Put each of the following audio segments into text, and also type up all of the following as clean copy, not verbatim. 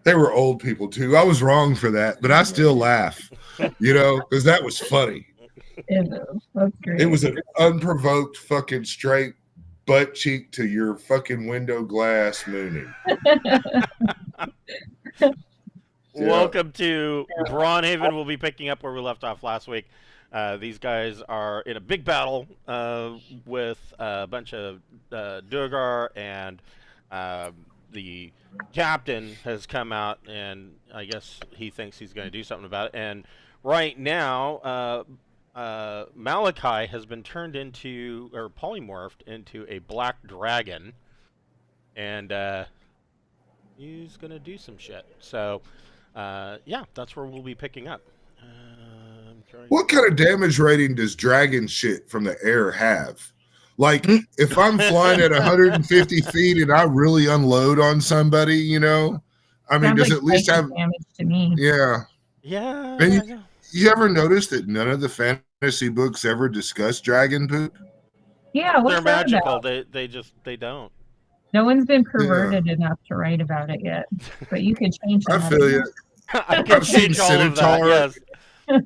They were old people too. I was wrong for that, but I still laugh, because that was funny. That's It great. was an unprovoked fucking straight butt cheek to your fucking window glass mooning. Yeah. Welcome to Braunhaven. We'll be picking up where we left off last week. These guys are in a big battle with a bunch of Duergar, and uh, the captain has come out, and I guess he thinks he's going to do something about it. And right now, Malachi has been turned into, or polymorphed into, a black dragon, and he's going to do some shit. So. Yeah, that's where we'll be picking up. What kind of damage rating does dragon shit from the air have? Like, if I'm flying at 150 feet and I really unload on somebody, I mean, Sounds does like it at least have, damage to me. yeah. Yeah, And I know. you ever notice that none of the fantasy books ever discuss dragon poop? Yeah, They're what's that magical. about? They don't. No one's been Yeah, perverted enough to write about it yet, but you could change I that, I feel you. I can I've seen change all of that. Centaur. Yes. guess.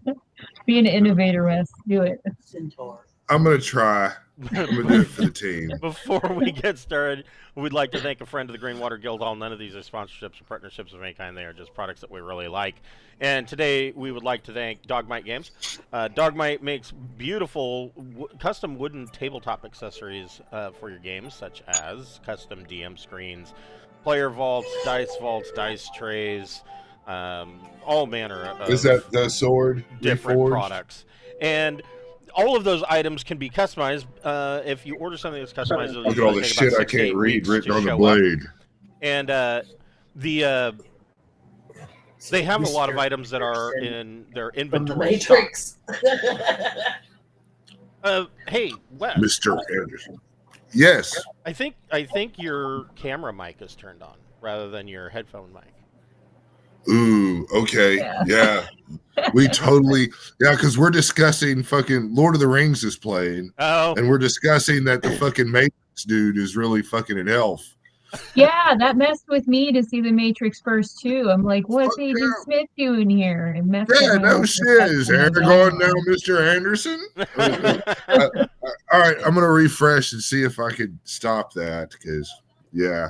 Be an innovator, Wes. Do it. I'm going to try. I'm going to do it for the team. Before we get started, we'd like to thank a friend of the Greenwater Guildhall. None of these are sponsorships or partnerships of any kind. They are just products that we really like. And today we would like to thank Dogmight Games. Dogmight makes beautiful custom wooden tabletop accessories for your games, such as custom DM screens, player vaults, dice trays, all manner Is of that the sword different reforged? products. And all of those items can be customized. If you order something that's customized, it'll Look at all usually the take about shit I 6 to can't 8 read weeks written to on the show up. blade. And the they have a lot of items that are in their inventory stock. Hey, Wes, Mr. Anderson. Yes. I think your camera mic is turned on rather than your headphone mic. Ooh, okay. Yeah. Yeah. We totally, because we're discussing fucking Lord of the Rings is playing, Oh, and we're discussing that the fucking Matrix dude is really fucking an elf. Yeah, that messed with me to see the Matrix first too. I'm like, what's Fuck Agent yeah. Smith doing here? It messed up Yeah, my no whole shit. Is perception of Aragorn now dialogue. Mr. Anderson? All right, I'm gonna refresh and see if I could stop that because, yeah.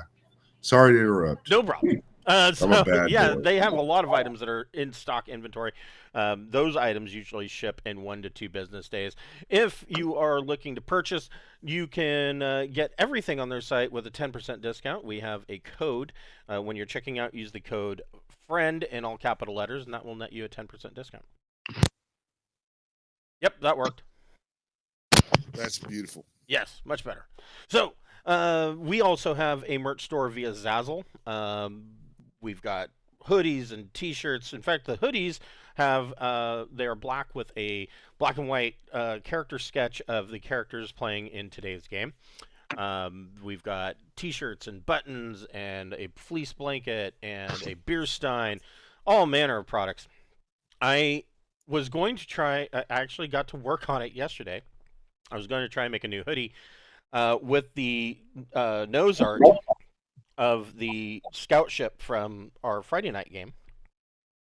Sorry to interrupt. no problem. I'm a So bad yeah, boy. they have a lot of items that are in stock inventory. Those items usually ship in 1 to 2 business days. If you are looking to purchase, you can get everything on their site with a 10% discount. We have a code. When you're checking out, use the code FRIEND in all capital letters, and that will net you a 10% discount. Yep, that worked. That's beautiful. Yes, much better. So we also have a merch store via Zazzle. We've got hoodies and T-shirts. In fact, the hoodies have they are black with a black and white character sketch of the characters playing in today's game. We've got T-shirts and buttons and a fleece blanket and a beer stein, all manner of products. I was going to try. I actually got to work on it yesterday. I was going to try and make a new hoodie with the nose art of the scout ship from our Friday night game,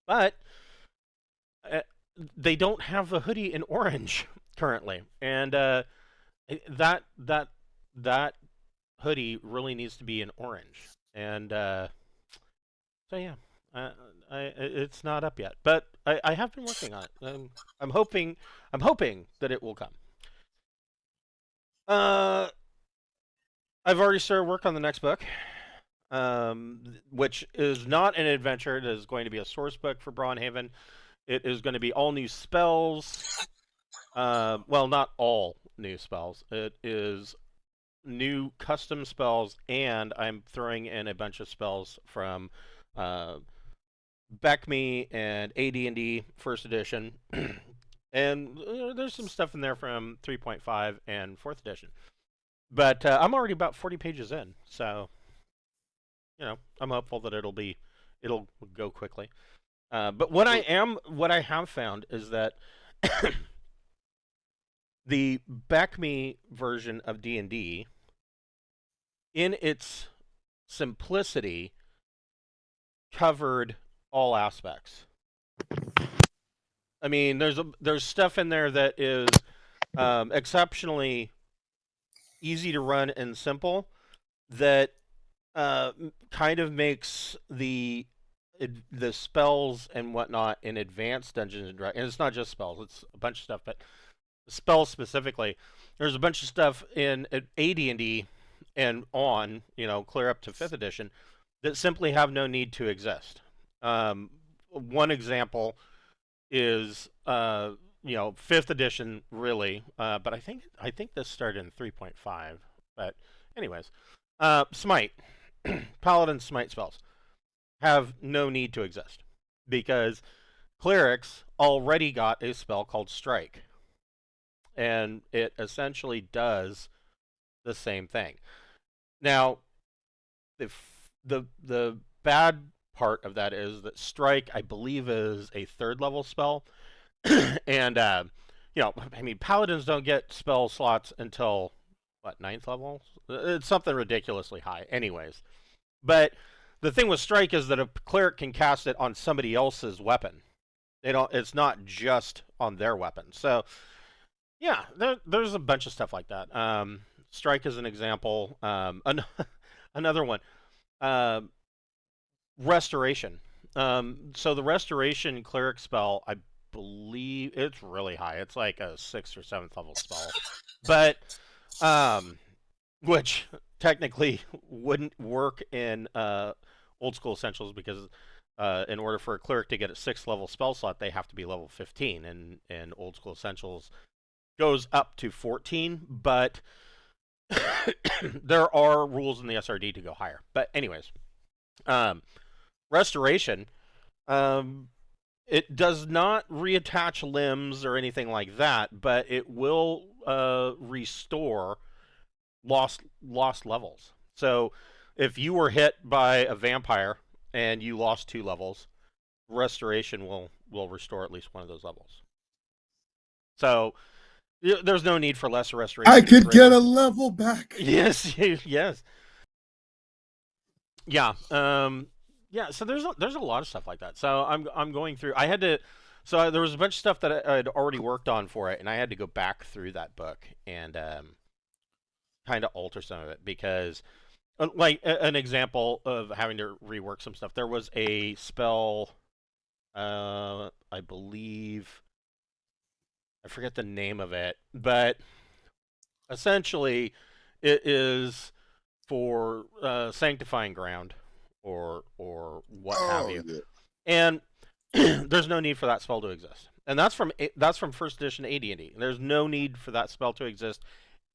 but uh, they don't have a hoodie in orange currently, and that that that hoodie really needs to be in orange, and so yeah. It's not up yet, but I have been working on it. I'm hoping that it will come. Uh, I've already started work on the next book, which is not an adventure. It is going to be a source book for Braunhaven. It is going to be all new spells. Well, not all new spells. It is new custom spells, and I'm throwing in a bunch of spells from BECME and AD&D First Edition, and there's some stuff in there from 3.5 and 4th Edition. But I'm already about 40 pages in, so I'm hopeful that it'll go quickly. But what I have found is that the BECME version of D&D, in its simplicity, covered all aspects. I mean, there's stuff in there that is exceptionally easy to run and simple that kind of makes the spells and whatnot in advanced Dungeons and Dragons, and it's not just spells; it's a bunch of stuff, but spells specifically. There's a bunch of stuff in AD&D and on, clear up to 5th edition, that simply have no need to exist. One example is 5th edition, really, but I think this started in 3.5. But anyways, smite, paladin smite spells have no need to exist because clerics already got a spell called strike, and it essentially does the same thing. Now, the bad part of that is that strike, I believe, is a 3rd level spell, and I mean, paladins don't get spell slots until what, 9th level? It's something ridiculously high, anyways. But the thing with strike is that a cleric can cast it on somebody else's weapon. It's not just on their weapon. So yeah, there's a bunch of stuff like that. Strike is an example. Another one, restoration. So the restoration cleric spell, I believe it's really high. It's like a 6th or 7th level spell, but which technically wouldn't work in old school essentials because in order for a cleric to get a 6th level spell slot, they have to be level 15, and old school essentials goes up to 14, but there are rules in the SRD to go higher. But anyways, restoration, it does not reattach limbs or anything like that, but it will restore lost levels. So if you were hit by a vampire and you lost 2 levels, restoration will restore at least one of those levels. So there's no need for lesser restoration. I could get a level back. Yes, yes. Yeah. Yeah. So there's a lot of stuff like that. So I'm going through. I had to. So there was a bunch of stuff that I had already worked on for it, and I had to go back through that book and kind of alter some of it because, like an example of having to rework some stuff. There was a spell. I believe. I forget the name of it, but essentially it is for sanctifying ground or what have you. Yeah. And there's no need for that spell to exist. And that's from 1st edition AD&D. There's no need for that spell to exist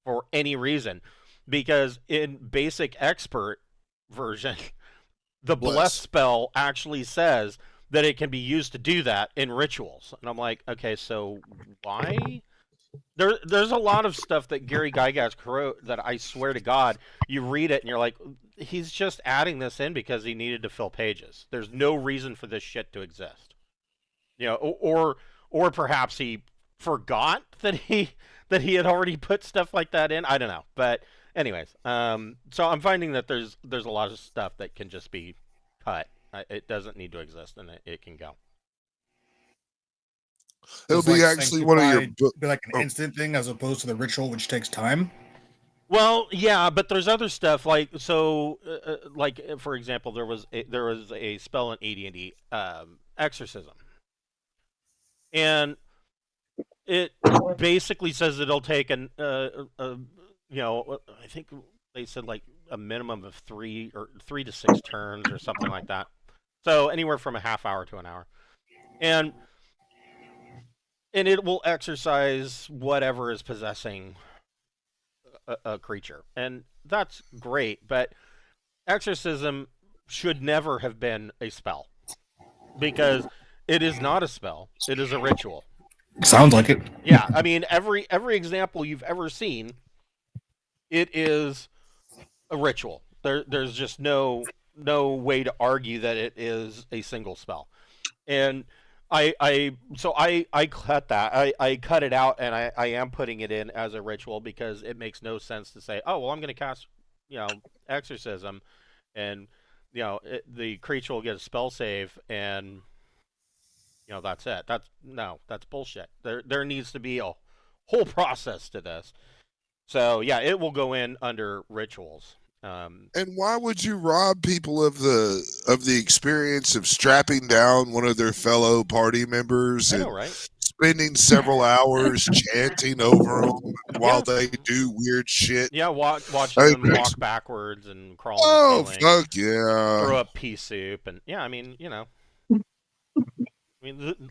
for any reason because in basic expert version, the bless spell actually says that it can be used to do that in rituals. And I'm like, okay, so why? There's a lot of stuff that Gary Gygax wrote that I swear to God, you read it and you're like, he's just adding this in because he needed to fill pages. There's no reason for this shit to exist. Or perhaps he forgot that he had already put stuff like that in. I don't know. But anyways, so I'm finding that there's a lot of stuff that can just be cut. It doesn't need to exist, and it can go. It'll be actually one of your be like an instant thing as opposed to the ritual, which takes time. Well, yeah, but there's other stuff like like for example, there was a spell in AD&D, exorcism, and it basically says it'll take I think they said like a minimum of 3 to 6 turns or something like that. So anywhere from a half hour to an hour, and it will exorcise whatever is possessing a creature, and that's great. But exorcism should never have been a spell because it is not a spell; it is a ritual. Sounds like it. Yeah, I mean every example you've ever seen, it is a ritual. There's just no way to argue that it is a single spell. And I cut that. I cut it out, and I am putting it in as a ritual because it makes no sense to say, oh well, I'm going to cast exorcism, and the creature will get a spell save, and that's it. That's bullshit. There needs to be a whole process to this. So yeah, it will go in under rituals. And why would you rob people of the experience of strapping down one of their fellow party members I and know, right? spending several hours chanting over them while they do weird shit? Yeah, watching them walk backwards and crawl on Oh, the ceiling. fuck yeah. Throw up pea soup, and yeah, I mean,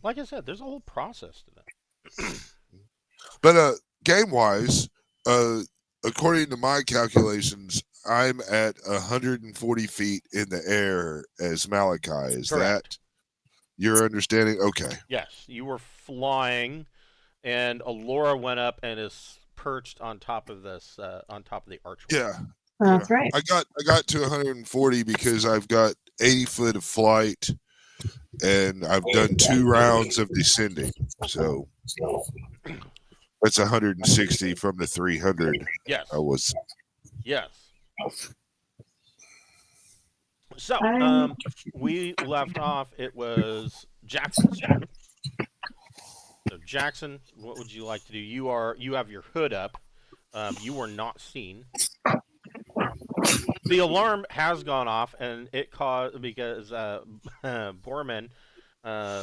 like I said, there's a whole process to that. But game wise, according to my calculations, I'm at 140 feet in the air as Malachi. Is Correct. that your understanding? Okay. Yes, you were flying, and Alora went up and is perched on top of this, on top of the archway. Yeah. That's right. I got to 140 because I've got 80 foot of flight, and I've done 2 rounds of descending. So that's 160 from the 300. Yes. I was. Yes. So, we left off. It was Jackson's turn. So, Jackson, what would you like to do? You have your hood up. You were not seen. The alarm has gone off, and it caused because Borman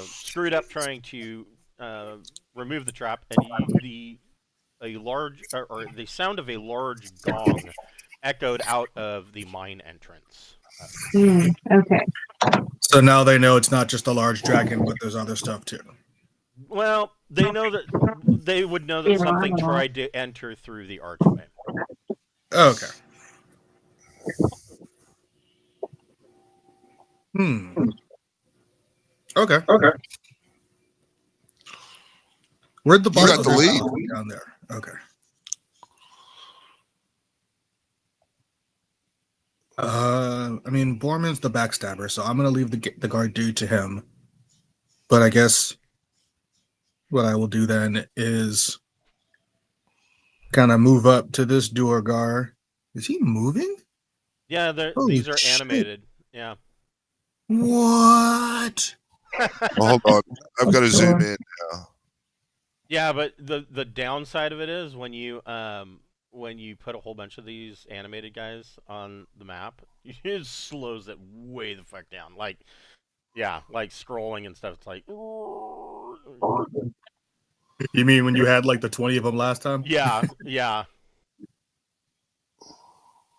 screwed up trying to remove the trap, and the sound of a large gong echoed out of the mine entrance. Okay. So now they know it's not just a large dragon, but there's other stuff too. Well, they know that they would know that something tried to enter through the archway. Okay. Okay. Where'd the box got the lead down there? Okay. I mean, Borman's the backstabber, so I'm gonna leave the guard dude to him. But I guess what I will do then is kind of move up to this Duergar. Is he moving? Yeah, these are animated. Yeah. What? Hold on, I've got to zoom in now. Yeah, but the downside of it is when you put a whole bunch of these animated guys on the map, it slows it way the fuck down. Like scrolling and stuff. It's like. You mean when you had like the 20 of them last time? Yeah.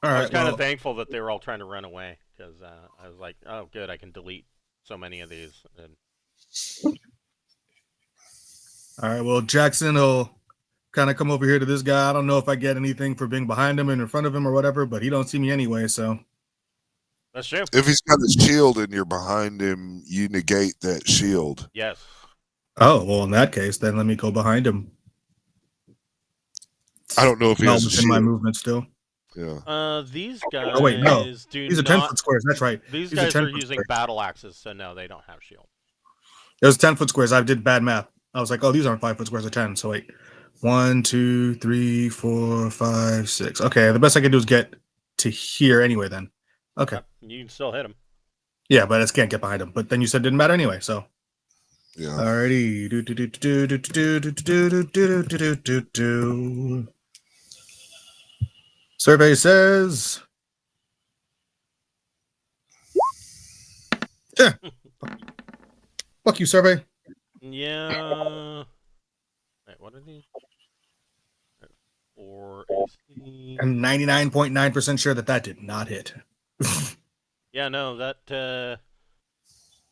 All right. I was kind of thankful that they were all trying to run away because I was like, oh, good, I can delete so many of these. And... All right. Well, Jackson will kind of come over here to this guy. I don't know if I get anything for being behind him and in front of him or whatever, but he don't see me anyway, so. That's true. If he's got his shield and you're behind him, you negate that shield. Yes. Oh, well, in that case, then let me go behind him. I don't know if he has a in my shield. movement still. Yeah. These guys. Oh wait, no. These are 10-foot squares. That's right. These guys are using battle axes, so no, they don't have shield. It was 10-foot squares. I did bad math. I was like, oh, these aren't 5-foot squares. They're 10. So wait, 1, 2, 3, 4, 5, 6. Okay, the best I can do is get to here anyway. Then, okay. You can still hit him. Yeah, but I just can't get behind him. But then you said it didn't matter anyway. So. Yeah. Alrighty. Survey says. Yeah. Fuck you, survey. Yeah. Wait, what are these? For AC. I'm 99.9% sure that did not hit. Yeah, no, that.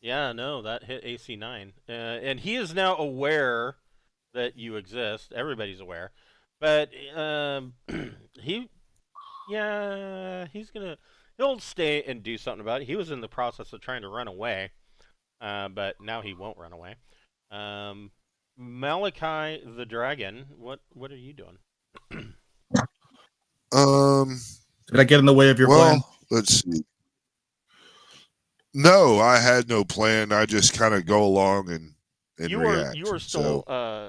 Yeah, no, that hit AC 9. And he is now aware that you exist. Everybody's aware. But he's he'll stay and do something about it. He was in the process of trying to run away, but now he won't run away. Malachi the dragon, what are you doing? Did I get in the way of your plan? Let's see. No, I had no plan. I just kind of go along and react. You were still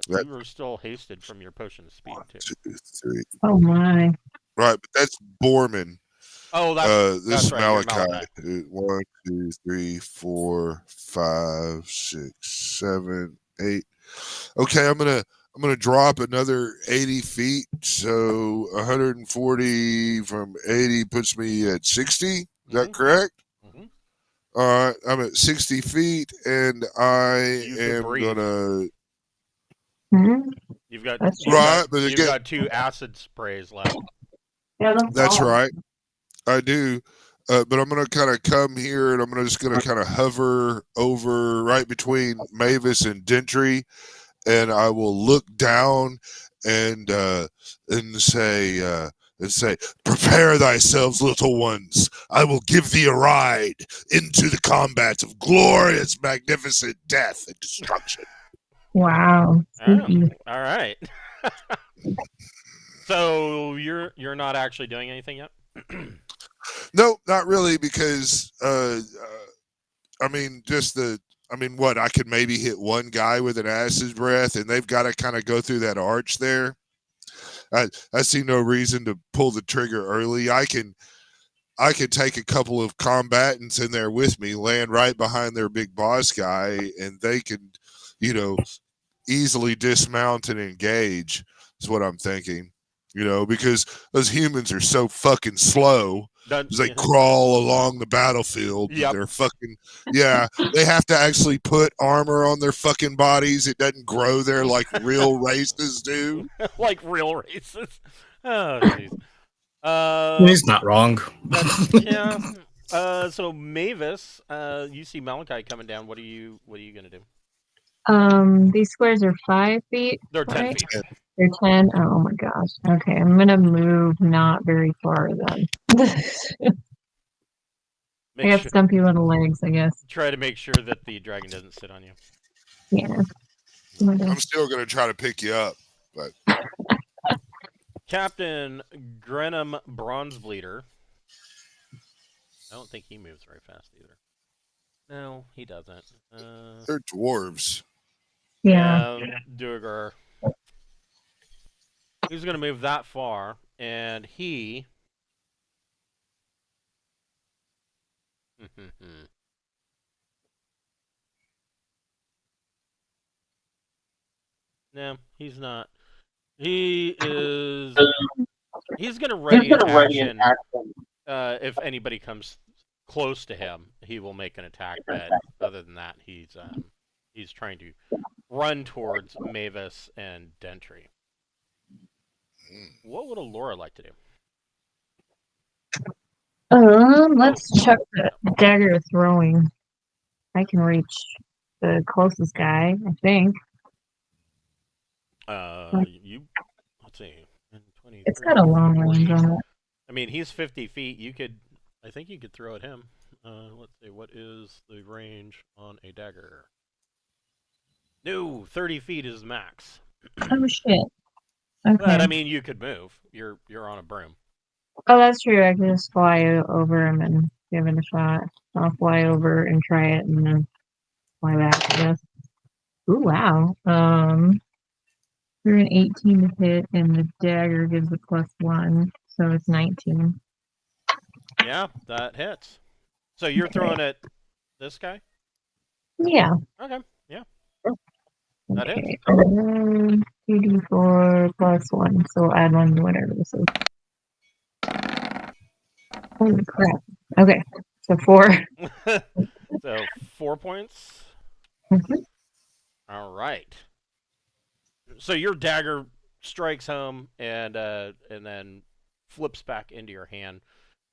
you were still hasted from your potion of speed too. 2, 3. Oh my. Right, but that's Borman. Oh, This that's is right. You're Malachi. Malachi. 1, 2, 3, 4, 5, 6, 7, 8. Okay, I'm gonna drop another 80 feet. So 140 from 80 puts me at 60. Is that correct? Mm-hmm. All right, I'm at 60 feet, and I You can am breathe. gonna Mhm. You've got That's true. right, but you've again, got 2 acid sprays left. Yeah, that's all. right. I do. But I'm going to kind of come here and I'm just going to kind of hover over right between Mavis and Dentry, and I will look down and say, prepare thyselves, little ones. I will give thee a ride into the combats of glorious, magnificent death and destruction. Wow. Spooky. All right. So you're not actually doing anything yet? No, not really, because I mean, what, I could maybe hit one guy with an acid breath, and they've got to kind of go through that arch there. I see no reason to pull the trigger early. I can take a couple of combatants in there with me, land right behind their big boss guy, and they can, easily dismount and engage, is what I'm thinking. Because those humans are so fucking slow. As they crawl along the battlefield. Yep. They're fucking, they have to actually put armor on their fucking bodies. It doesn't grow there like real races do. Like real races. Oh, jeez. He's not wrong. Yeah. So Mavis, you see Malachi coming down. What are you gonna do? These squares are 5 feet. They're 10 right? feet. They're 10. Oh my gosh. Okay, I'm gonna move not very far then. I got stumpy little legs, I guess. Try to make sure that the dragon doesn't sit on you. Yeah. I'm still going to try to pick you up, but Captain Grenham Bronzebleeder. I don't think he moves very fast either. No, he doesn't. They're dwarves. Yeah. Duergar. He's going to move that far, and he... No, he's not. He's going to ready an action. If anybody comes close to him, he will make an attack. But other than that, he's trying to run towards Mavis and Dentry. What would Alora like to do? Let's check the dagger throwing. I can reach the closest guy, I think. Let's see. 20, it's 30, got a long 40. range on it. I mean, he's 50 feet. I think you could throw at him. Let's see. What is the range on a dagger? No, 30 feet is max. Oh shit. Okay. But I mean, you could move. You're on a broom. Oh, that's true. I can just fly over him and give it a shot. I'll fly over and try it, and then fly back, I guess. Ooh, wow. You're an 18 to hit, and the dagger gives a +1, so it's 19. Yeah, that hits. So you're throwing at this guy? Yeah. Okay. Yeah. That hits. 2d4 +1, so we'll add 1 to whatever this is. Holy crap. Okay, so 4. So 4 points. Mhm. All right. So your dagger strikes home and then flips back into your hand,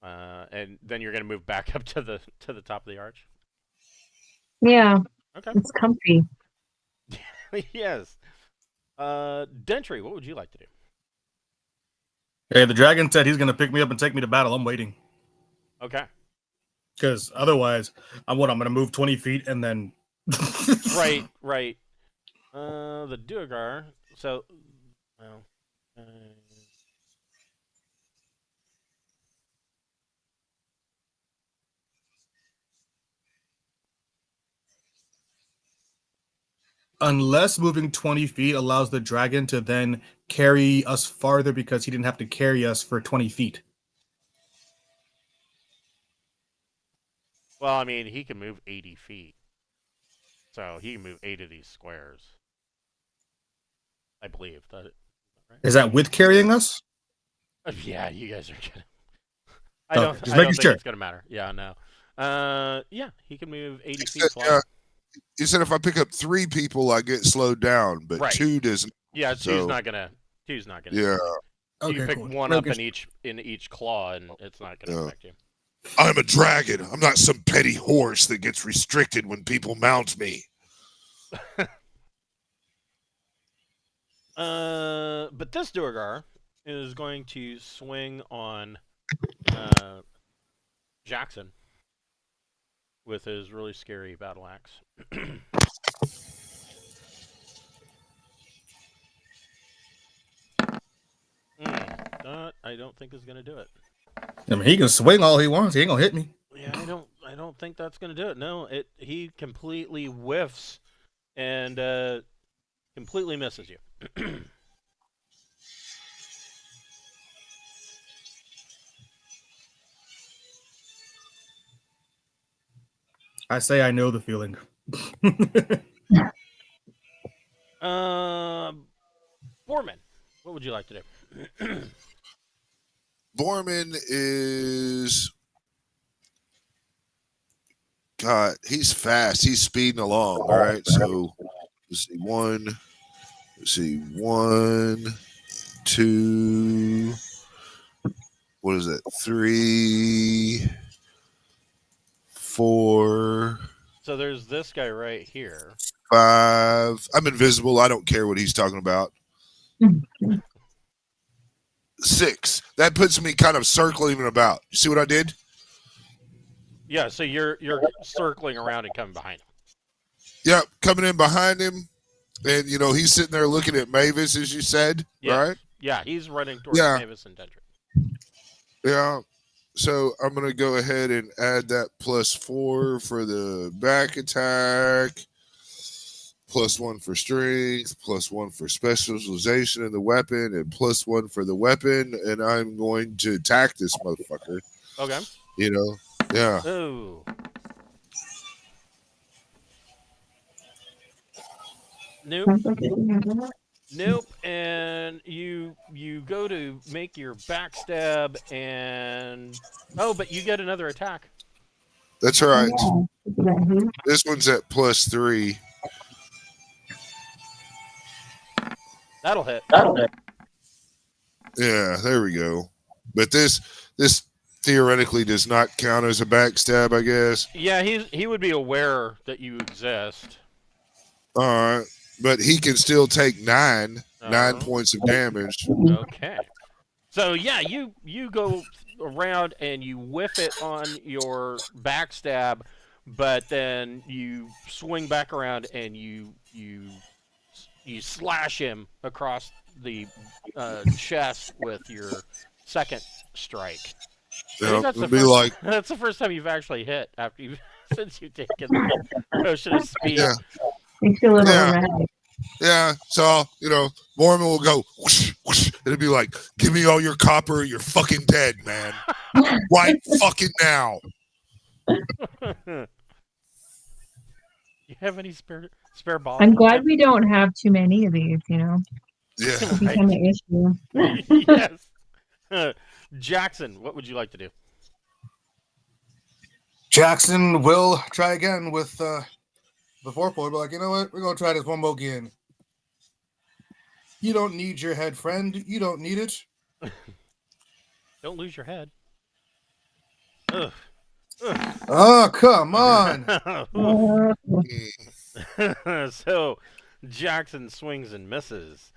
and then you're gonna move back up to the top of the arch. Yeah. Okay. It's comfy. Yes. Dentry, what would you like to do? Hey, the dragon said he's going to pick me up and take me to battle. I'm waiting. Okay. Because otherwise, I'm going to move 20 feet and then... Right. The Duergar, so... Well... Unless moving 20 feet allows the dragon to then carry us farther because he didn't have to carry us for 20 feet. Well, I mean, he can move 80 feet. So he can move 8 of these squares. I believe. That, right? Is that with carrying us? Yeah, you guys are kidding. Okay, I don't just making think sure. it's going to matter. Yeah, no. Yeah, he can move 80 feet said, flying. You said if I pick up 3 people, I get slowed down, but Right. 2 doesn't. Yeah, two's So- not gonna. Yeah. Okay, You can pick cool. one up Making in each claw, and it's not gonna Yeah. affect you. I'm a dragon. I'm not some petty horse that gets restricted when people mount me. But this Duergar is going to swing on Jackson with his really scary battle axe. That I don't think is going to do it. I mean, he can swing all he wants. He ain't gonna hit me. Yeah, I don't think that's going to do it. No, he completely whiffs and completely misses you. I say I know the feeling. Borman, what would you like to do? Borman is. God, he's fast. He's speeding along. All right. So let's see. 1, 2. What is that? 3, 4, So there's this guy right here. 5. I'm invisible. I don't care what he's talking about. 6. That puts me kind of circling about. You see what I did? Yeah, so you're circling around and coming behind him. Yep, coming in behind him, and he's sitting there looking at Mavis, as you said, Yes. right? Yeah, he's running towards Yeah. Mavis and Dendrick. Yeah. So I'm gonna go ahead and add that +4 for the back attack, +1 for strength, +1 for specialization in the weapon, and +1 for the weapon. And I'm going to attack this motherfucker. Okay. Yeah. Oh. Nope. And you go to make your backstab and but you get another attack. That's all right. This one's at +3. That'll hit. Yeah, there we go. But this theoretically does not count as a backstab, I guess. Yeah, he would be aware that you exist. All right, but he can still take 9 Uh-huh. points of damage. Okay. So yeah, you go around and you whiff it on your backstab, but then you swing back around and you slash him across the chest with your second strike. I think that's It'll the be first, like, that's the first time you've actually hit after you since you've taken the potion of speed. Yeah. Makes you a little Yeah. erratic. yeah. So Mormon will go whoosh, whoosh. It'll be like, give me all your copper, or you're fucking dead, man. Right fucking now. You have any spare bottles? I'm glad we don't have too many of these, Yeah. It'd become an issue. Yes. Jackson, what would you like to do? Jackson will try again with the 4-point, but you know what? We're gonna try this one more again. You don't need your head, friend. You don't need it. Don't lose your head. Ugh. Oh, come on. So Jackson swings and misses.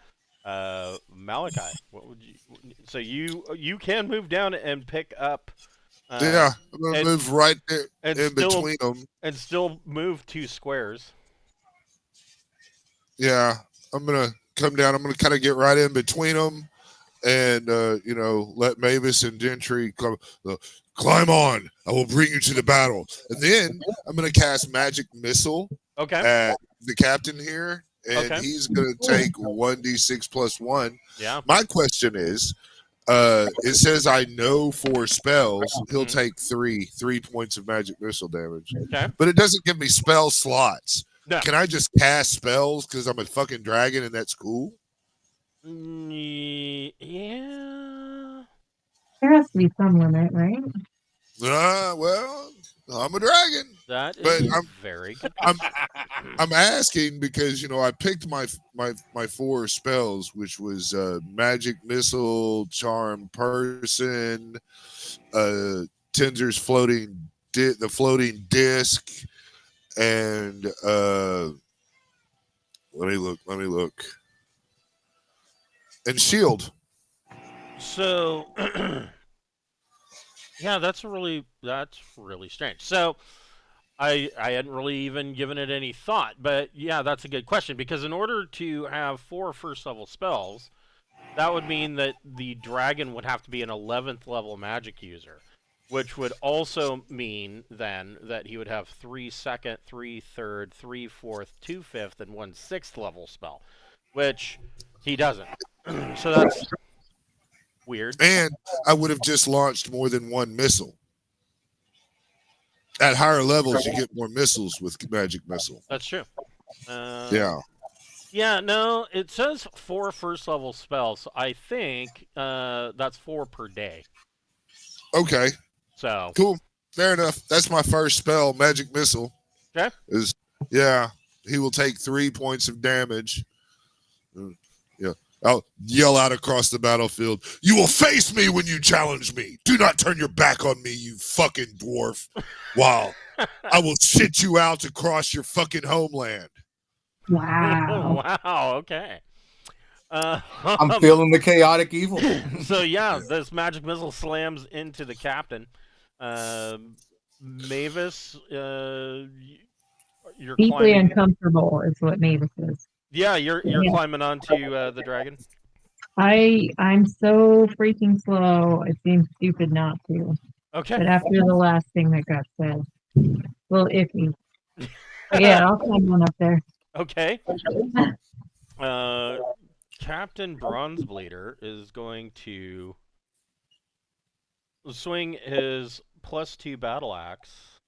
Malachi, what would you? So you can move down and pick up. Yeah, I'm gonna move right there and in still- between them. And still move 2 squares. Yeah, I'm gonna come down. I'm gonna kind of get right in between them, and let Mavis and Gentry climb on. I will bring you to the battle, and then I'm gonna cast Magic Missile Okay. at the captain here, and Okay. he's gonna take 1d6 +1. Yeah. My question is, It says I know 4 spells. He'll take 3 points of magic missile damage. Okay. But it doesn't give me spell slots. No. Can I just cast spells because I'm a fucking dragon and that's cool? Yeah. There has to be some limit, right? Well, I'm a dragon. That But is I'm- very good. I'm asking because I picked my 4 spells, which was magic missile, charm person, Tinder's floating the floating disc, and let me look, and shield. So, yeah, that's really strange. So, I hadn't really even given it any thought, but yeah, that's a good question because in order to have 4 first level spells, that would mean that the dragon would have to be an 11th level magic user, which would also mean then that he would have 3 second, 3 third, 3 fourth, 2 fifth, and 1 6th level spell, which he doesn't. So that's weird. And I would have just launched more than 1 missile. At higher levels, you get more missiles with magic missile. That's true. Yeah. Yeah, no, it says 4 first level spells. So I think that's 4 per day. Okay. So Cool. Fair enough. That's my first spell, magic missile. Okay. He will take 3 points of damage. Yeah. I'll yell out across the battlefield, "You will face me when you challenge me. Do not turn your back on me, you fucking dwarf. Wow. I will shit you out across your fucking homeland." Wow. Wow. Okay. I'm feeling the chaotic evil. So yeah, this magic missile slams into the captain. Mavis, you're Deeply climbing. uncomfortable is what Mavis is. Yeah, you're climbing onto the dragon. I'm so freaking slow. It seems stupid not to. Okay. But after the last thing that got said, well, iffy. But yeah, I'll climb on up there. Okay. Captain Bronzebleeder is going to swing his +2 battle axe.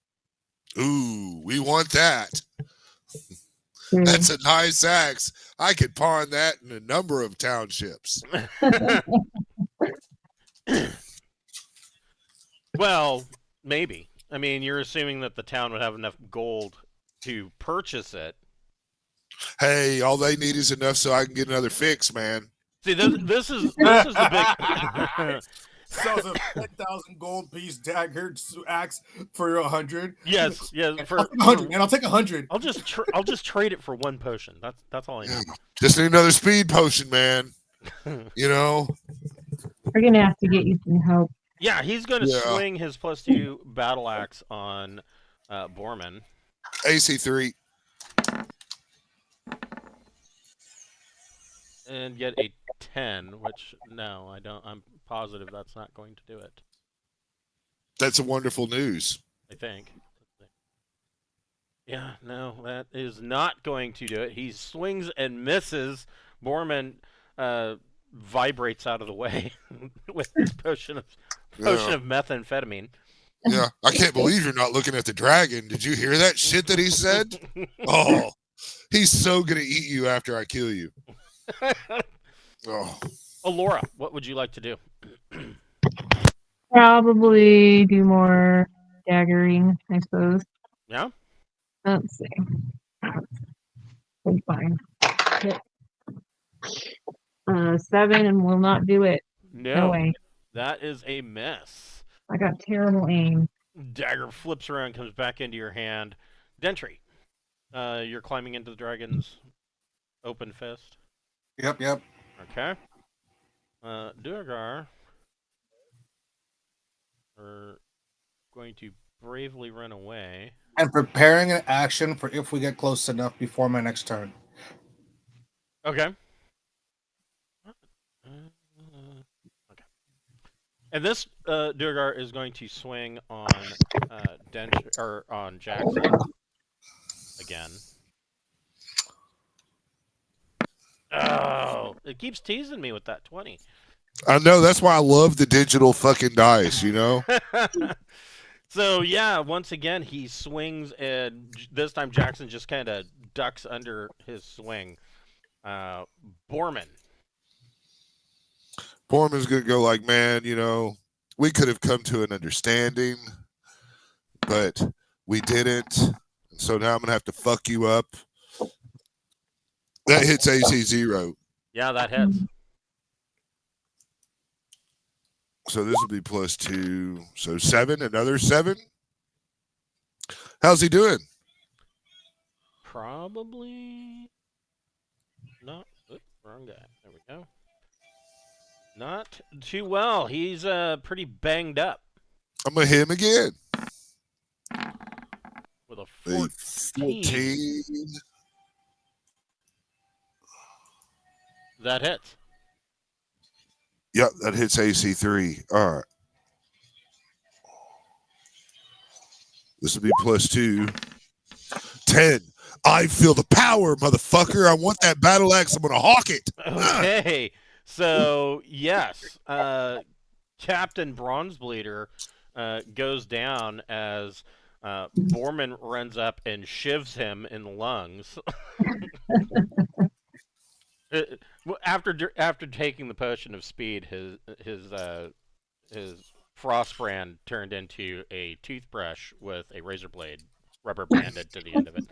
Ooh, we want that. That's a nice axe. I could pawn that in a number of townships. Well, maybe. I mean, you're assuming that the town would have enough gold to purchase it. Hey, all they need is enough so I can get another fix, man. See, this is the big. Sells a 10,000 gold piece dagger axe for 100. Yes. For 100, man. I'll take 100. I'll just trade it for 1 potion. That's all I need. Just need another speed potion, man. We're gonna have to get you some help. Yeah, he's going to swing his +2 battle axe on Borman. AC 3. And get a 10, which no, I don't. I'm positive that's not going to do it. That's a wonderful news. I think. Yeah, no, that is not going to do it. He swings and misses. Borman vibrates out of the way with his potion of methamphetamine. Yeah, I can't believe you're not looking at the dragon. Did you hear that shit that he said? Oh, he's so gonna eat you after I kill you. Oh. Alora, what would you like to do? Probably do more daggering, I suppose. Yeah? Let's see. Fine. 7 and will not do it. No way. That is a miss. I got terrible aim. Dagger flips around, comes back into your hand. Dentry, you're climbing into the dragon's open fist. Yep. Okay. Duergar are going to bravely run away. And preparing an action for if we get close enough before my next turn. Okay. Okay. And this Duergar is going to swing on on Jackson again. Oh, it keeps teasing me with that 20. I know. That's why I love the digital fucking dice, you know? So, yeah, once again, he swings, and this time Jackson just kind of ducks under his swing. Borman. Borman's going to go like, man, you know, we could have come to an understanding, but we didn't. So now I'm going to have to fuck you up. That hits AC 0. Yeah, that hits. So this will be +2. So 7, another 7. How's he doing? Probably not. Oops, wrong guy. There we go. Not too well. He's pretty banged up I'm going to hit him again. with a 14. 14. That hits. Yep, that hits AC 3. All right. This will be +2. 10. I feel the power, motherfucker. I want that battle axe. I'm going to hawk it. Okay. So, yes, Captain Bronzebleeder goes down as Borman runs up and shivs him in the lungs. After taking the potion of speed, his frostbrand turned into a toothbrush with a razor blade rubber banded to the end of it.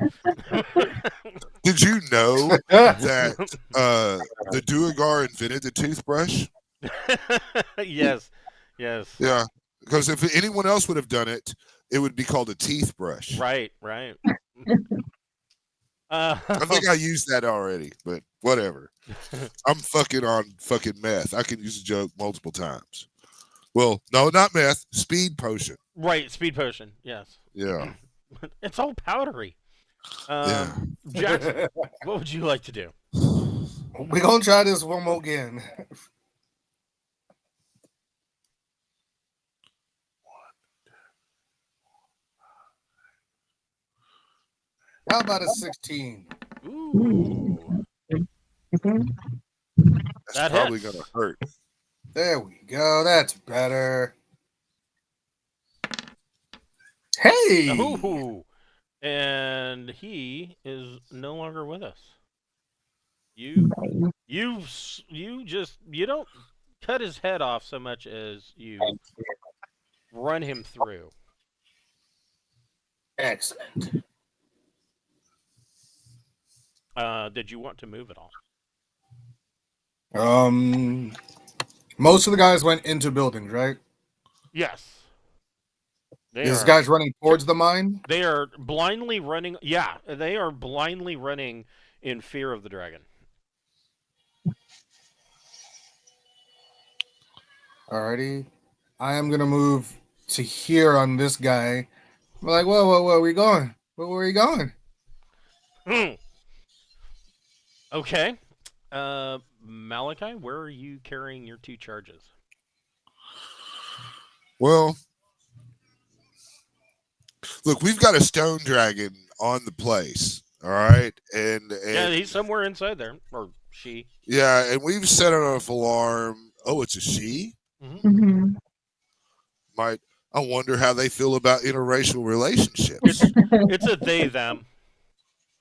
Did you know that the Duergar invented the toothbrush? Yes. Yeah, because if anyone else would have done it, it would be called a teeth brush. Right. I think I used that already, but whatever. I'm fucking on fucking meth. I can use a joke multiple times. Well, no, not meth. Speed potion. Right, speed potion. Yes. Yeah. It's all powdery. Yeah. Jackson, what would you like to do? We're going to try this one more again. How about a 16? Ooh. That's That probably hits. going to hurt. There we go. That's better. Hey! Ooh. And he is no longer with us. You don't cut his head off so much as you run him through. Excellent. Did you want to move at all? Most of the guys went into buildings, right? Yes. These guys running towards the mine? They are blindly running. Yeah, they are blindly running in fear of the dragon. Alrighty. I am going to move to here on this guy. I'm like, whoa, where are we going? Where are we going? Okay. Malachi, where are you carrying your 2 charges? Well, look, we've got a stone dragon on the place. All right. And Yeah, he's somewhere inside there. Or she. yeah, and we've set off alarm. Oh, it's a she? Mm-hmm. I wonder how they feel about interracial relationships. It's a they them.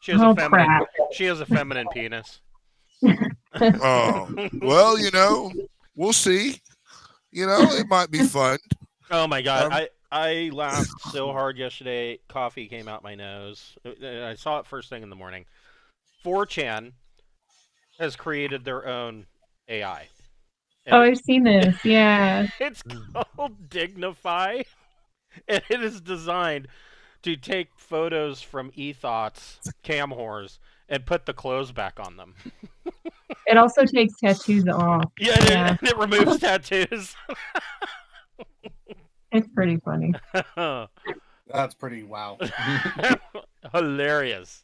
She has a feminine penis. Oh, well, you know, we'll see. You know, it might be fun. Oh my god, I laughed so hard yesterday. Coffee came out my nose. I saw it first thing in the morning. 4chan has created their own AI. Oh, I've seen this. Yeah. It's called Dignify, and it is designed to take photos from Ethot's cam whores and put the clothes back on them. It also takes tattoos off. Yeah, and it removes tattoos. It's pretty funny. That's pretty wow. Hilarious.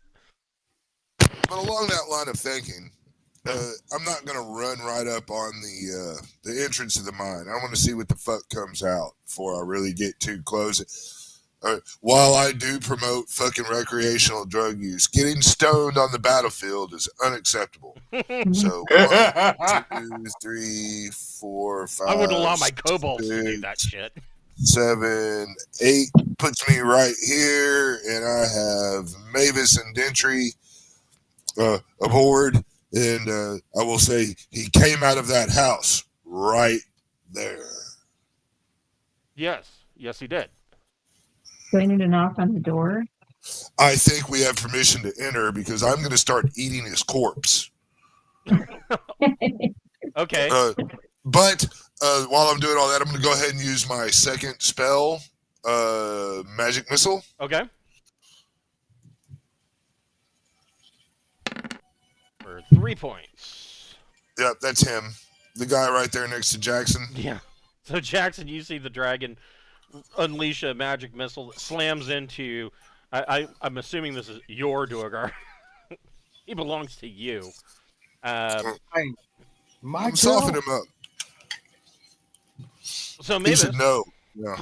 But along that line of thinking, I'm not going to run right up on the entrance of the mine. I want to see what the fuck comes out before I really get too close. While I do promote fucking recreational drug use, getting stoned on the battlefield is unacceptable. So 1, 2, 3, 4, 5. I wouldn't allow my kobolds to do 6, that shit. 7, 8 puts me right here, and I have Mavis and Dentry aboard, and I will say he came out of that house right there. Yes, he did. Do I need to knock on the door? I think we have permission to enter because I'm going to start eating his corpse. Okay. But while I'm doing all that, I'm going to go ahead and use my second spell, Magic Missile. Okay. For 3 points. Yep, that's him. The guy right there next to Jackson. Yeah. So Jackson, you see the dragon unleash a magic missile that slams into. I'm assuming this is your Duergar. He belongs to you. My I'm softening him up. So He Mavis, said no. Yeah.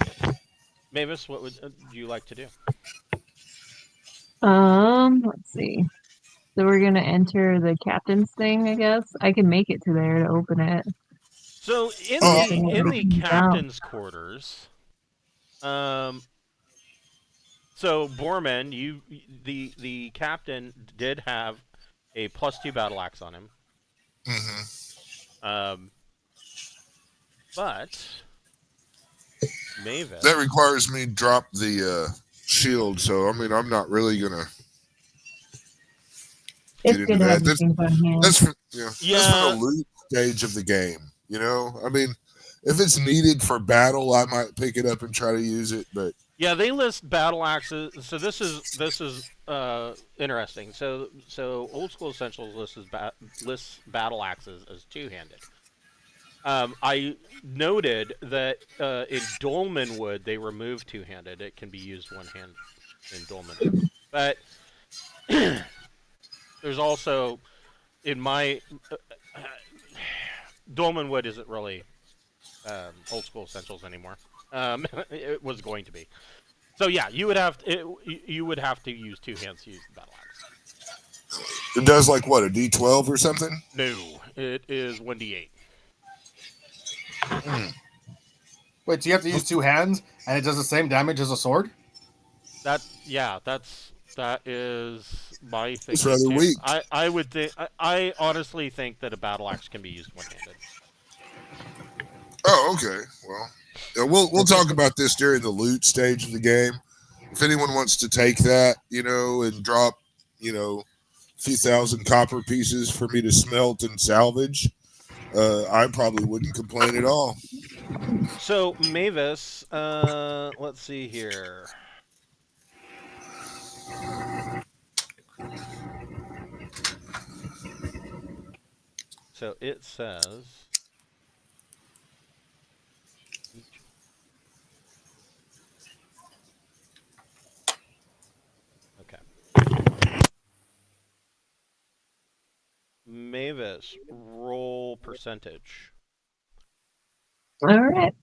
Mavis, what would you like to do? Let's see. So we're gonna enter the captain's thing, I guess. I can make it to there to open it. So in the captain's quarters, so Borman, the captain did have a +2 battle axe on him. Mm-hmm. But Mavis, That requires me to drop the shield, so I mean I'm not really gonna. It's get good into to have that. things on hand. That's for that's for the loot stage of the game. You know, I mean, if it's needed for battle, I might pick it up and try to use it. But yeah, they list battle axes. So this is interesting. So Old School Essentials lists battle axes as two-handed. I noted that in Dolmenwood they removed two-handed. It can be used one-handed in Dolmenwood, but there's also in my Dolmenwood isn't really Old School Essentials anymore. It was going to be. So yeah, you would have to use two hands to use the battle axe. it does like what, a D12 or something? No, it is 1d8. Wait, so you have to use two hands, and it does the same damage as a sword? That is my thinking. It's rather too. weak. I would think. I honestly think that a battle axe can be used one-handed. Oh, okay. Well, yeah, we'll talk about this during the loot stage of the game. If anyone wants to take that, you know, and drop, you know, a few thousand copper pieces for me to smelt and salvage, I probably wouldn't complain at all. So Mavis, let's see here. So it says. Okay. Mavis, roll percentage. All right.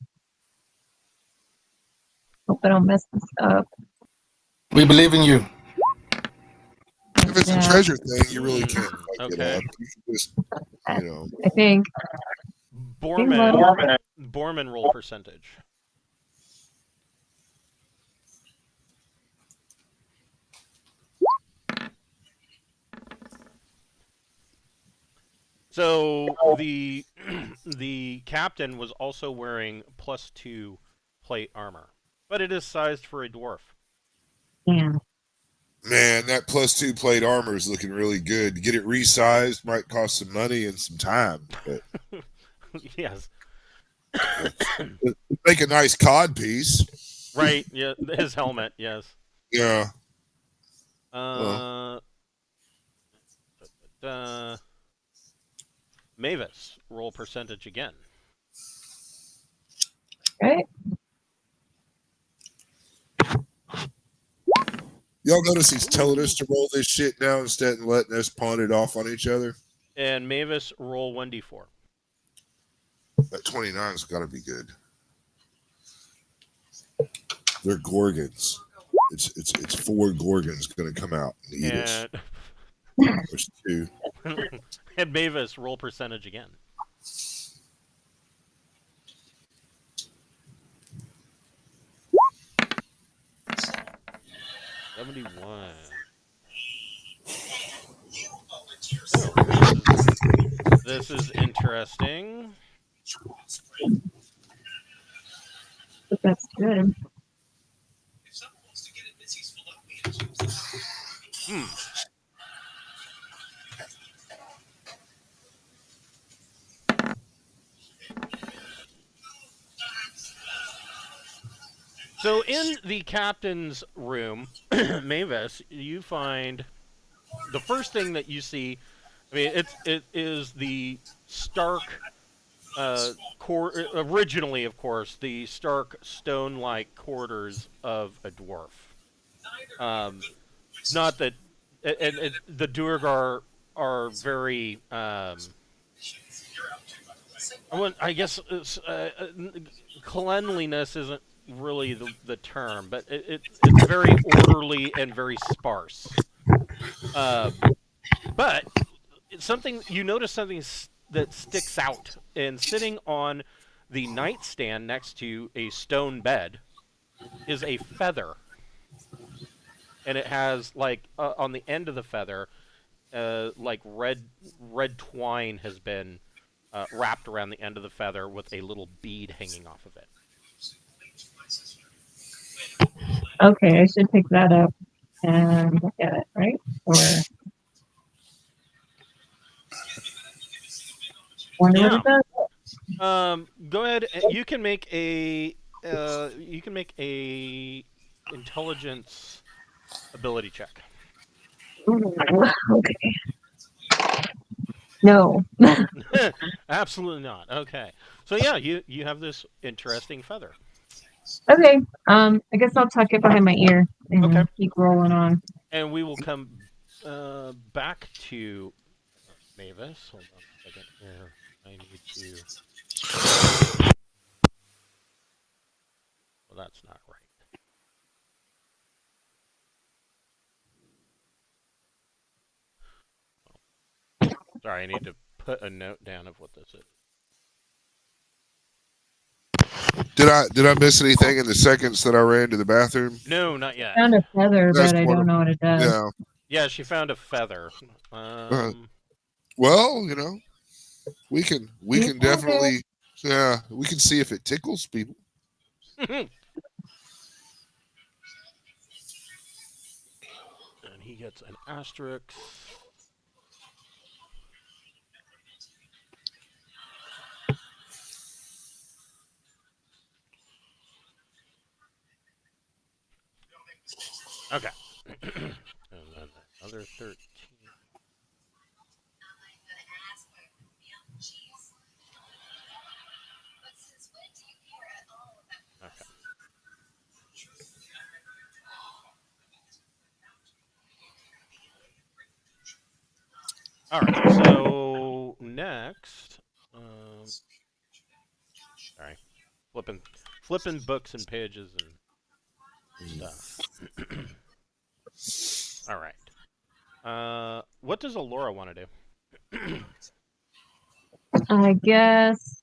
Hope I don't mess this up. We believe in you. If it's a treasure thing, you really can't fuck it Okay. up. You can just, you know. I think. Borman roll percentage. So the captain was also wearing +2 plate armor, but it is sized for a dwarf. Yeah. Man, that +2 plate armor is looking really good. To get it resized might cost some money and some time, but Yes. make a nice cod piece. Right. Yeah. His helmet. Yes. Yeah. Mavis, roll percentage again. Right. Y'all notice he's telling us to roll this shit now instead of letting us pawn it off on each other? And Mavis, roll 1d4. That 29's got to be good. They're Gorgons. it's 4 Gorgons going to come out and eat us. There's 2. And Mavis, roll percentage again. $71. Oh, this is interesting. But that's good. So in the captain's room, Mavis, you find the first thing that you see. I mean, it is the stark, originally, of course, the stark stone-like quarters of a dwarf. Not that, and the Duergar are very. I guess cleanliness isn't really the term, but it's very orderly and very sparse. But it's something you notice something that sticks out, and sitting on the nightstand next to a stone bed is a feather, and it has like on the end of the feather, like red twine has been wrapped around the end of the feather with a little bead hanging off of it. Okay, I should pick that up and look at it, right? Or wonder what it does. Go ahead. You can make a intelligence ability check. Ooh, okay. No. Absolutely not. Okay. So yeah, you have this interesting feather. Okay. I guess I'll tuck it behind my ear and keep rolling on. And we will come back to Mavis. Hold on a second here. I need to. Well, that's not right. Sorry, I need to put a note down of what this is. Did I miss anything in the seconds that I ran to the bathroom? No, not yet. I found a feather, That's but I don't know what it does. Yeah. Yeah, she found a feather. Well, we can definitely, we can see if it tickles people. And he gets an asterisk. Okay. And then another 13. Okay. All right. So next, sorry, flipping books and pages and stuff. All right. What does Alora want to do? I guess.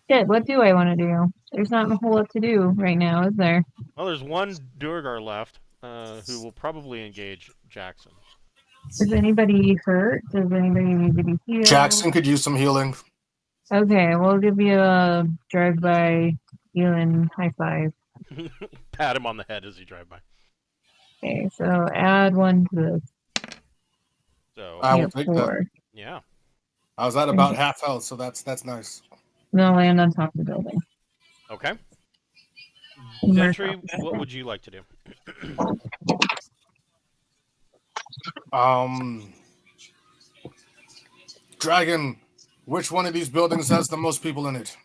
Shit, what do I want to do? There's not a whole lot to do right now, is there? Well, there's one Duergar left, who will probably engage Jackson. Is anybody hurt? Does anybody need to be healed? Jackson could use some healing. Okay, we'll give you a drive-by healing high five. Pat him on the head as you drive by. Okay, so add 1 to this. So I will take 4. that. Yeah. I was at about half health, so that's nice. No, land on top of the building. Okay. Mark Gentry, off. what would you like to do? Dragon, which one of these buildings has the most people in it?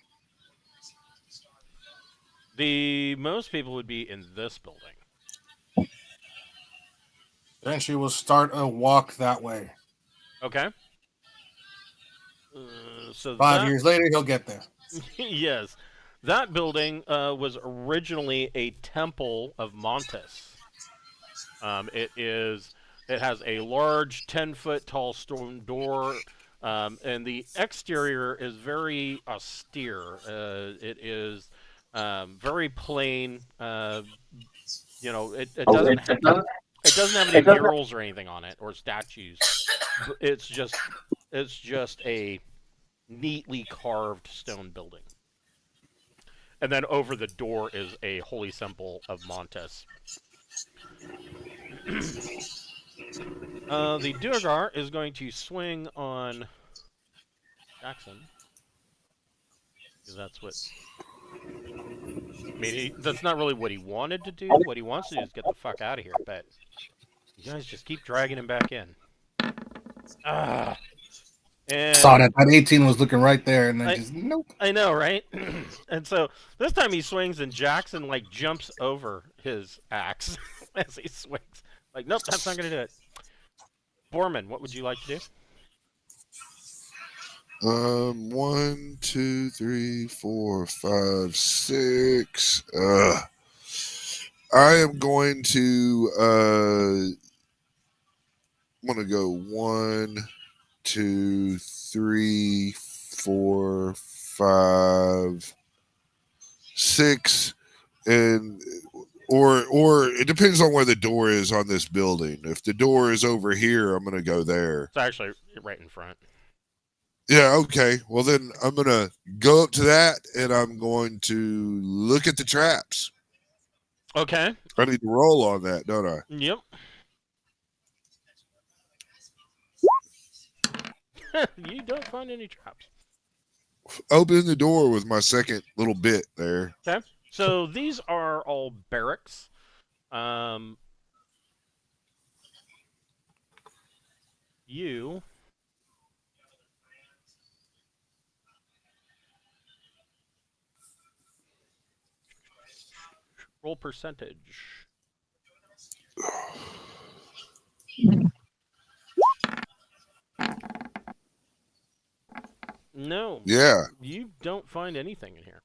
The most people would be in this building. Then she will start a walk that way. Okay. So 5 years later, he'll get there. Yes. that building was originally a temple of Montes. It has a large 10-foot tall stone door, and the exterior is very austere. It is very plain. It doesn't it doesn't have any murals or anything on it or statues. It's just a neatly carved stone building. And then over the door is a holy symbol of Montes. The Duergar is going to swing on Jackson. Because that's what... I mean, that's not really what he wanted to do. What he wants to do is get the fuck out of here, but... You guys just keep dragging him back in. Ah. And Saw that. That 18 was looking right there, and then just nope. I know, right? And so this time he swings, and Jackson like jumps over his axe as he swings. Like, nope, that's not gonna do it. Borman, what would you like to do? 1, 2, 3, 4, 5, 6. I am going to I'm gonna go 1, 2, 3, 4, 5, 6, and or it depends on where the door is on this building. If the door is over here, I'm gonna go there. It's actually right in front. Yeah, okay. Well, then I'm going to go up to that, and I'm going to look at the traps. Okay. I need to roll on that, don't I? Yep. You don't find any traps. Open the door with my second little bit there. Okay. So these are all barracks. You... Roll percentage. No. Yeah. You don't find anything in here.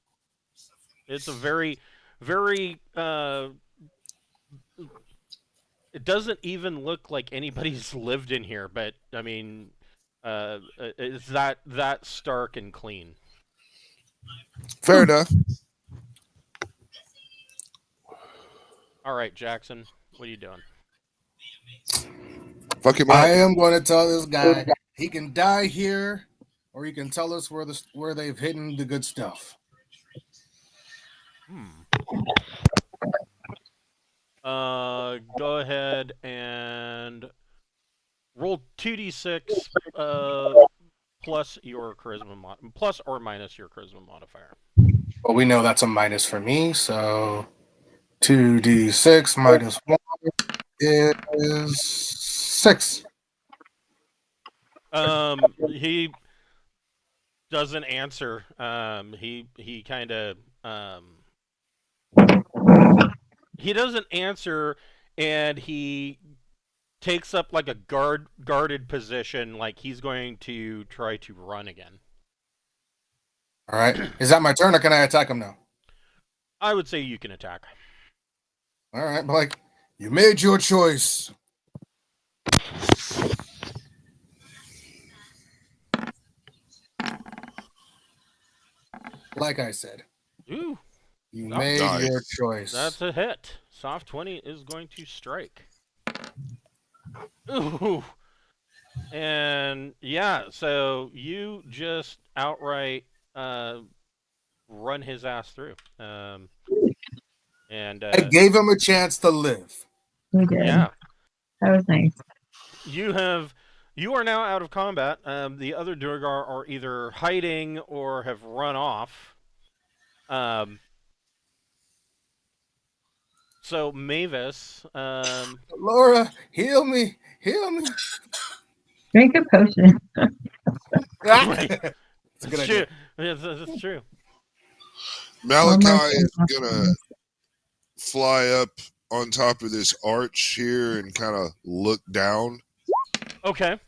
It's a very, very... it doesn't even look like anybody's lived in here, but, I mean, it's that stark and clean. Fair enough. All right, Jackson, what are you doing? Fuck him I up. am going to tell this guy he can die here, or he can tell us where they've hidden the good stuff. Go ahead and roll 2d6 plus your charisma plus or minus your charisma modifier. Well, we know that's a minus for me, so 2d6 minus 1 is 6. He doesn't answer. He kind of he doesn't answer, and he takes up like a guarded position, like he's going to try to run again. All right. Is that my turn, or can I attack him now? I would say you can attack. All right, Blake. You made your choice. Like I said. Ooh. You made your choice. That's a hit. Soft 20 is going to strike. Ooh. And yeah, so you just outright run his ass through. And I gave him a chance to live. We did. yeah. That was nice. You are now out of combat. The other Duergar are either hiding or have run off. So Mavis, Laura, heal me. Drink a potion. That's That's true. That's true. Malachi is gonna fly up on top of this arch here and kind of look down. Okay.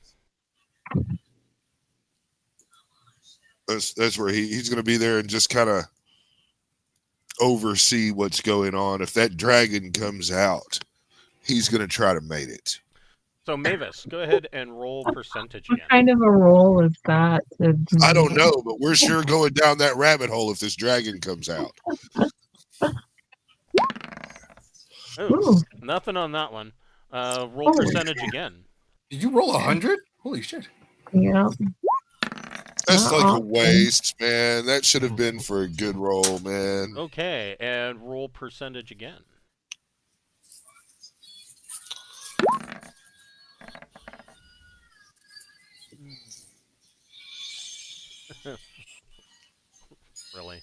That's where he's gonna be there and just kind of oversee what's going on. If that dragon comes out, he's going to try to mate it. So Mavis, go ahead and roll percentage What again. kind of a role is that? I don't know, but we're sure going down that rabbit hole if this dragon comes out. Ooh, nothing on that one. Roll percentage again. Did you roll 100? Holy shit. Yeah. That's like a waste, man. That should have been for a good roll, man. Okay, and roll percentage again. Really?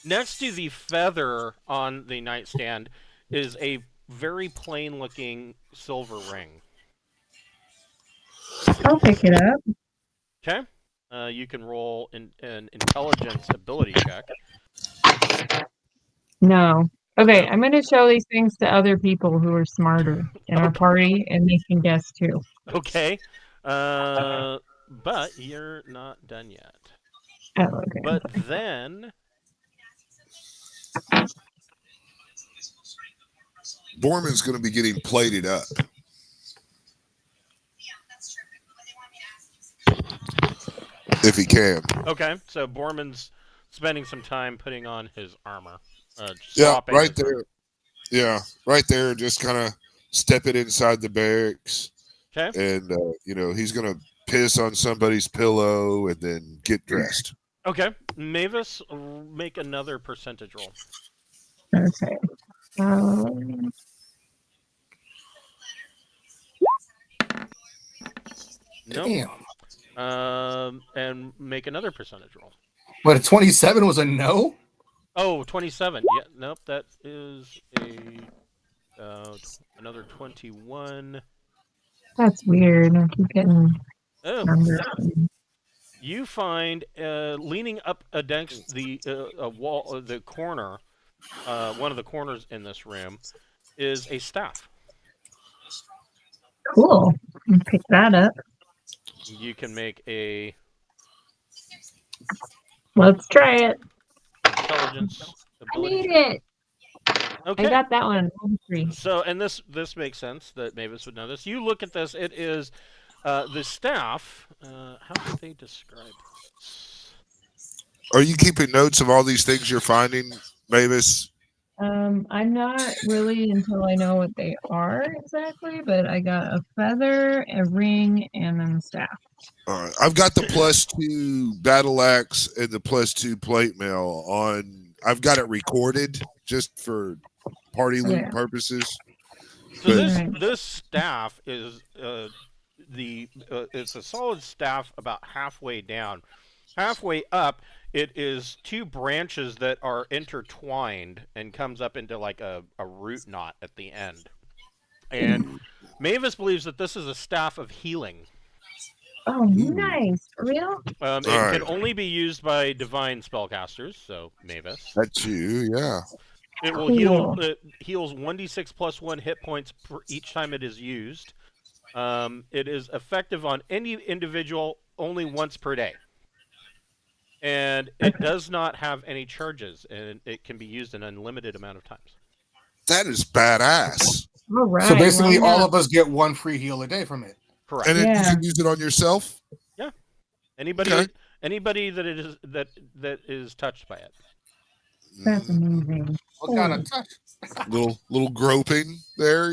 Next to the feather on the nightstand is a very plain-looking silver ring. I'll pick it up. Okay. You can roll an intelligence ability check. No. Okay, I'm going to show these things to other people who are smarter in our party, and they can guess too. Okay. But you're not done yet. Oh, okay. But then... Borman's going to be getting plated up. If he can. Okay, so Borman's spending some time putting on his armor. Yeah, right there. Yeah, right there. Just kind of step it inside the barracks. Okay. And, he's going to piss on somebody's pillow and then get dressed. Okay. Mavis, make another percentage roll. Okay. Nope. And make another percentage roll. What, 27 was a no? Oh, 27. Yeah, nope, that is another 21. That's weird. I keep getting numbers. You find leaning up against the wall, the corner, one of the corners in this room, is a staff. Cool. I'll pick that up. You can make a Let's try it. intelligence I ability. need it. Okay. I got that one. 3. So, and this makes sense that Mavis would know this. You look at this. It is the staff. How do they describe this? Are you keeping notes of all these things you're finding, Mavis? I'm not really until I know what they are exactly, but I got a feather, a ring, and then the staff. All right. I've got the +2 battle axe and the +2 plate mail on. I've got it recorded just for party loot purposes. So this staff is it's a solid staff about halfway down. Halfway up, it is 2 branches that are intertwined and comes up into like a root knot at the end. And Mavis believes that this is a staff of healing. Oh, nice. For real? It can only be used by divine spellcasters, so Mavis. That's you, yeah. It will heal. It heals 1d6 + 1 hit points per each time it is used. It is effective on any individual only once per day. And it does not have any charges, and it can be used an unlimited amount of times. That is badass. All right. So basically, all of us get 1 free heal a day from it. Correct. And then you can use it on yourself? Yeah. Anybody that is touched by it. That's amazing. What kind of touch? little groping there,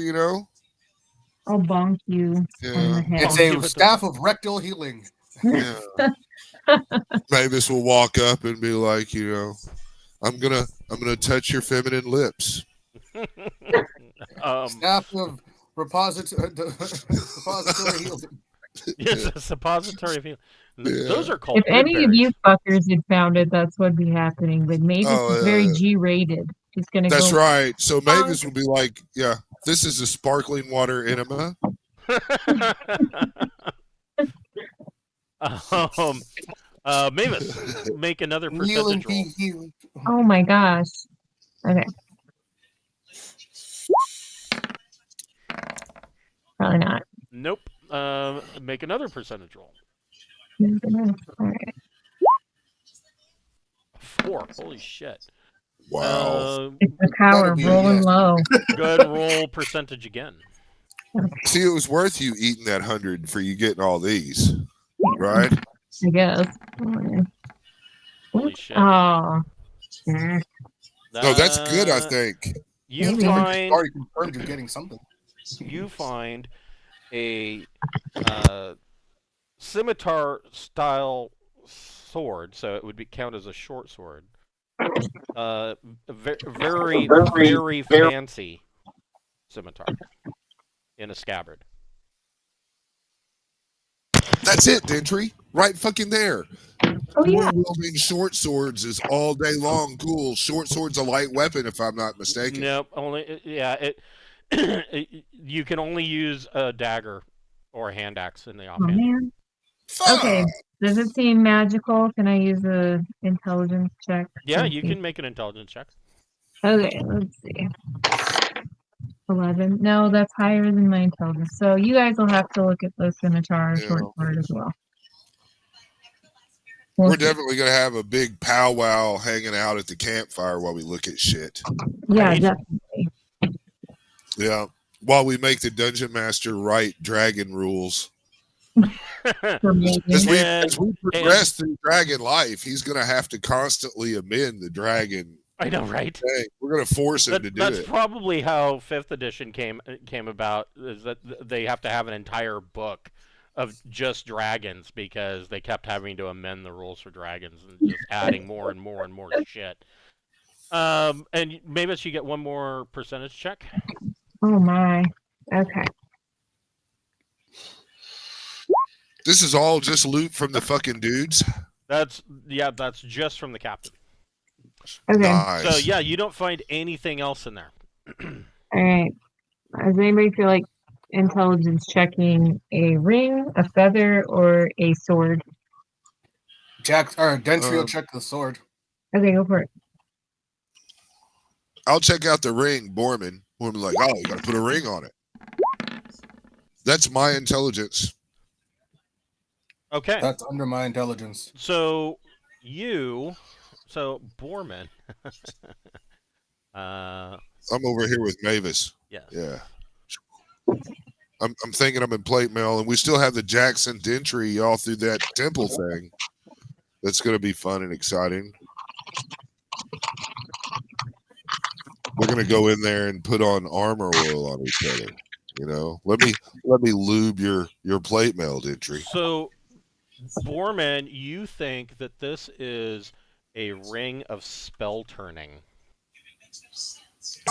I'll bonk you on the head. It's a staff of rectal healing. Yeah. Mavis will walk up and be like, I'm gonna touch your feminine lips. Staff of repository healing. Yes, a suppository of healing. Those are called. If any of you fuckers had found it, that's what'd be happening. But Mavis is very G-rated. She's gonna. That's right. So Mavis will be like, "Yeah, this is a sparkling water enema." Mavis, make another percentage roll. Oh my gosh. Okay. Probably not. Nope. Make another percentage roll. All right. 4. Holy shit. Wow. It's the power Better be, rolling yes. low. Go ahead and roll percentage again. See, it was worth you eating that 100 for you getting all these, right? I guess. Holy shit. Oh. Yeah. No, that's good, I think. You Maybe. find Already confirmed you're getting something. a scimitar style sword, so it would count as a short sword. Very, very fancy scimitar in a scabbard. That's it, Dentry. Right fucking there. Oh, yeah. Dual-wielding short swords is all day long cool. Short sword's a light weapon, if I'm not mistaken. Nope, only you can only use a dagger or a hand axe in the Oh, offhand. man. Fuck. Okay. Does it seem magical? Can I use a intelligence check? Yeah, you can make an intelligence check. Okay, let's see. 11. No, that's higher than my intelligence. So you guys will have to look at the scimitar Yeah. short sword as well. We're We'll see. definitely going to have a big powwow hanging out at the campfire while we look at shit. Yeah, Right. definitely. Yeah. While we make the dungeon master write dragon rules. For me. As we And- progress through dragon life, he's going to have to constantly amend the dragon I know, right? thing. We're going to force him to do That's it. probably how 5th edition came about, is that they have to have an entire book of just dragons because they kept having to amend the rules for dragons and just adding more and more and more shit. And maybe you get one more percentage check. Oh my. Okay. This is all just loot from the fucking dudes. That's just from the captain. Okay. Nice. So yeah, you don't find anything else in there. All right. Does anybody feel like intelligence checking a ring, a feather, or a sword? Dentry will check the sword. Okay, go for it. I'll check out the ring, Borman. Borman like, oh, you got to put a ring on it. That's my intelligence. Okay. That's under my intelligence. So Borman. I'm over here with Mavis. Yes. Yeah. I'm thinking I'm in plate mail, and we still have the Jackson Dentry all through that temple thing. That's going to be fun and exciting. We're going to go in there and put on armor oil on each other. You know, let me lube your plate mail, Dentry. So, Borman, you think that this is a ring of spell turning?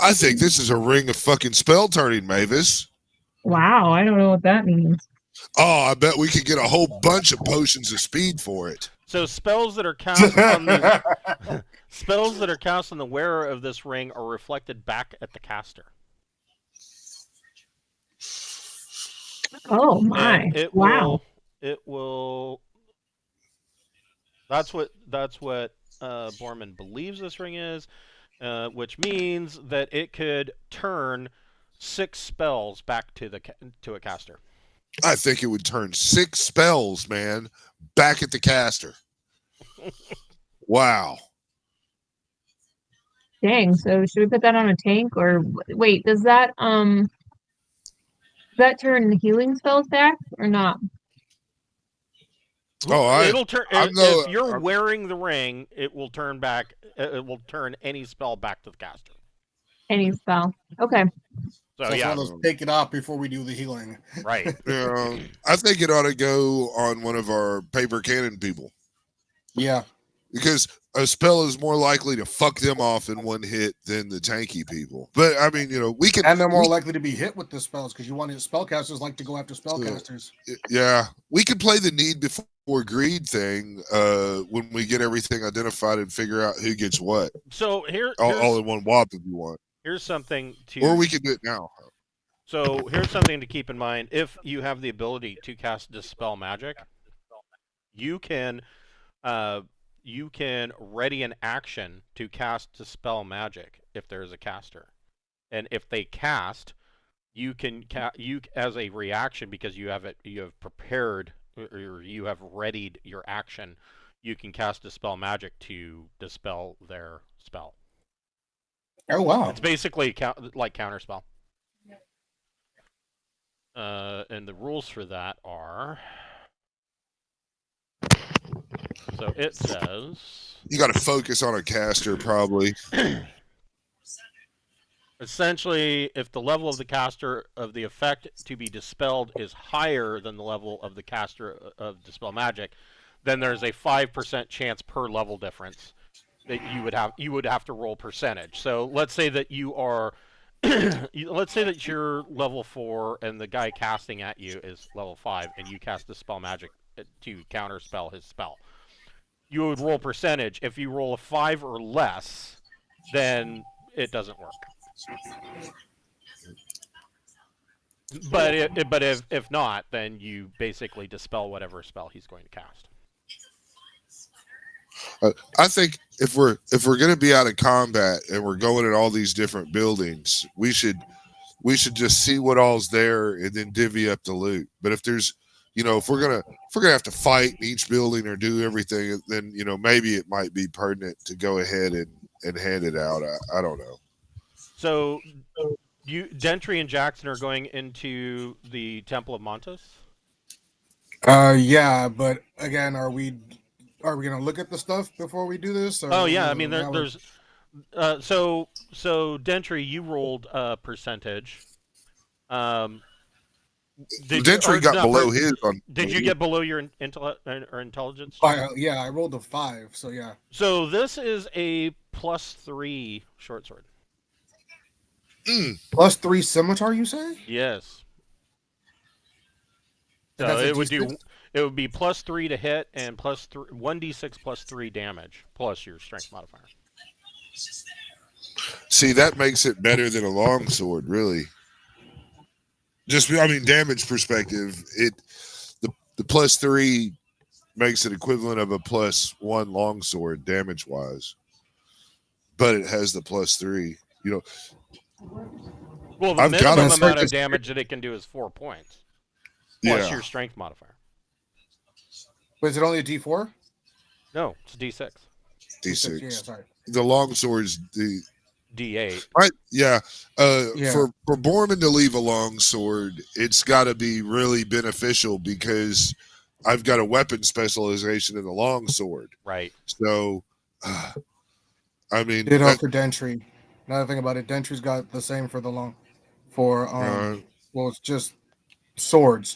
I think this is a ring of fucking spell turning, Mavis. Wow, I don't know what that means. Oh, I bet we could get a whole bunch of potions of speed for it. So spells that are cast on the spells that are cast on the wearer of this ring are reflected back at the caster. Oh my! And it Wow. will. That's what Borman believes this ring is, which means that it could turn 6 spells back to a caster. I think it would turn 6 spells, man, back at the caster. Wow. Dang. So should we put that on a tank or wait? Does that turn healing spells back or not? Oh, it'll turn if you're wearing the ring. It will turn back. It will turn any spell back to the caster. Any spell. Okay. So So yeah, let's take it off before we do the healing. right. Yeah, I think it ought to go on one of our paper cannon people. Yeah. Because a spell is more likely to fuck them off in one hit than the tanky people. But I mean, you know, we can. And they're more likely to be hit with the spells because spellcasters like to go after spellcasters. Yeah, we could play the need before greed thing when we get everything identified and figure out who gets what. So all in one whop if you want. Here's something to. Or we can do it now. So here's something to keep in mind. If you have the ability to cast Dispel Magic, you can ready an action to cast Dispel Magic if there is a caster. And if they cast, you can as a reaction because you have prepared or you have readied your action, you can cast Dispel Magic to dispel their spell. Oh wow! It's basically like counterspell. And the rules for that are. So it says. You got to focus on a caster, probably. Essentially, if the level of the caster of the effect to be dispelled is higher than the level of the caster of Dispel Magic, then there's a 5% chance per level difference that you would have to roll percentage. So let's say that you are let's say that you're level 4 and the guy casting at you is level 5 and you cast Dispel Magic to counterspell his spell. You would roll percentage. If you roll a 5 or less, then it doesn't work. But if not, then you basically dispel whatever spell he's going to cast. I think if we're going to be out of combat and we're going in all these different buildings, we should just see what all's there and then divvy up the loot. But if there's, if we're gonna have to fight in each building or do everything, then maybe it might be pertinent to go ahead and hand it out. I don't know. So, Dentry and Jackson are going into the Temple of Montes? Yeah, but again, are we gonna look at the stuff before we do this? Or Oh yeah, I mean there's so Dentry, you rolled a percentage. Dentry got below his on. Did you get below your intelligence? Yeah, I rolled a 5, so yeah. So this is a +3 short sword. +3 scimitar, you say? Yes. So it would be +3 to hit and +1d6 +3 damage plus your strength modifier. See, that makes it better than a longsword, really. Damage perspective, the +3 makes it equivalent of a +1 longsword damage wise, but it has the +3. Well, the minimum amount of damage that it can do is 4 points plus your strength modifier. But is it only a D4? No, it's D6. D6. Yeah, sorry. The longsword's the D8. Right? Yeah. For Borman to leave a longsword, it's got to be really beneficial because I've got a weapon specialization in the longsword. Right. So, for Dentry. Another thing about it, Dentry's got the same for it's just swords,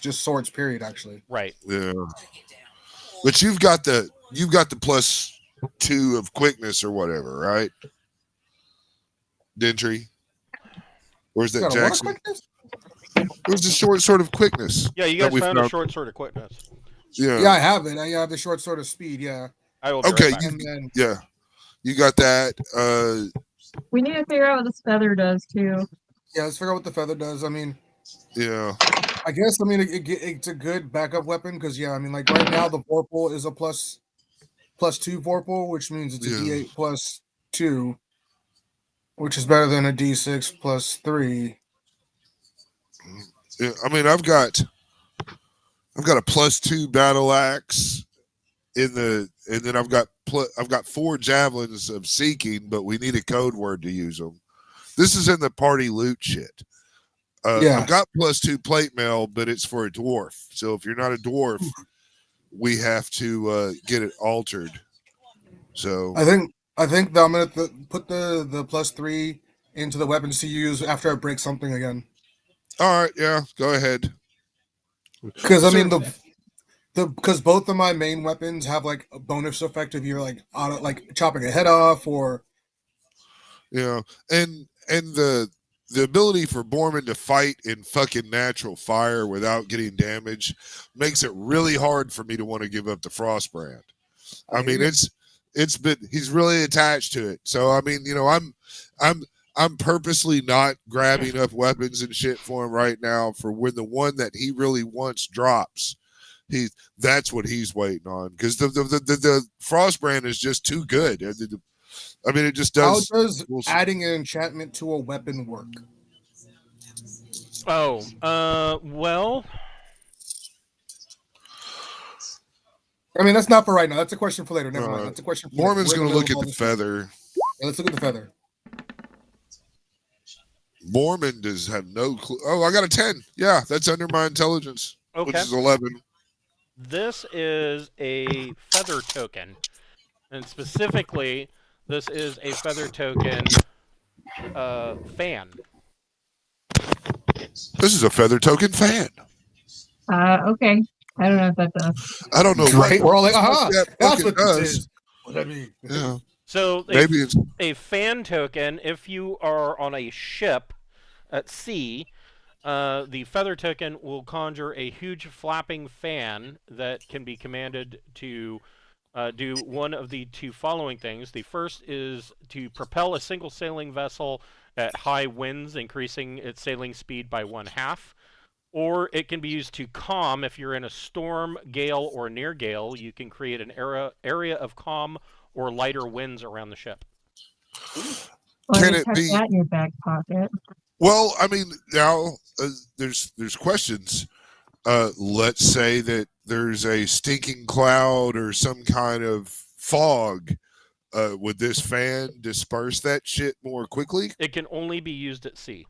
period, actually. Right. Yeah. But you've got the +2 of quickness or whatever, right? Dentry. Where's that, Jackson? Where's the short sword of quickness? Yeah, you guys found a short sword of quickness. Yeah. Yeah, I have it. I have the short sword of speed, yeah. I will be right back. You got that. We need to figure out what this feather does too. Yeah, let's figure out what the feather does. Yeah. I guess it's a good backup weapon because like right now the Vorpal is a +2 Vorpal, which means it's a D8 +2, which is better than a D6 +3. Yeah, I've got a +2 battle axe and then I've got 4 javelins of seeking, but we need a code word to use them. This is in the party loot shit. I've got +2 plate mail, but it's for a dwarf. So if you're not a dwarf, we have to get it altered. So I think that I'm gonna put the +3 into the weapons to use after I break something again. All right, yeah, go ahead. Because because both of my main weapons have like a bonus effect if you're like chopping a head off or and the ability for Borman to fight in fucking natural fire without getting damage makes it really hard for me to want to give up the Frostbrand. He's really attached to it. So I'm purposely not grabbing up weapons and shit for him right now for when the one that he really wants drops. That's what he's waiting on because the Frostbrand is just too good. It just does. How does adding an enchantment to a weapon work? Well. I mean, that's not for right now. That's a question for later. Never mind. Uh, That's a question for Mormon's later. going to look at the feather. Yeah, let's look at the feather. Mormon does have no clue. Oh, I got a 10. Yeah, that's under my intelligence, which Okay. is 11. This is a feather token, and specifically, this is a feather token fan. This is a feather token fan. Okay. I don't know if that does. I don't know what Right? We're all like, aha, that that's fucking what this does. is. What does that mean? Yeah, So maybe it's a fan token, if you are on a ship at sea, the feather token will conjure a huge flapping fan that can be commanded to do one of the two following things. The first is to propel a single sailing vessel at high winds, increasing its sailing speed by 1/2. Or it can be used to calm. If you're in a storm, gale, or near gale, you can create an area of calm or lighter winds around the ship. Well, Can you it tuck be- that in your back pocket. well. I mean, now there's questions. Let's say that there's a stinking cloud or some kind of fog. Would this fan disperse that shit more quickly? It can only be used at sea.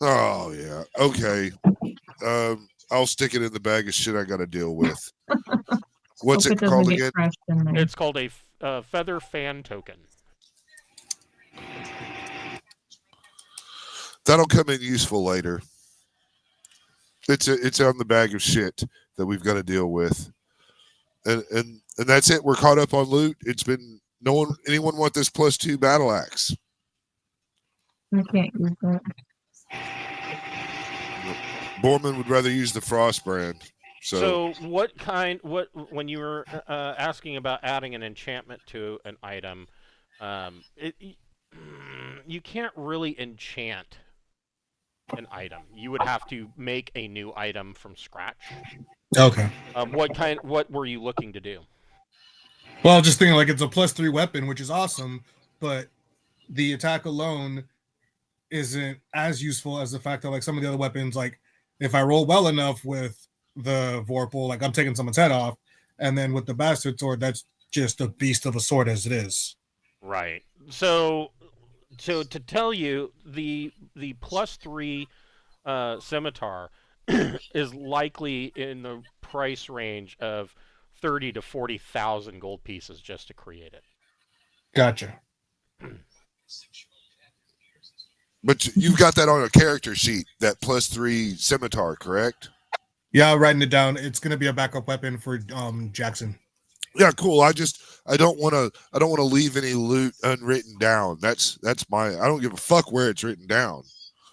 Oh yeah. Okay. I'll stick it in the bag of shit I got to deal with. What's Hope it doesn't called get again? crushed in there. It's called a feather fan token. That'll come in useful later. It's on the bag of shit that we've got to deal with, and that's it. We're caught up on loot. It's been anyone want this +2 battle axe? I can't use that. Borman would rather use the Frost brand. So when you were asking about adding an enchantment to an item, you can't really enchant an item. You would have to make a new item from scratch. Okay. What were you looking to do? Well, just thinking like it's a +3 weapon, which is awesome, but the attack alone isn't as useful as the fact that like some of the other weapons, like if I roll well enough with the Vorpal, like I'm taking someone's head off, and then with the Bastard Sword, that's just a beast of a sword as it is. Right. So to tell you, the +3 scimitar is likely in the price range of 30 to 40,000 gold pieces just to create it. Gotcha. But you've got that on a character sheet, that +3 scimitar, correct? Yeah, I'm writing it down. It's going to be a backup weapon for Jackson. Yeah, cool. I don't want to leave any loot unwritten down. That's my. I don't give a fuck where it's written down.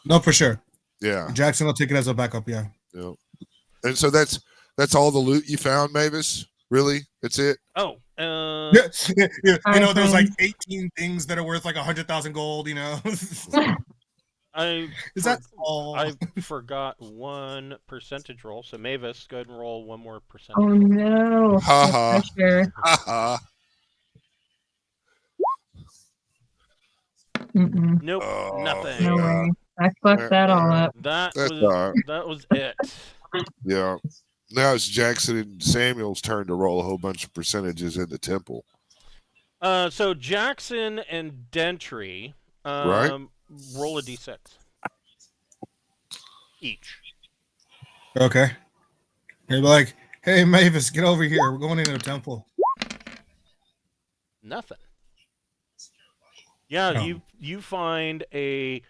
No, for sure. Yeah. Jackson will take it as a backup. Yeah. Yeah. And so that's all the loot you found, Mavis? Really? That's it? Oh, Yeah. You know, there's like 18 things that are worth like 100,000 gold. You know. Is that all? I forgot one percentage roll. So Mavis, go ahead and roll one more percentage. Oh no! Ha ha. Pressure. Haha. Mm-mm. Nope, Oh, nothing. No way. I fucked that all up. That That's all right. was it. Yeah. Now it's Jackson and Samuel's turn to roll a whole bunch of percentages in the temple. So Jackson and Dentry, Right. roll a d6 each. Okay. You're like, hey, Mavis, get over here. We're going into the temple. Nothing. Yeah, Oh. you find a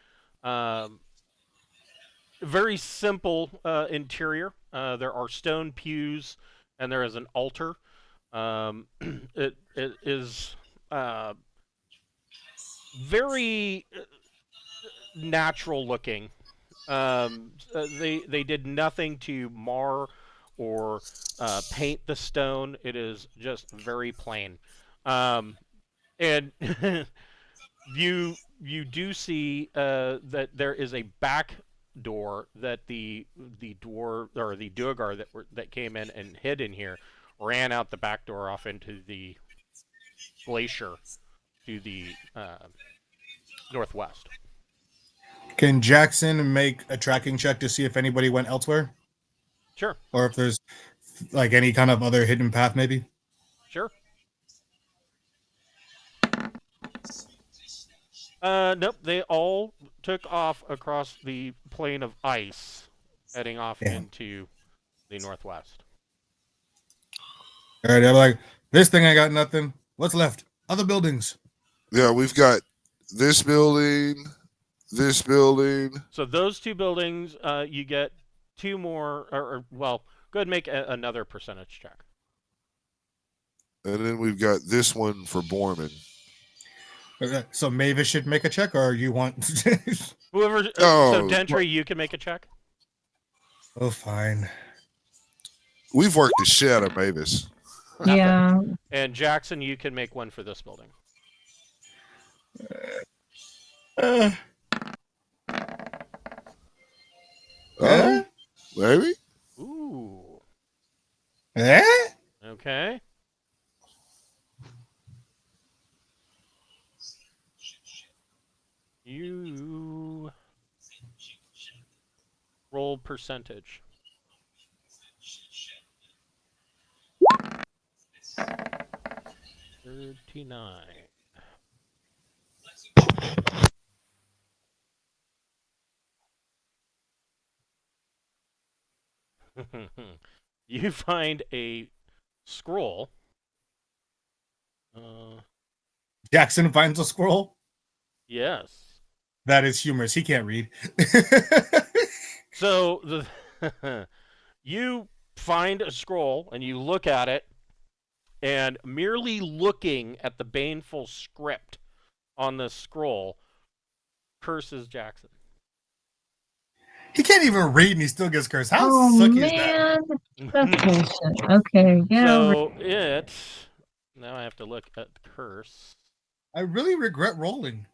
very simple interior. There are stone pews, and there is an altar. It is very natural looking. They did nothing to mar or paint the stone. It is just very plain. And you do see that there is a back door that the Duergar that came in and hid in here ran out the back door off into the glacier to the northwest. Can Jackson make a tracking check to see if anybody went elsewhere? Sure. Or if there's like any kind of other hidden path, maybe? Sure. Nope. They all took off across the plain of ice, heading off Yeah. into the northwest. All right, I'm like, this thing ain't got nothing. What's left? Other buildings. Yeah, we've got this building, this building. So those two buildings, you get two more, or well, go ahead and make another percentage check. And then we've got this one for Borman. Okay, so Mavis should make a check, or you want? Whoever. So Oh, Dentry, you can make a check. Oh, fine. We've worked the shit out of Mavis. Yeah. And Jackson, you can make one for this building. Oh, maybe. Ooh. Eh? Okay. You roll percentage. $39. You find a scroll. Jackson finds a scroll. Yes. That is humorous. He can't read. So the you find a scroll and you look at it, and merely looking at the baneful script on the scroll curses Jackson. He can't even read, and he still gets cursed. How Oh sucky is that? man, that's bullshit. Okay, yeah. So it. Now I have to look at the curse. I really regret rolling.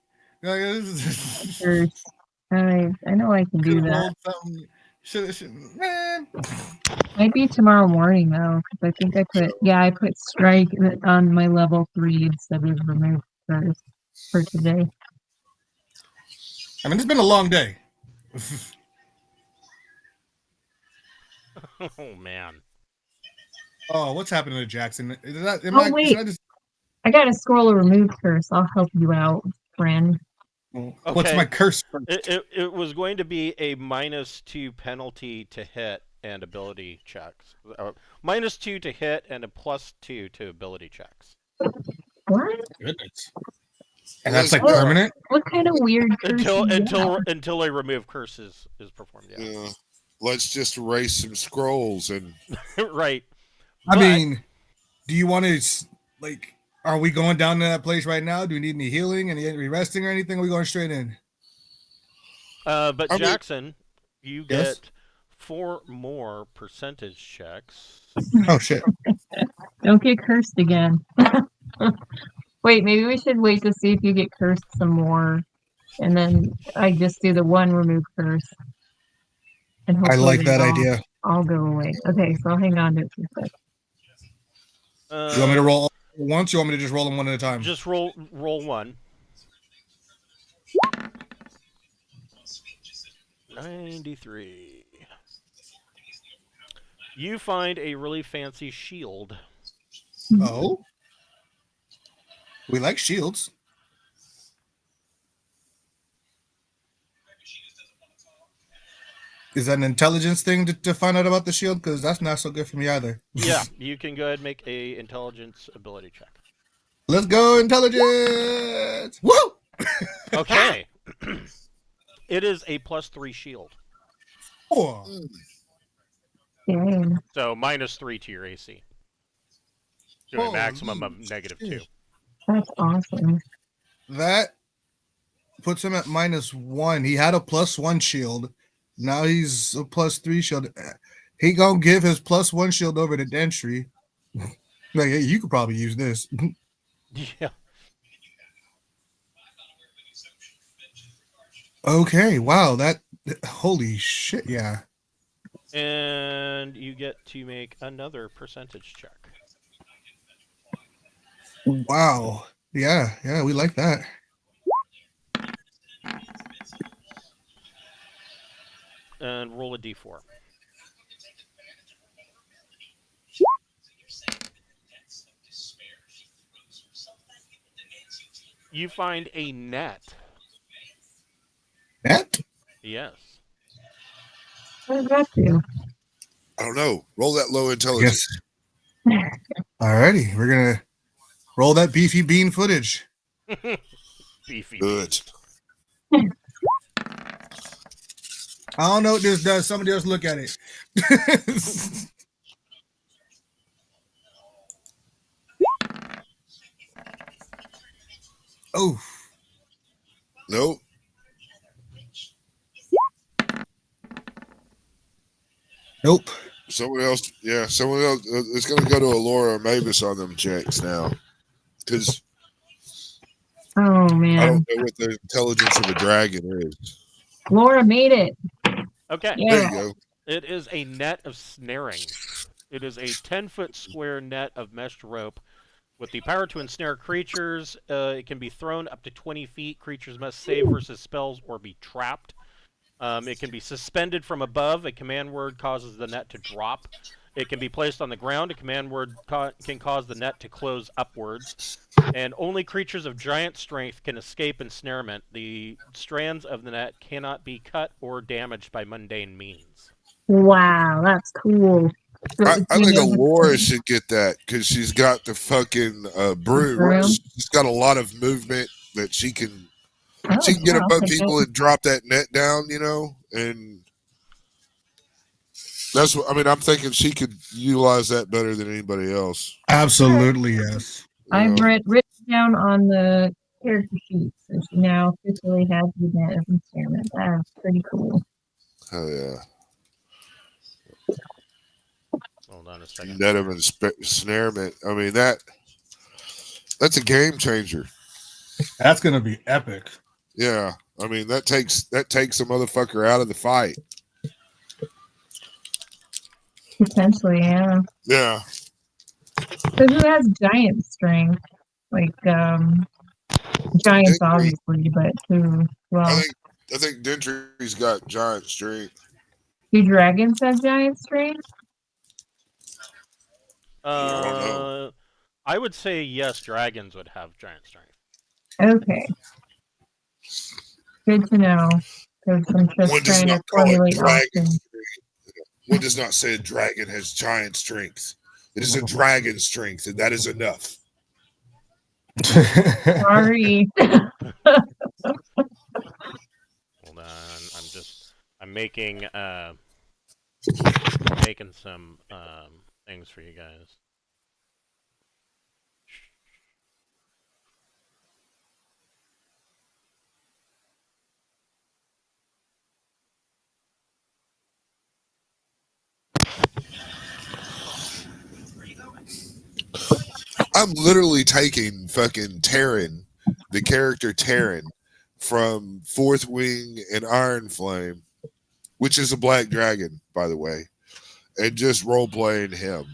Like, Curse. I know I can do could've that. rolled something. Man. Might be tomorrow morning though, because I think I put strike on my level 3 instead of remove curse for today. I mean, it's been a long day. Oh man. Oh, what's happening to Jackson? Is that, Wait. should I just, I got a scroll of remove curse. I'll help you out, friend. What's Okay. my curse first? It was going to be a -2 penalty to hit and ability checks. -2 to hit and a +2 to ability checks. What? Goodness. And that's like What? permanent? What kind of weird curse? Until a remove curse is performed. Yeah. Yeah. Let's just erase some scrolls and Right. I mean, do you want to like? Are we going down to that place right now? Do we need any healing, any resting or anything? Are we going straight in? But I mean- Jackson, you Yes? get 4 more percentage checks. Oh, shit. Don't get cursed again. Wait, maybe we should wait to see if you get cursed some more, and then I just do the one remove curse. And I hopefully like they that all- idea. I'll go away. Okay, so I'll hang on to it for a sec. You want me to roll all once? Or you want me to just roll them one at a time? Just roll one. 93. You find a really fancy shield. Oh, we like shields. Is that an intelligence thing to find out about the shield? Because that's not so good for me either. Yeah, you can go ahead and make a intelligence ability check. Let's go, intelligence! Woo! Okay. It is a +3 shield. Oh, Dang. So -3 to your AC. To a Holy maximum of -2. shit. That's awesome. that puts him at -1. He had a +1 shield. Now he's a +3 shield. He gonna give his +1 shield over to Dentry. Like, hey, you could probably use this. Yeah. Okay, wow, that holy shit, yeah. And you get to make another percentage check. Wow. Yeah, we like that. And roll a d4. You find a net. Net? Yes. What does that do? I don't know. Roll that low Yes. intelligence. Alrighty, we're gonna roll that beefy bean footage. Beefy. Good. I don't know what this does. Somebody else look at it. Oh, Nope. nope. Someone else. Yeah, someone else. It's going to go to Allura or Mavis on them checks now. Because Oh I man, don't know what the intelligence of a dragon is. Laura made it. Okay. Yeah. There you go. It is a net of snaring. It is a 10-foot square net of meshed rope with the power to ensnare creatures. It can be thrown up to 20 feet. Creatures must save versus spells or be trapped. It can be suspended from above. A command word causes the net to drop. It can be placed on the ground. A command word can cause the net to close upwards. And only creatures of giant strength can escape ensnarement. The strands of the net cannot be cut or damaged by mundane means. Wow, that's cool. So I it's think the Allura should get that because she's got the fucking broom. Broom? She's got a lot of movement that she can get yeah, I'll above take people it. and drop that net down, you know, and that's what I mean. I'm thinking she could utilize that better than anybody else. Absolutely, yes. you I've know. written down on the character sheet, so she now officially has the net of experiment. That's pretty cool. Hell yeah. Hold on a second. Net of ensnarement. I mean that's a game changer. That's gonna be epic. Yeah. I mean that takes a motherfucker out of the fight. Potentially, yeah. Yeah. So who has giant strength? Like, giants, Dentry. obviously, but who? Well, I think Dentry's got giant strength. do dragons have giant strength? I don't know. I would say yes, dragons would have giant strength. Okay. Good to know. Because I'm just One does trying to not call it formulate dragon options. strength. One does not say a dragon has giant strength. It is a dragon strength, and that is enough. Sorry. Hold on, I'm making some things for you guys. I'm literally taking fucking Terran, the character Terran, from Fourth Wing and Iron Flame, which is a black dragon, by the way, and just role playing him.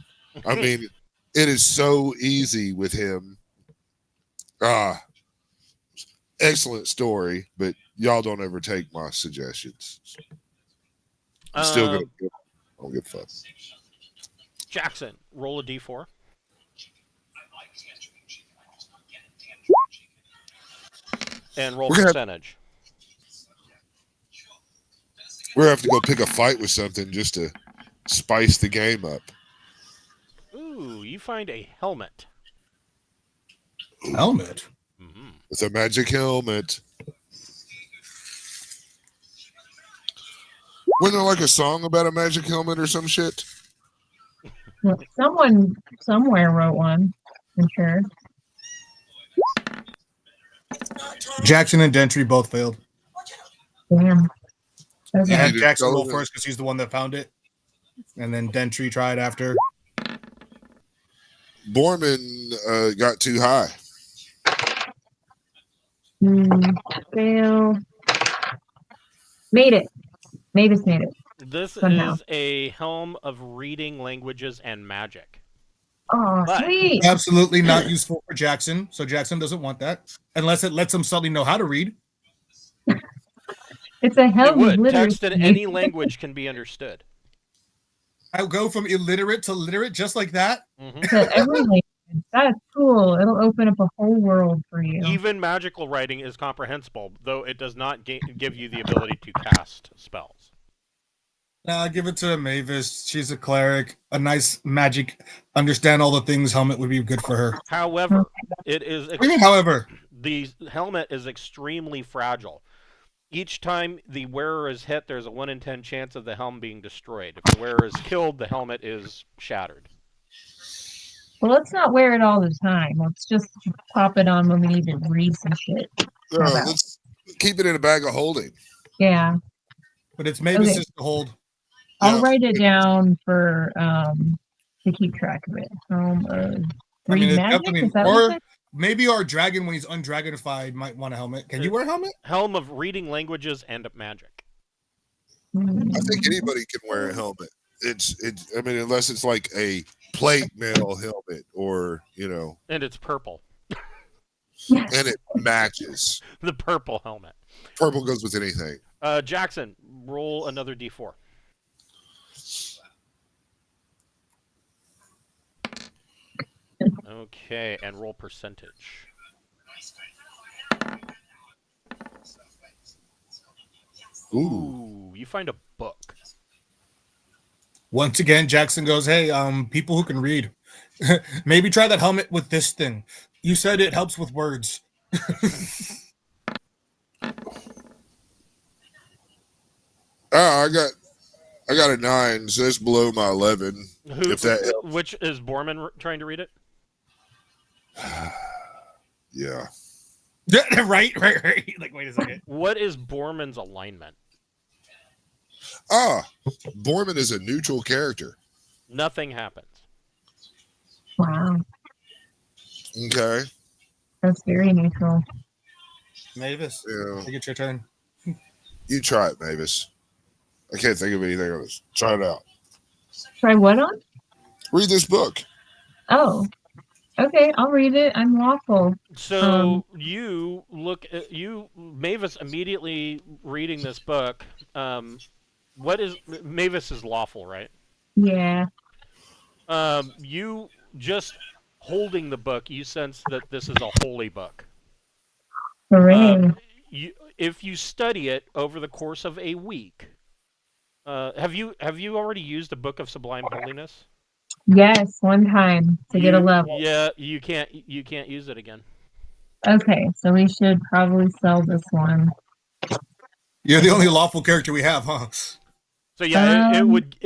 I mean, it is so easy with him. Excellent story, but y'all don't ever take my suggestions. I'm still gonna I'll get fucked. Jackson, roll a d4. And roll percentage. We're gonna have to go pick a fight with something just to spice the game up. Ooh, you find a helmet. Helmet? Mm-hmm. It's a magic helmet. Wasn't there like a song about a magic helmet or some shit? Someone somewhere wrote one, I'm sure. Jackson and Dentry both failed. Damn. Okay. I had You Jackson didn't roll tell first because he's the one that found it. And then Dentry tried after. Borman got too high. Fail. Made it. Mavis made it. This Somehow. is a helm of reading languages and magic. Oh, But- sweet. Absolutely not useful for Jackson. So Jackson doesn't want that. Unless it lets him suddenly know how to read. It's a It helm of would. literacy. Text in any language can be understood. I'll go from illiterate to literate just like that. Mm-hmm. To every language. That's cool. It'll open up a whole world for you. Even magical writing is comprehensible, though it does not give you the ability to cast spells. Nah, give it to Mavis. She's a cleric. A nice magic, understand all the things helmet would be good for her. However, it is. However, the helmet is extremely fragile. Each time the wearer is hit, there's a 1 in 10 chance of the helm being destroyed. If the wearer is killed, the helmet is shattered. Well, let's not wear it all the time. Let's just pop it on when we need to read some shit. Let's keep it in a bag of holding. Yeah. But it's Mavis's to hold. I'll write it down for to keep track of it. Read magic? Is that or maybe our dragon, when he's undragonified, might want a helmet. Can you wear a helmet? Helm of reading languages and magic. I think anybody can wear a helmet. I mean, unless it's like a plate mail helmet or, And it's purple. And it matches. The purple helmet. Purple goes with anything. Jackson, roll another d4. Okay, and roll percentage. Ooh, you find a book. Once again, Jackson goes, hey, people who can read, maybe try that helmet with this thing. You said it helps with words. I got a 9, so it's below my 11. If that helps. Which is Borman trying to read it? Yeah. Right. Like, wait a second. What is Borman's alignment? Borman is a neutral character. Nothing happens. Wow. Okay. That's very neutral. Mavis, Yeah. I think it's your turn. You try it, Mavis. I can't think of anything else. Try it out. Try what on? Read this book. Oh. Okay, I'll read it. I'm lawful. So you look at Mavis immediately reading this book. What is Mavis is lawful, right? Yeah. You just holding the book, you sense that this is a holy book. Hooray. If you study it over the course of a week, have you already used a book of sublime holiness? Yes, one time to get a level. Yeah, you can't use it again. Okay, so we should probably sell this one. You're the only lawful character we have, huh? So yeah, it would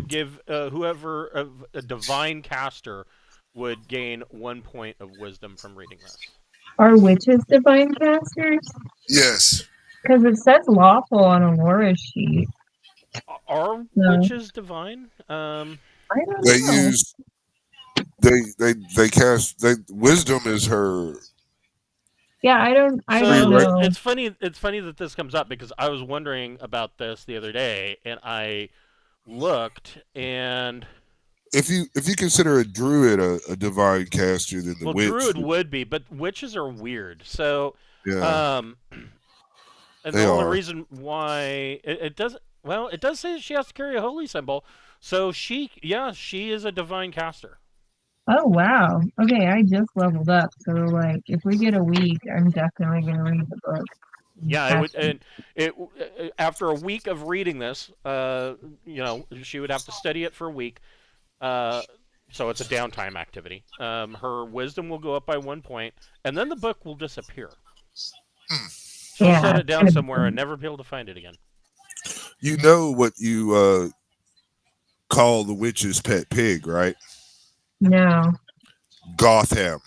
give whoever a divine caster would gain 1 point of wisdom from reading this. Are witches divine casters? Yes. Because it says lawful on a Laura sheet. Are witches divine? I don't They know. use they cast wisdom is her. Yeah, I don't know. It's funny that this comes up because I was wondering about this the other day and I looked and If you consider a druid a divine caster, then the witch. Druid would be, but witches are weird. So yeah. And the only reason why it does say she has to carry a holy symbol. So she is a divine caster. Oh wow. Okay, I just leveled up, so like if we get a week, I'm definitely gonna read the book. Yeah, after a week of reading this, she would have to study it for a week. So it's a downtime activity. Her wisdom will go up by 1 point, and then the book will disappear. She'll set it down somewhere and never be able to find it again. You know what you call the witch's pet pig, right? No. Gotham.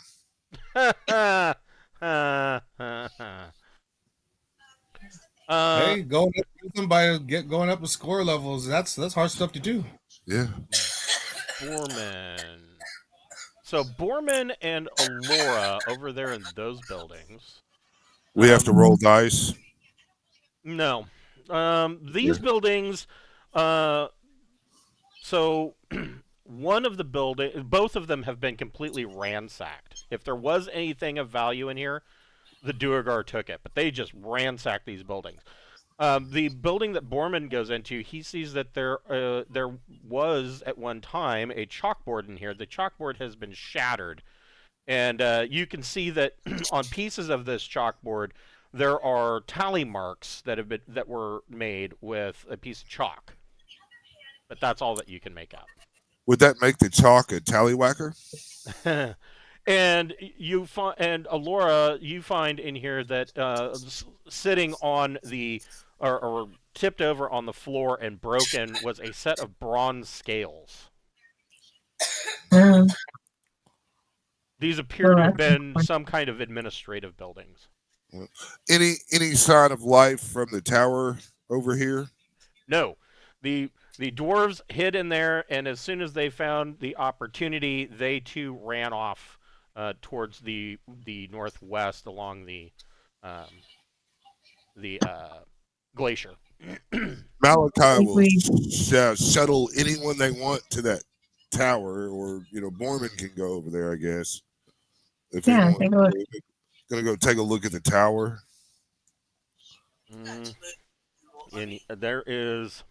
Hey, going up wisdom by going up with score levels. That's hard stuff to do. Yeah. Borman. So Borman and Alora over there in those buildings. We have to roll dice. No. These buildings, so one of the both of them have been completely ransacked. If there was anything of value in here, the Duergar took it, but they just ransacked these buildings. The building that Borman goes into, he sees that there was at one time a chalkboard in here. The chalkboard has been shattered, and you can see that on pieces of this chalkboard there are tally marks that were made with a piece of chalk. But that's all that you can make out. Would that make the chalk a tallywhacker? And Alora, you find in here that sitting on the or tipped over on the floor and broken was a set of bronze scales. Um, These appear to have that's been some kind of administrative buildings. Any sign of life from the tower over here? No, the dwarves hid in there, and as soon as they found the opportunity, they too ran off towards the northwest along the glacier. Malachi will shuttle anyone they want to that tower, or Borman can go over there, I guess. If Yeah, anyone take a look. gonna go take a look at the tower. And there is,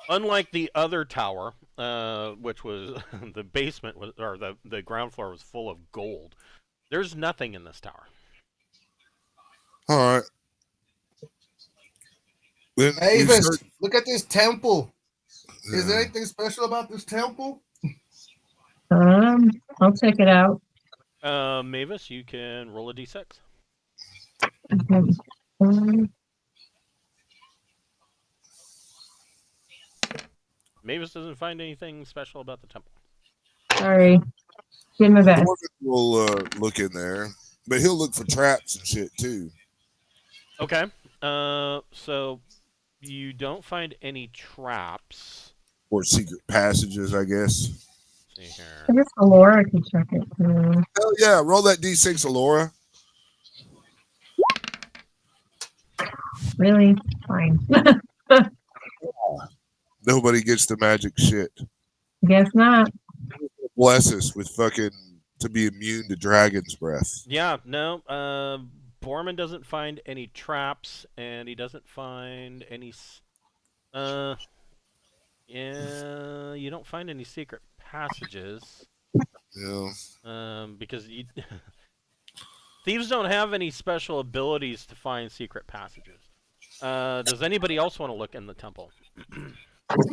unlike the other tower, which was the basement was, or the ground floor was full of gold. There's nothing in this tower. All right. Avis, look at this temple. Is there anything special about this temple? I'll check it out. Mavis, you can roll a d6. Mavis doesn't find anything special about the temple. Sorry. Did my best. Borman will look in there, but he'll look for traps and shit too. Okay. So you don't find any traps. Or secret passages, I guess. Let's see here. I guess Alora can check it too. Hell yeah, roll that D6, Alora. Really? Fine. Nobody gets the magic shit. Guess not. Bless us with fucking to be immune to dragon's breath. Yeah, no. Borman doesn't find any traps, and he doesn't find any. Yeah, you don't find any secret passages. Yeah. Because thieves don't have any special abilities to find secret passages. Does anybody else want to look in the temple?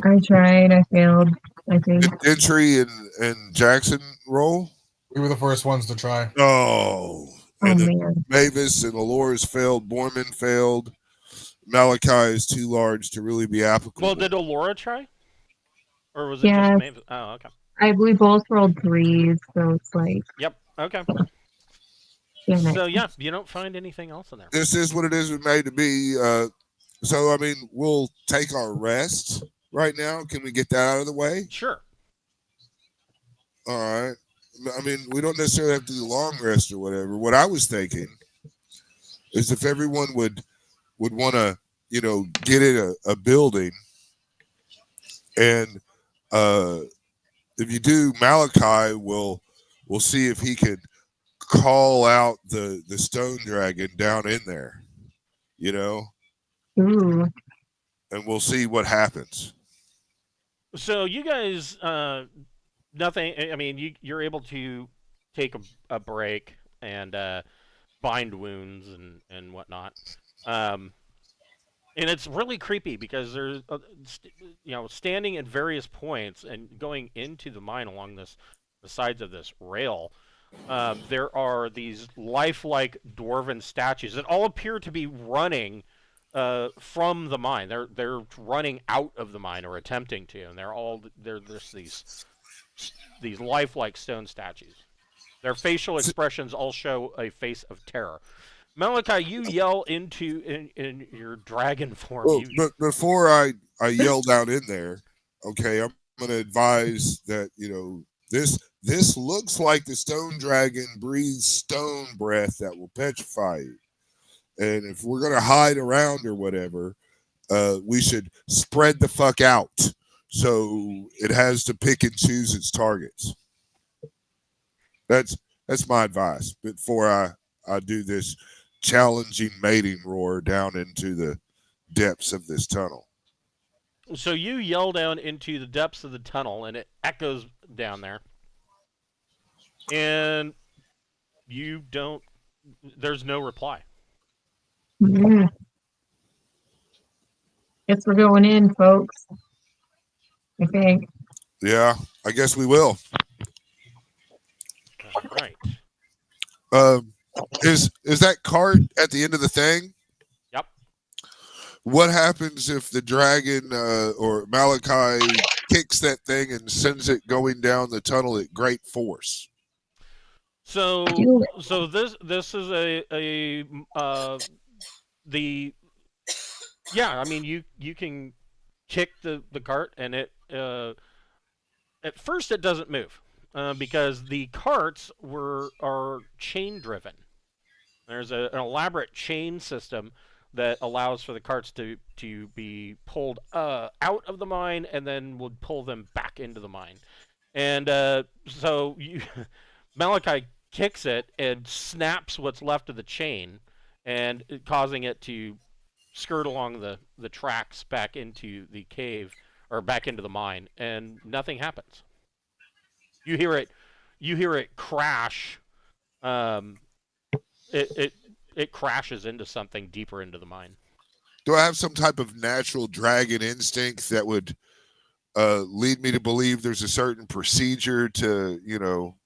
I tried. I failed. I think. Did Entry and Jackson roll? We were the first ones to try. Oh. Oh And then man. Mavis and Alora's failed. Borman failed. Malachi is too large to really be applicable. Well, did Alora try? Or was it Yes. just Mavis? Oh, okay. We both rolled 3s, so it's like. Yep, okay. Damn it. So, yeah, you don't find anything else in there. This is what it is made to be. So, I mean, we'll take our rest right now. Can we get that out of the way? Sure. All right. I mean, we don't necessarily have to do long rest or whatever. What I was thinking is if everyone would want to, get in a building, and if you do, Malachi will see if he can call out the stone dragon down in there, Ooh. and we'll see what happens. So, you guys, nothing, I mean, you're able to take a break and bind wounds and whatnot. And it's really creepy because there's, standing at various points and going into the mine along the sides of this rail, there are these lifelike dwarven statues that all appear to be running from the mine. They're running out of the mine or attempting to, and they're just these lifelike stone statues. Their facial expressions all show a face of terror. Malachi, you yell in your dragon form. Well, but before I yell down in there, okay, I'm going to advise that this looks like the stone dragon breathes stone breath that will petrify you, and if we're going to hide around or whatever, we should spread the fuck out so it has to pick and choose its targets. That's my advice before I do this challenging mating roar down into the depths of this tunnel. So you yell down into the depths of the tunnel, and it echoes down there. And you don't. There's no reply. Mm. Guess we're going in, folks. I think. Yeah, I guess we will. All right. Is that cart at the end of the thing? Yep. What happens if the dragon or Malachi kicks that thing and sends it going down the tunnel at great force? So Do it. so this is the yeah. I mean you can kick the cart, and it at first it doesn't move because the carts are chain driven. There's an elaborate chain system that allows for the carts to be pulled out of the mine and then would pull them back into the mine. And so Malachi kicks it and snaps what's left of the chain, and causing it to skirt along the tracks back into the cave or back into the mine, and nothing happens. You hear it crash. It crashes into something deeper into the mine. Do I have some type of natural dragon instinct that would lead me to believe there's a certain procedure to,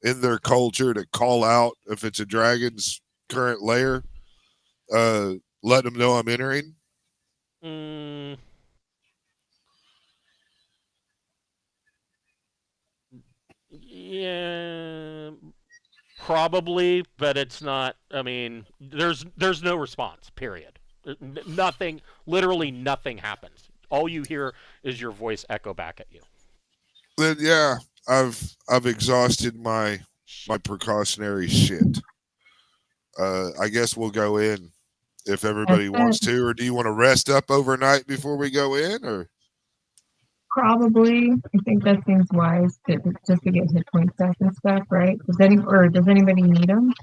in their culture to call out if it's a dragon's current lair, let them know I'm entering? Yeah, probably, but it's not. I mean, there's no response. Period. Nothing. Literally nothing happens. All you hear is your voice echo back at you. Then yeah, I've exhausted my precautionary shit. I guess we'll go in if everybody wants to, or do you want to rest up overnight before we go in, or? Probably. I think that seems wise just to get hit points back and stuff, right? Does anybody need them?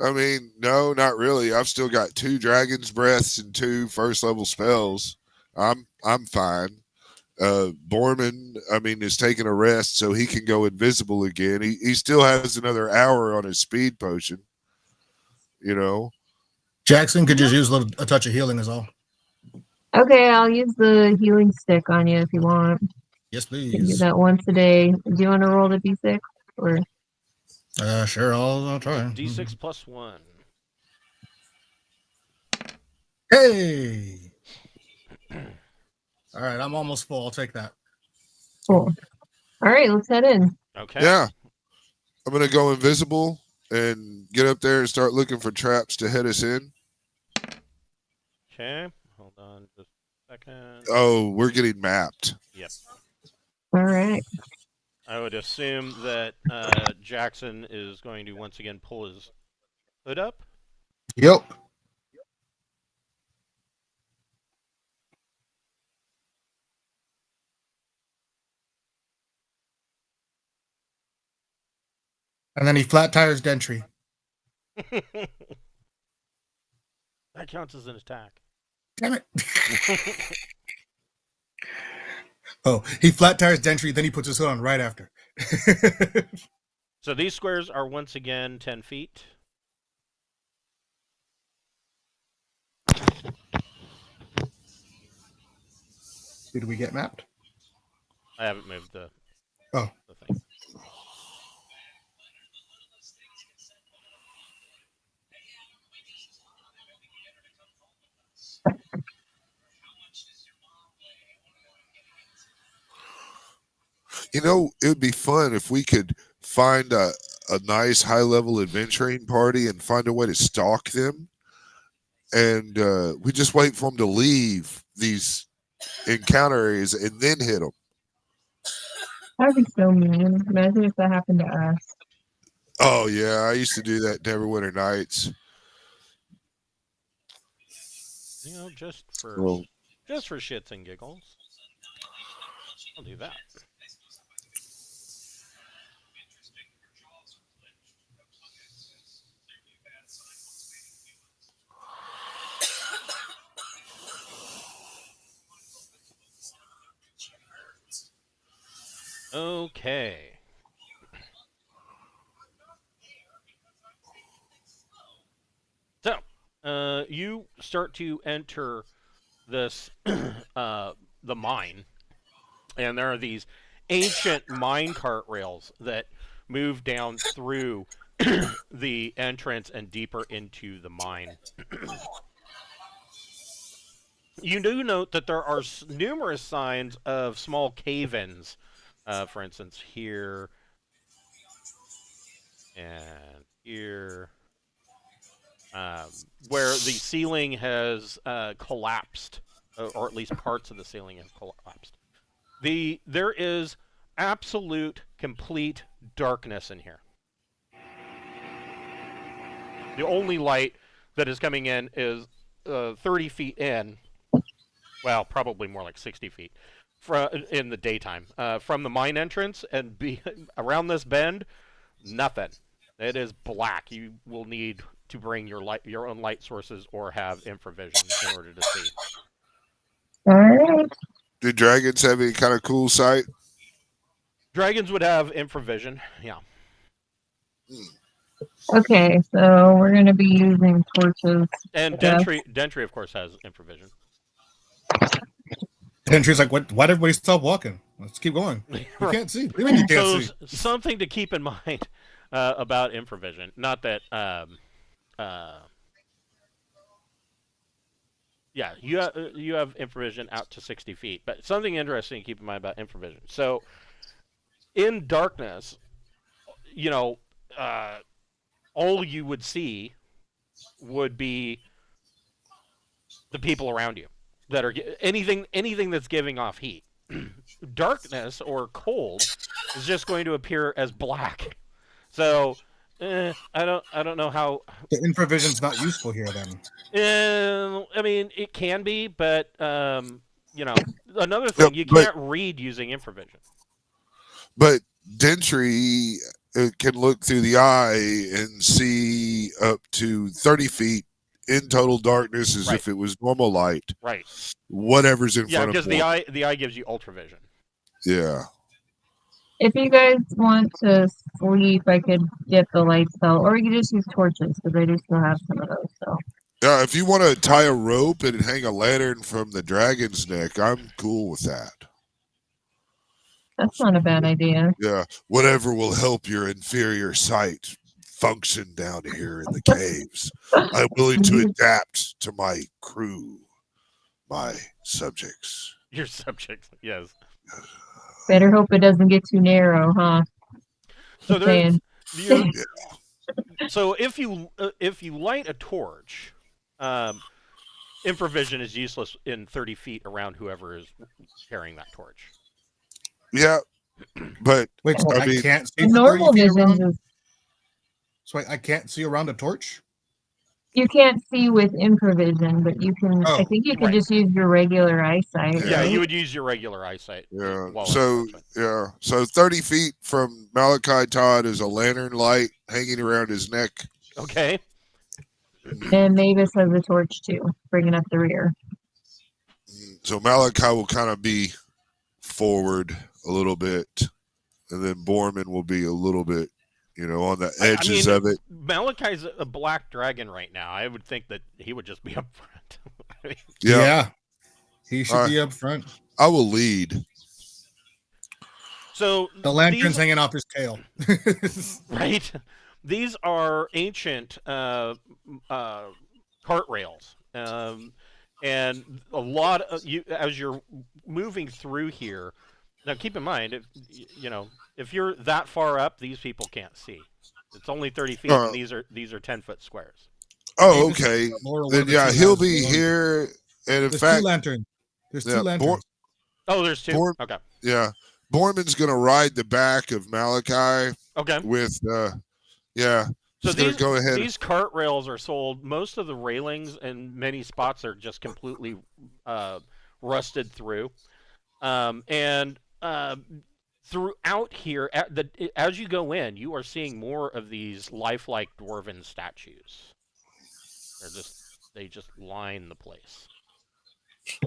I mean, no, not really. I've still got 2 dragon's breaths and 2 first level spells. I'm fine. Borman, is taking a rest so he can go invisible again. He still has another hour on his speed potion. Jackson could just use a touch of healing is all. Okay, I'll use the healing stick on you if you want. Yes, You can do please. that once a day. Do you want to roll the d6 or? Sure, I'll try. D6 plus 1. Hey. All right, I'm almost full. I'll take that. Cool. All right, let's head in. Okay. Yeah. I'm going to go invisible and get up there and start looking for traps to head us in. Okay. Hold on just a second. Oh, we're getting mapped. Yep. All right. I would assume that Jackson is going to once again pull his hood up. Yep. And then he flat tires Dentry. That counts as an attack. Damn it. Oh, he flat tires Dentry, then he puts his hood on right after. So these squares are once again 10 feet. Did we get mapped? I haven't moved the thing. It would be fun if we could find a nice high-level adventuring party and find a way to stalk them. And we just wait for them to leave these encounter areas and then hit them. That'd be so mean. Imagine if that happened to us. Oh, yeah. I used to do that in Neverwinter Nights. Just for shits and giggles. I'll do that. Okay. So, you start to enter this the mine, and there are these ancient mine cart rails that move down through the entrance and deeper into the mine. You do note that there are numerous signs of small cave-ins. For instance, here and here, where the ceiling has collapsed, or at least parts of the ceiling have collapsed. There is absolute, complete darkness in here. The only light that is coming in is 30 feet in. Well, probably more like 60 feet in the daytime. From the mine entrance and around this bend, nothing. It is black. You will need to bring your own light sources or have infravision in order to see. All right. Do dragons have any kind of cool sight? Dragons would have infravision, yeah. Okay, so we're going to be using torches. And Yeah. Dentry, of course, has infravision. Entry's like, what? Why'd everybody stop walking? Let's keep going. You can't see. What do you mean you can't So see? something to keep in mind about infravision. Not that, yeah, you have infravision out to 60 feet, but something interesting to keep in mind about infravision. So, in darkness, all you would see would be the people around you that are anything that's giving off heat. Darkness or cold is just going to appear as black. So I don't know how The infravision's not useful here then. I mean, it can be, but another thing, you can't read using infravision. But Dentry can look through the eye and see up to 30 feet in total darkness as if it was normal light. Right. Whatever's in Yeah, front of because the eye gives you ultravision. Yeah. If you guys want to sleep, I could get the lights out, or you could just use torches because I do still have some of those. So. Yeah, if you want to tie a rope and hang a lantern from the dragon's neck, I'm cool with that. That's not a bad idea. Yeah, whatever will help your inferior sight function down here in the caves. I'm willing to adapt to my crew, my subjects. Your subjects, yes. Better hope it doesn't get too narrow, huh? So so if you light a torch, infravision is useless in 30 feet around whoever is carrying that torch. Yeah, but wait, so I can't see for normal 30 feet vision around? is. So I can't see around a torch? You can't see with infravision, but you can. I think you can just use your regular eyesight. Yeah, right? you would use your regular eyesight. Yeah. So 30 feet from Malachi Todd is a lantern light hanging around his neck. Okay. And Mavis has a torch too, bringing up the rear. So Malachi will kind of be forward a little bit, and then Borman will be a little bit, on the edges of it. Malachi's a black dragon right now. I would think that he would just be up front. Yeah. He should be up front. I will lead. So the lantern's hanging off his tail. Right? These are ancient cart rails. And a lot of you, as you're moving through here, now keep in mind, if you're that far up, these people can't see. It's only 30 feet, and these are 10-foot squares. Oh, okay. Then he'll be here. And in fact, 2 lanterns. There's 2 lanterns. There's 2. Okay. Yeah, Borman's gonna ride the back of Malachi. Okay. With So go ahead. These cart rails are sold. Most of the railings in many spots are just completely rusted through, and throughout here, as you go in, you are seeing more of these lifelike dwarven statues. They just line the place.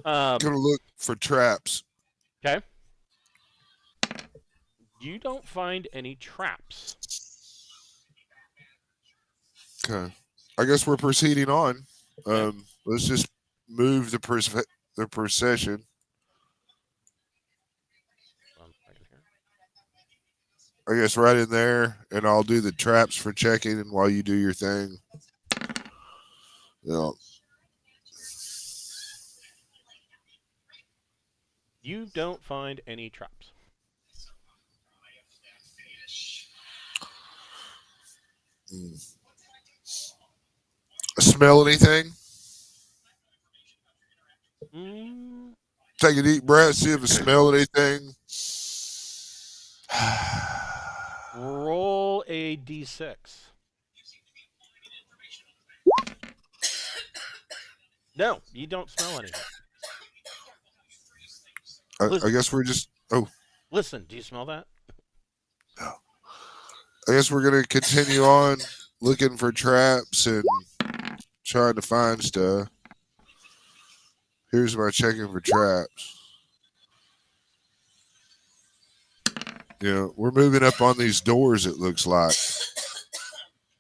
Gonna look for traps. Okay. You don't find any traps. Okay. I guess we're proceeding on. Yeah. Let's just move the procession. I guess right in there, and I'll do the traps for checking, and while you do your thing. Yeah. You don't find any traps. Smell anything? Mm, Take a deep breath, see if you smell anything. roll a d6. No, you don't smell anything. I guess we're just. Oh, Listen, do you smell that? I guess we're gonna continue on looking for traps and trying to find stuff. Here's my checking for traps. Yeah, we're moving up on these doors, it looks like.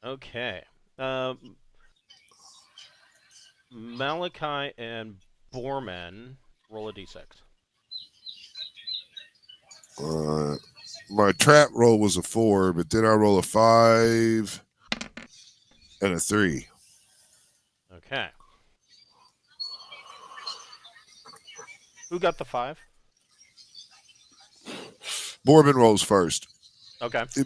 Okay. Malachi and Borman, roll a d6. My trap roll was a 4, but then I roll a 5 and a 3. Okay. Who got the 5? Borbin rolls first. Okay. Okay.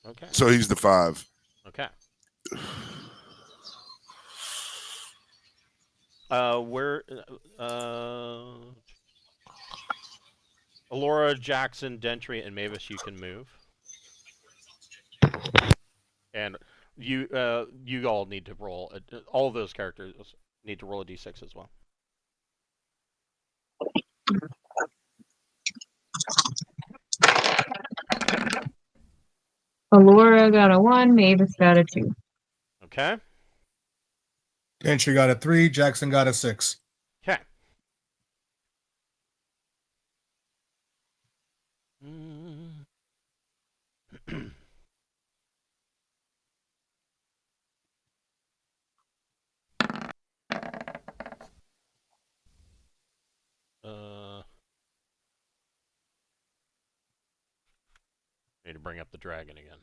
Okay. So he's the 5. Okay. Where Alora, Jackson, Dentry, and Mavis, you can move. And you all need to roll. All of those characters need to roll a d6 as well. Alora got a 1, Mavis got a 2. Okay. Gentry got a 3. Jackson got a 6. Okay. Need to bring up the dragon again.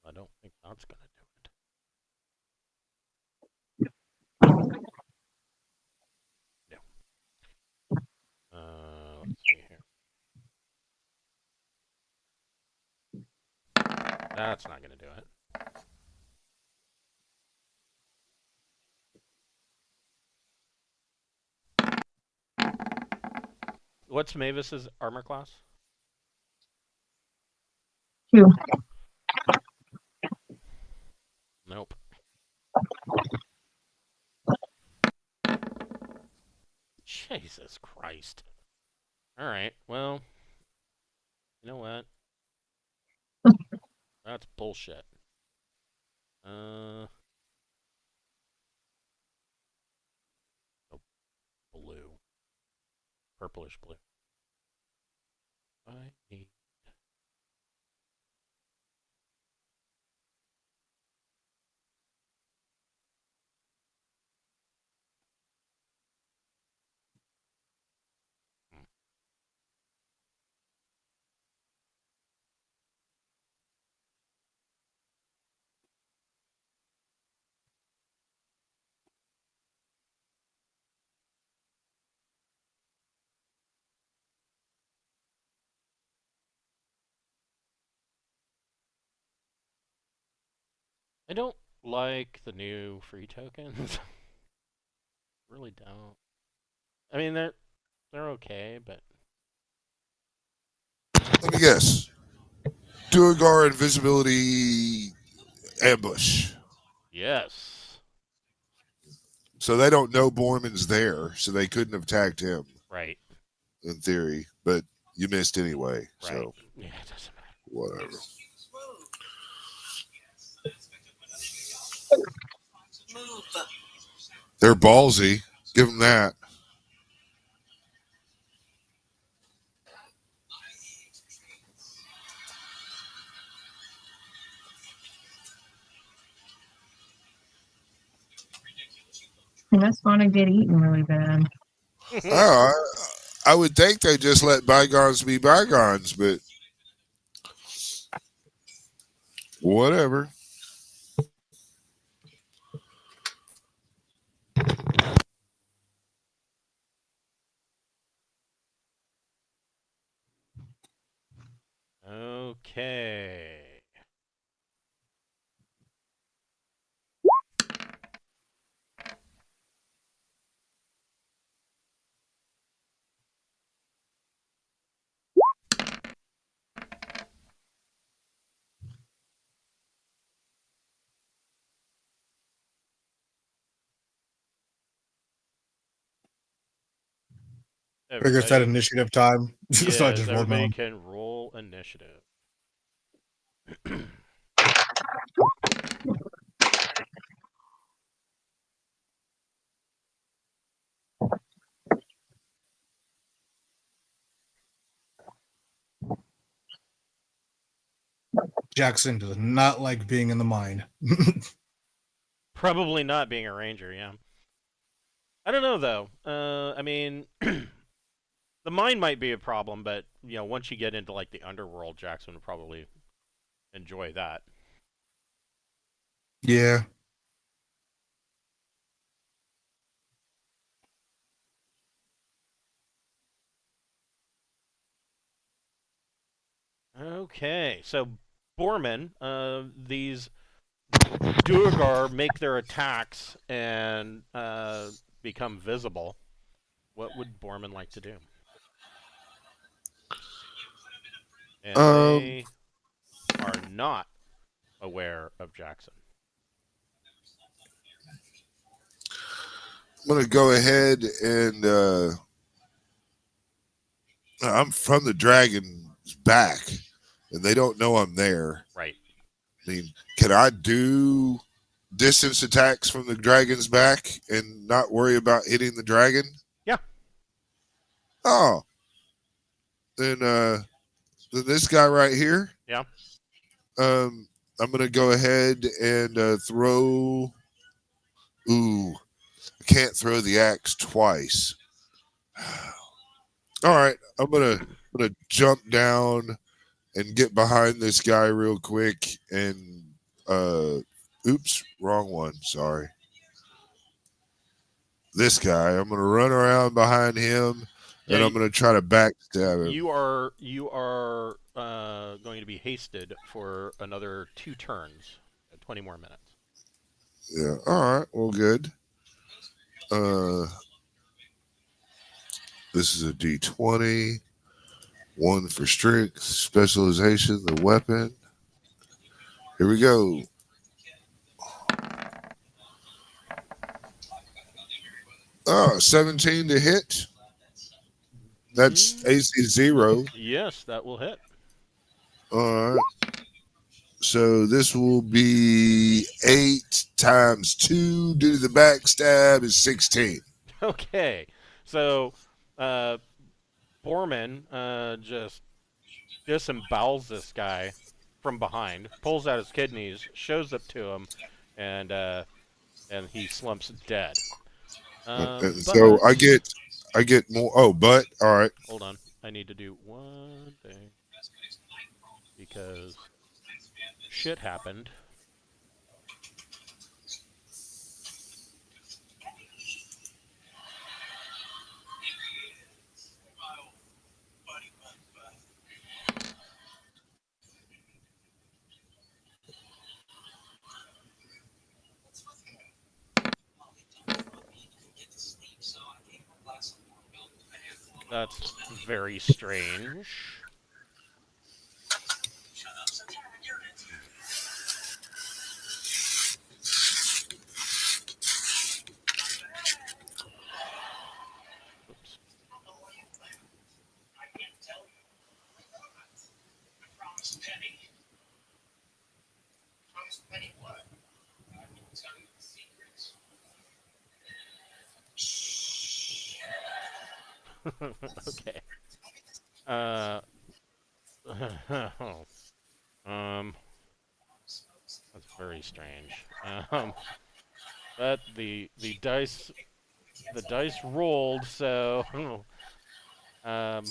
I don't think that's gonna do it. No. Let's see here. That's not gonna do it. What's Mavis's armor class? 2. Nope. Jesus Christ. Alright, well, you know what? That's bullshit. Oh, blue. Purplish blue. I need... I don't like the new free tokens. Really don't. I mean, they're okay, but... Let me guess. Duergar invisibility ambush. Yes. So they don't know Borman's there, so they couldn't have attacked him. Right. In theory, but you missed anyway. Right. So Yeah, it doesn't matter. Whatever. They're ballsy. Give them that. He must want to get eaten really bad. Oh, I would think they just let bygones be bygones, but whatever. Okay. Figure it's that Everybody, initiative time. So I yes, just rolled my everybody own. can roll initiative. Jackson does not like being in the mine. Probably not being a ranger, yeah. I don't know though. I mean, the mine might be a problem, but once you get into like the underworld, Jackson would probably enjoy that. Yeah. Okay, so Borman, these Duergar make their attacks and become visible. What would Borman like to do? And Um, they are not aware of Jackson. I'm gonna go ahead and I'm from the dragon's back, and they don't know I'm there. Right. I mean, can I do distance attacks from the dragon's back and not worry about hitting the dragon? Yeah. Oh, then this guy right here. Yeah. I'm gonna go ahead and throw. Ooh, I can't throw the axe twice. All right, I'm gonna jump down and get behind this guy real quick and oops, wrong one. Sorry. This guy. I'm gonna run around behind him and Yeah. I'm gonna try to backstab him. You are going to be hasted for another 2 turns, 20 more minutes. Yeah. All right. Well, good. This is a D20. 1 for strength, specialization, the weapon. Here we go. Oh, 17 to hit. That's AC 0. Yes, that will hit. All right. So this will be 8 times 2 due to the backstab is 16. Okay, so Borman just disembowels this guy from behind, pulls out his kidneys, shows up to him, and he slumps dead. And But so I get more. Oh, but all right. hold on, I need to do one thing because shit happened. That's very strange. Oops. Okay. Uh, that's very strange. But the dice rolled, so I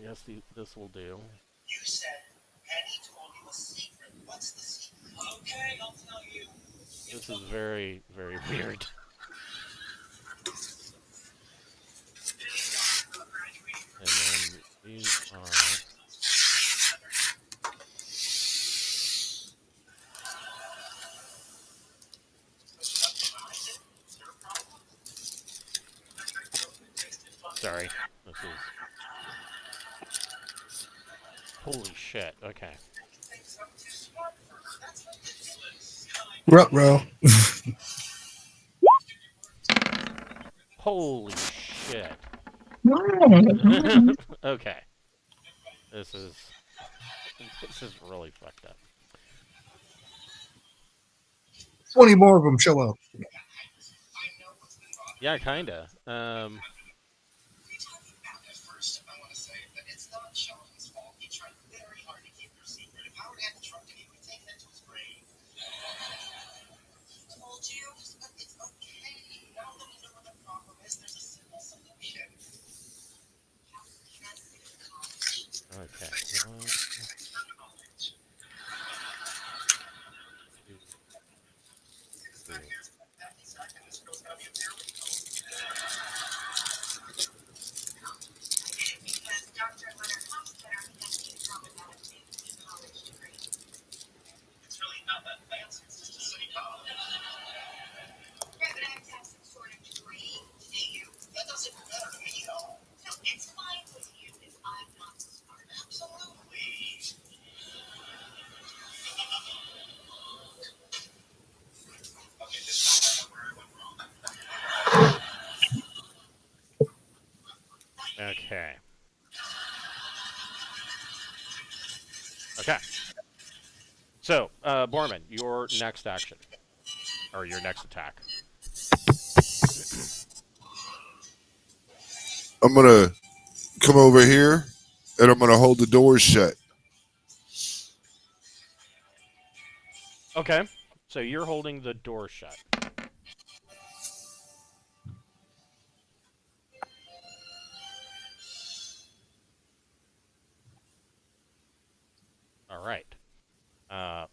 guess this will do. You said Penny told you a secret. What's the secret? Okay, I'll tell you. This is very, very weird. And then these are. Sorry, this is. Holy shit, okay. Ruh-roh. Holy shit. What? Okay. This is really fucked up. 20 more of them. Chill out. Yeah, kinda. Okay. One, two, three. Okay. Okay. So, Borman, your next action. Or your next attack. I'm gonna come over here and I'm gonna hold the doors shut. Okay. So you're holding the door shut. All right.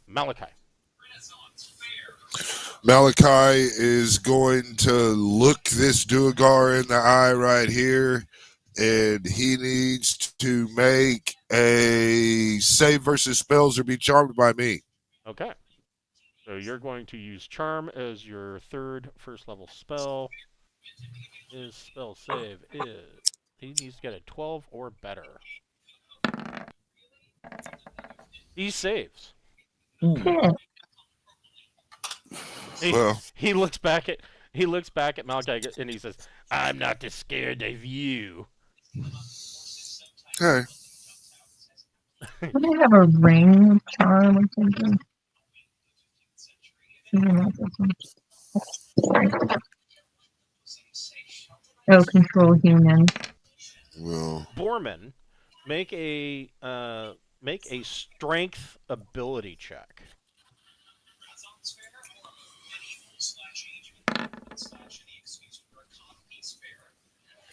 Malachi. Malachi is going to look this Duergar in the eye right here, and he needs to make a save versus spells or be charmed by me. Okay. So you're going to use Charm as your third first level spell. His spell save is... He needs to get a 12 or better. He saves. He looks back at Malachi and he says, "I'm not as scared of you." Okay. Do they have a ring charm or something? Oh, control human. Well, Borman, make a strength ability check.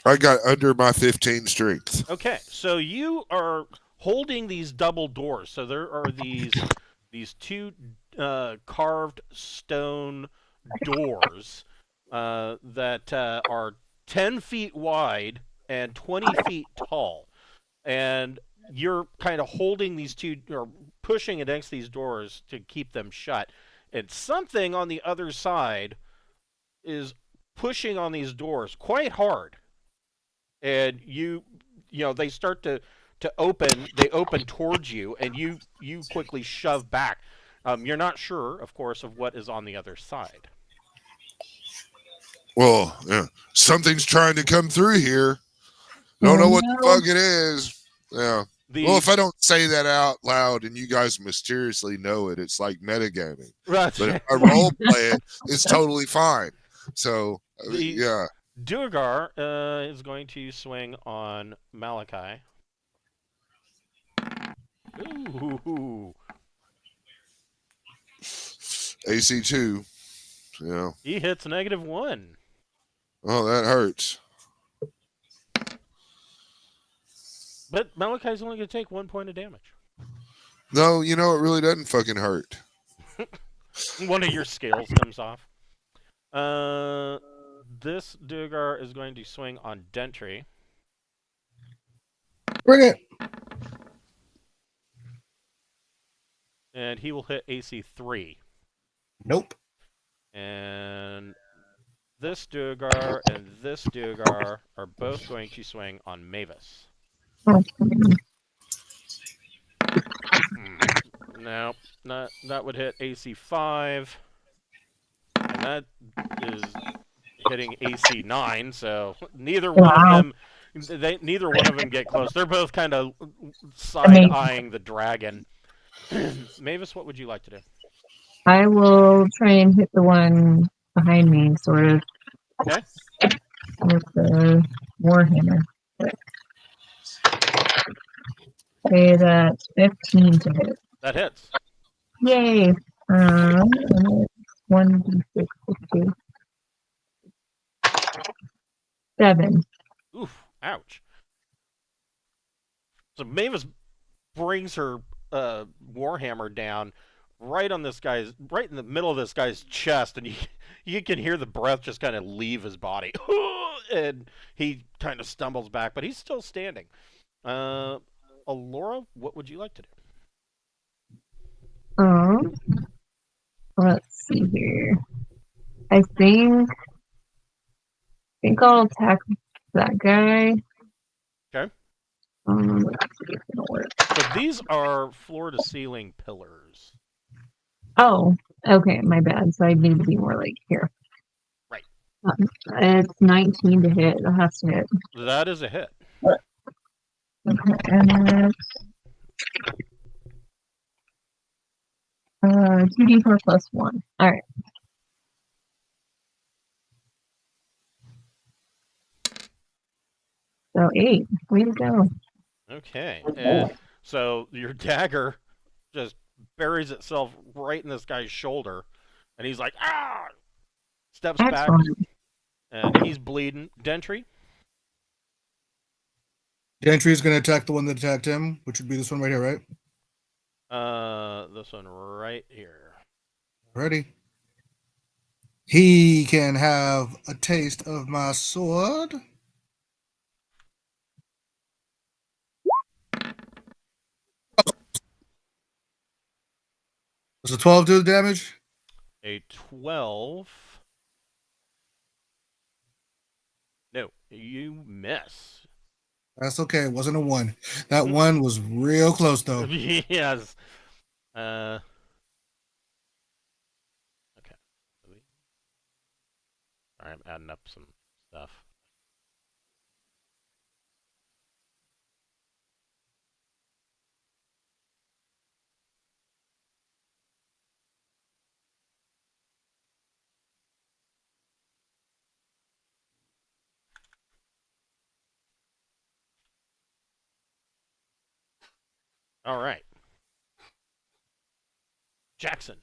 I got under my 15 strength. Okay, so you are holding these double doors. So there are these two carved stone doors that are 10 feet wide and 20 feet tall. And you're kind of holding these two, or pushing against these doors to keep them shut. And something on the other side is pushing on these doors quite hard. And you know, they start to open. They open towards you, and you quickly shove back. You're not sure, of course, of what is on the other side. Well, yeah, something's trying to come through here. Don't know what the fuck it is. Yeah. Well, if I don't say that out loud and you guys mysteriously know it, it's like metagaming. Right. But if I role play it, it's totally fine. So, The- yeah. Duergar is going to swing on Malachi. Ooh. AC2. Yeah. He hits -1. Oh, that hurts. But Malachi's only going to take 1 point of damage. No, it really doesn't fucking hurt. One of your scales comes off. This Duergar is going to swing on Dentry. Bring it. And he will hit AC 3. Nope. And this Duergar and this Duergar are both going to swing on Mavis. No, that would hit AC 5. And that is hitting AC 9, so neither one of them get close. They're both kind of side-eyeing the dragon. Mavis, what would you like to do? I will try and hit the one behind me, sort of. Okay. With the warhammer. Okay, that's 15 to hit. That hits. Yay! And it's 1d6 plus 2. 7. Oof, ouch. So Mavis brings her warhammer down right in the middle of this guy's chest, and you can hear the breath just kind of leave his body. And he kind of stumbles back, but he's still standing. Alora, what would you like to do? Let's see here. I think I'll attack that guy. Okay. Let's see if it's gonna work. So these are floor-to-ceiling pillars. Oh, okay, my bad. So I need to be more like here. Right. It's 19 to hit. That has to hit. That is a hit. Okay, and it's 2d4 plus 1. All right. So 8. Way to go. Okay. And so your dagger just buries itself right in this guy's shoulder, and he's like, ah! Steps back, Excellent. and he's bleeding. Dentry? Gentry's going to attack the one that attacked him, which would be this one right here, right? This one right here. Ready? He can have a taste of my sword. Does a 12 do the damage? A 12. No, you miss. That's okay. It wasn't a 1. That 1 was real close, though. Yes. Okay. All right, I'm adding up some stuff. All right. Jackson.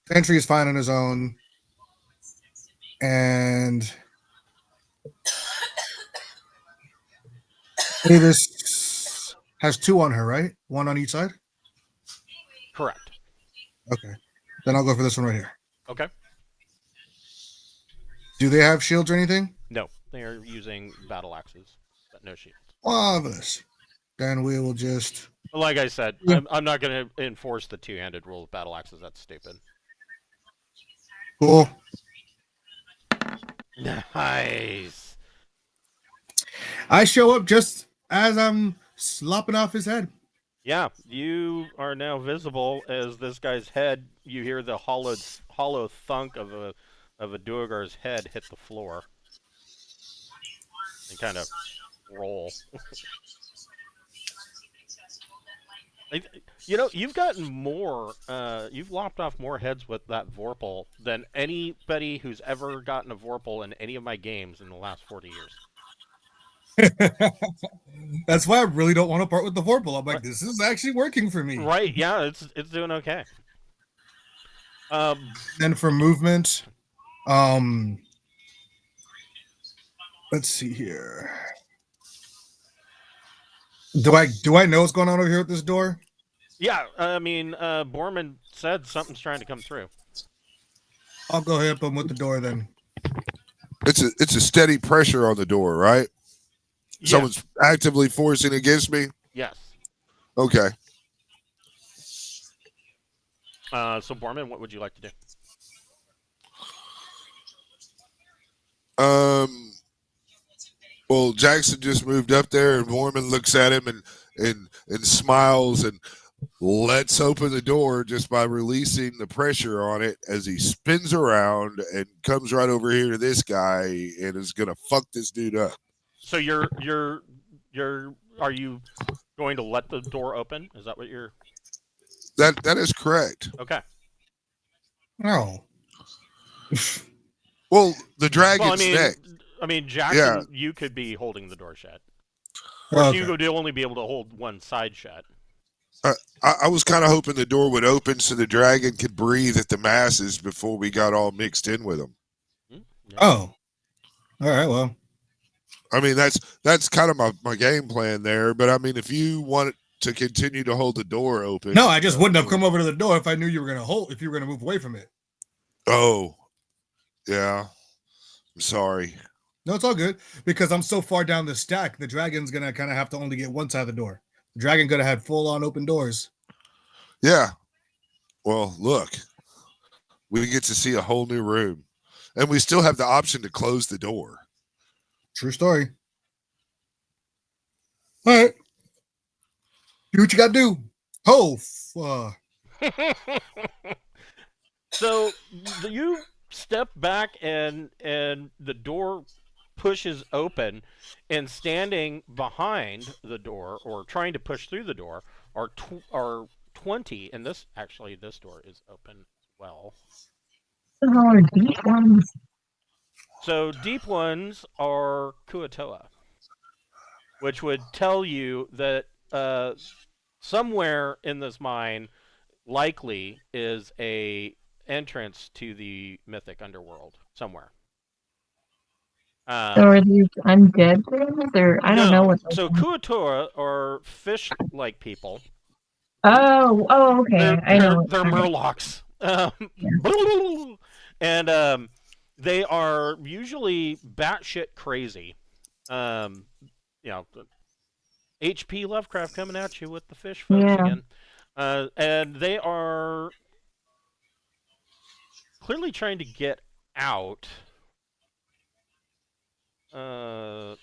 Entry is fine on his own. And Davis has 2 on her, right? 1 on each side? Correct. Okay. Then I'll go for this one right here. Okay. Do they have shields or anything? No, they are using battle axes, but no shields. Marvelous. Then we will just... Like I said, Yeah. I'm not going to enforce the two-handed rule of battle axes. That's stupid. Cool. Nice. I show up just as I'm slopping off his head. Yeah, you are now visible as this guy's head. You hear the hollow thunk of a of a Duergar's head hit the floor and kind of roll. You know, you've gotten more, you've lopped off more heads with that Vorpal than anybody who's ever gotten a Vorpal in any of my games in the last 40 years. That's why I really don't want to part with the Vorpal. I'm like, this is actually working for me. Right, yeah, it's doing okay. Then for movement, let's see here. Do I know what's going on over here with this door? Yeah, I mean, Borman said something's trying to come through. I'll go ahead and with the door then. It's a steady pressure on the door, right? Yeah. Someone's actively forcing against me. Yes. Okay. So Borman, what would you like to do? Well, Jackson just moved up there, and Borman looks at him and smiles and lets open the door just by releasing the pressure on it as he spins around and comes right over here to this guy and is gonna fuck this dude up. So are you going to let the door open? Is that what you're? That is correct. Okay. Oh. Well, the dragon's Well, neck. I mean, Jackson, Yeah. you could be holding the door shut. Or Okay. you would only be able to hold one side shut. I was kind of hoping the door would open so the dragon could breathe at the masses before we got all mixed in with them. Yeah. Oh. All right, well. I mean, that's kind of my game plan there. But I mean, if you want to continue to hold the door open. No, I just wouldn't have come over to the door if I knew you were if you were gonna move away from it. Oh. Yeah. I'm sorry. No, it's all good because I'm so far down the stack. The dragon's gonna kind of have to only get one side of the door. The dragon could have had full on open doors. Yeah. Well, look, we get to see a whole new room, and we still have the option to close the door. True story. All right, do what you got to do. Oh, So you step back and the door pushes open, and standing behind the door or trying to push through the door are 20, and this door is open as well. Oh, deep ones. So deep ones are Kuatoa, which would tell you that somewhere in this mine likely is a entrance to the mythic underworld somewhere. So are these undead things, or I don't know what? So Kuatoa are fish-like people. Oh, okay. I know. They're murlocs. And they are usually batshit crazy. H.P. Lovecraft coming at you with the fish folks again. And they are clearly trying to get out for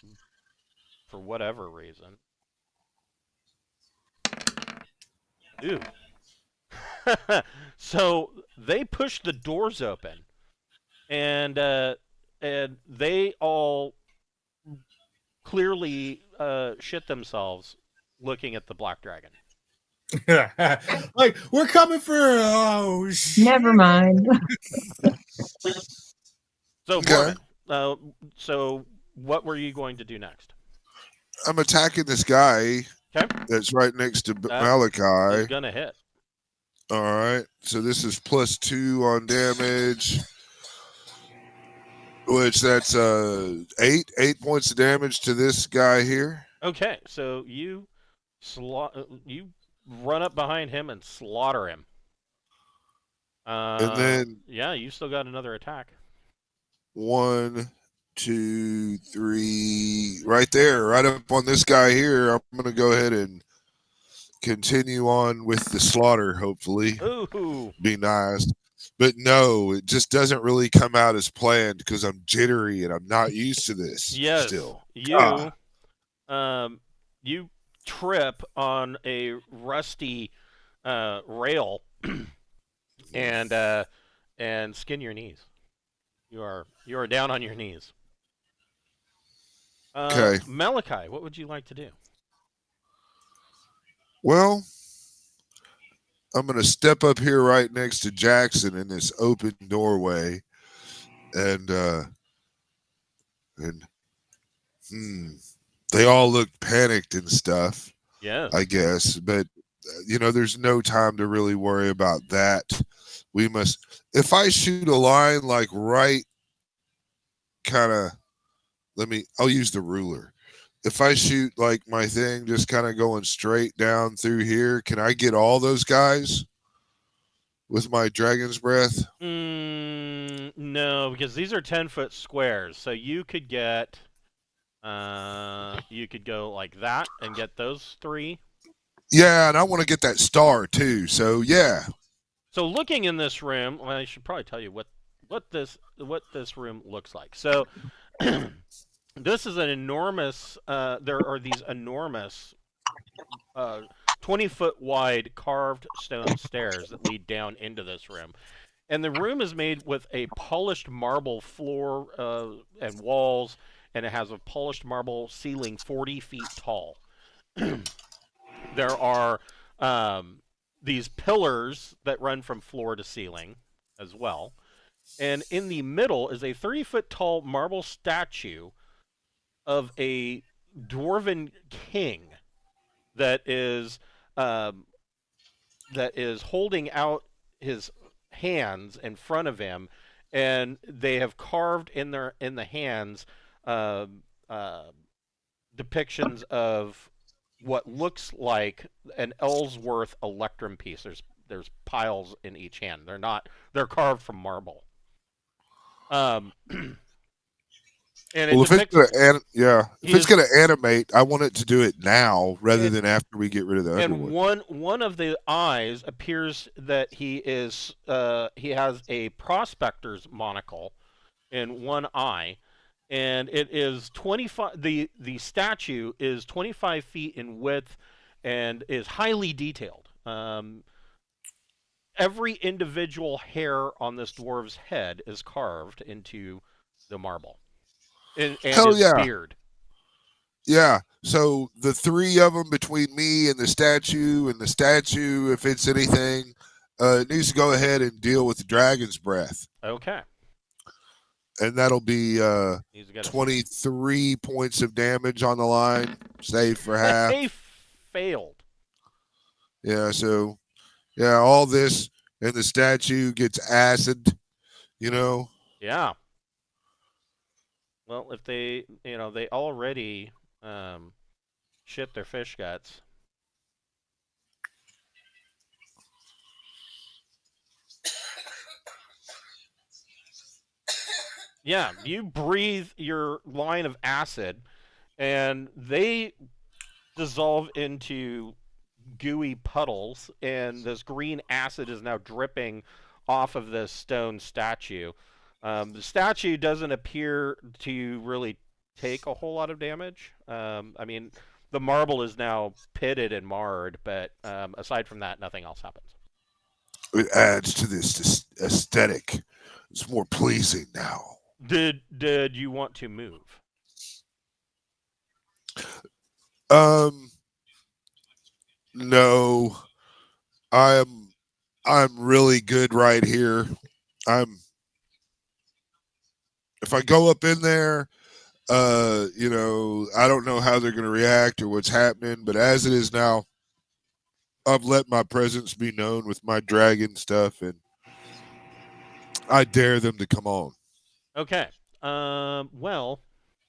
whatever reason. Ooh. So they push the doors open, and they all clearly shit themselves looking at the black dragon. like we're coming for. Oh, shit. Never mind. So, Okay. Borman, so what were you going to do next? I'm attacking this guy that's right next to Malachi. He's gonna hit. All right. So this is +2 on damage, which that's 8 points of damage to this guy here. Okay, so you run up behind him and slaughter him. And then you still got another attack. 1, 2, 3, right there, right up on this guy here. I'm going to go ahead and continue on with the slaughter, hopefully. Ooh. Be nice. But no, it just doesn't really come out as planned because I'm jittery and I'm not used to this still. You trip on a rusty rail and skin your knees. You are down on your knees. Okay. Malachi, what would you like to do? Well, I'm going to step up here right next to Jackson in this open doorway, and they all look panicked and stuff, Yes. I guess. But there's no time to really worry about that. We must. If I shoot a line like right, kind of. I'll use the ruler. If I shoot like my thing, just kind of going straight down through here, can I get all those guys with my dragon's breath? No, because these are 10-foot squares. So you could get, you could go like that and get those 3. Yeah, and I want to get that star too. So yeah. So looking in this room, well, I should probably tell you what this room looks like. So this is an enormous. There are these enormous, 20-foot wide carved stone stairs that lead down into this room. And the room is made with a polished marble floor and walls, and it has a polished marble ceiling 40 feet tall. There are these pillars that run from floor to ceiling as well. And in the middle is a 30-foot tall marble statue of a dwarven king that is holding out his hands in front of him, and they have carved in the hands depictions of what looks like an Ellsworth electrum piece. There's piles in each hand. They're carved from marble. And well, if it's gonna animate, I want it to do it now rather than after we get rid of the underwood. And one of the eyes appears that he has a prospector's monocle in one eye, and it is 25. The statue is 25 feet in width and is highly detailed. Every individual hair on this dwarf's head is carved into the marble. And Hell his yeah. beard. Yeah. So the 3 of them between me and the statue, if it's anything, needs to go ahead and deal with the dragon's breath. Okay. And that'll be 23 points of damage on the line, save for half. They failed. Yeah. So, yeah, all this and the statue gets acid. Yeah. Well, if they already shit their fish guts. Yeah, you breathe your line of acid, and they dissolve into gooey puddles, and this green acid is now dripping off of this stone statue. The statue doesn't appear to really take a whole lot of damage. I mean, the marble is now pitted and marred, but aside from that, nothing else happens. It adds to this aesthetic. It's more pleasing now. Did you want to move? No. I'm really good right here. If I go up in there, I don't know how they're going to react or what's happening, but as it is now, I've let my presence be known with my dragon stuff, and I dare them to come on. Okay. Well,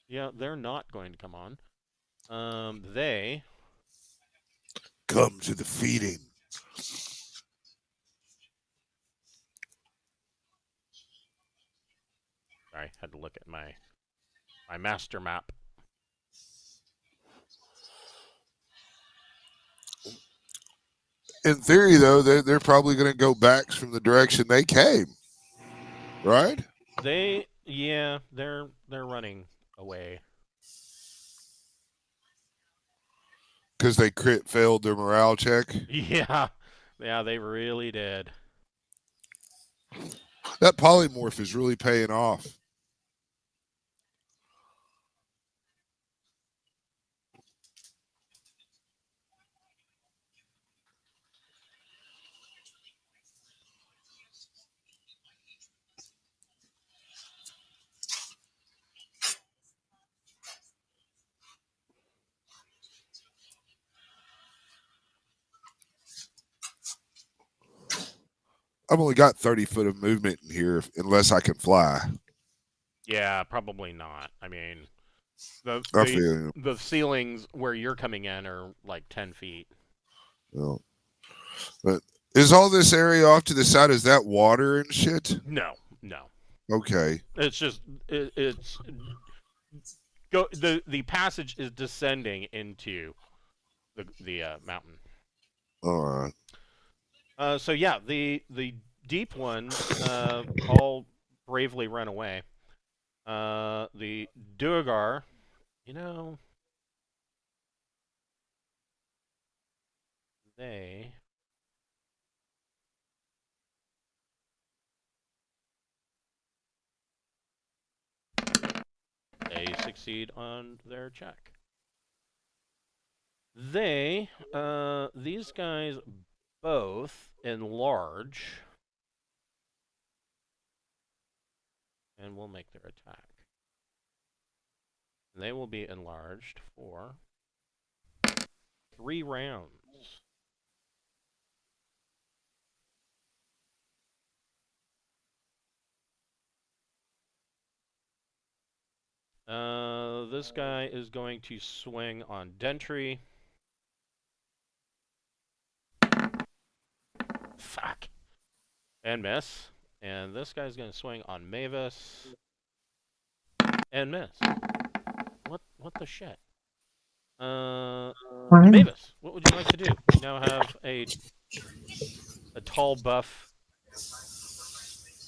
yeah, they're not going to come on. They come to the feeding. Sorry, had to look at my master map. In theory, though, they're probably going to go back from the direction they came, right? They're running away because they crit failed their morale check. Yeah, they really did. That polymorph is really paying off. I've only got 30 foot of movement in here unless I can fly. Yeah, probably not. I mean, I feel the ceilings where you're coming in are like 10 feet. well, but is all this area off to the side? Is that water and shit? No. Okay. It's just it's the passage is descending into the mountain. All right. So yeah, the deep ones all bravely run away. The Duergar, you know, they succeed on their check. These guys both enlarge, and will make their attack. They will be enlarged for 3 rounds. This guy is going to swing on Dentry. Fuck. And miss. And this guy's going to swing on Mavis. And miss. What the shit? Mavis, what would you like to do? You now have a tall buff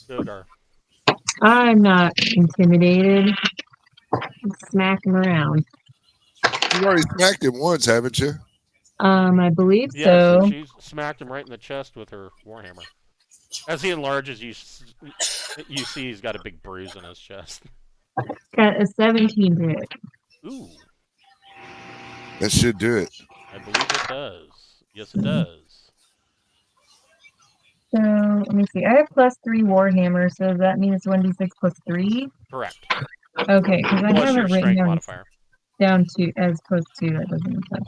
Duergar. I'm not intimidated. Smack him around. You've already smacked him once, haven't you? I believe Yes, so. and she smacked him right in the chest with her warhammer. As he enlarges, you see he's got a big bruise on his chest. Got a 17 to hit. Ooh. That should do it. I believe it does. Yes, it does. So, let me see. I have +3 Warhammer, so does that mean it's 1d6 +3? Correct. Okay, because I Plus have your it written strength down, modifier. down to as +2. That doesn't make sense.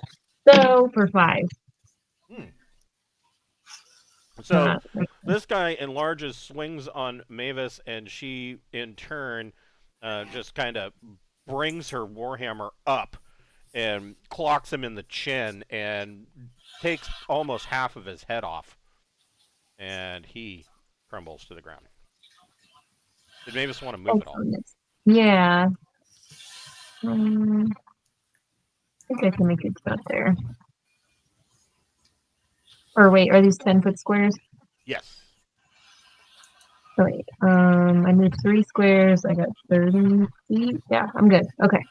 So, for 5. So, this guy enlarges, swings on Mavis, and she, in turn, just kind of brings her warhammer up and clocks him in the chin and takes almost half of his head off. And he crumbles to the ground. Did Mavis want to move at all? Yeah. I think I can make a spot there. Or wait, are these 10-foot squares? Yes. Oh, wait. I moved 3 squares. I got 30 feet. Yeah, I'm good. Okay.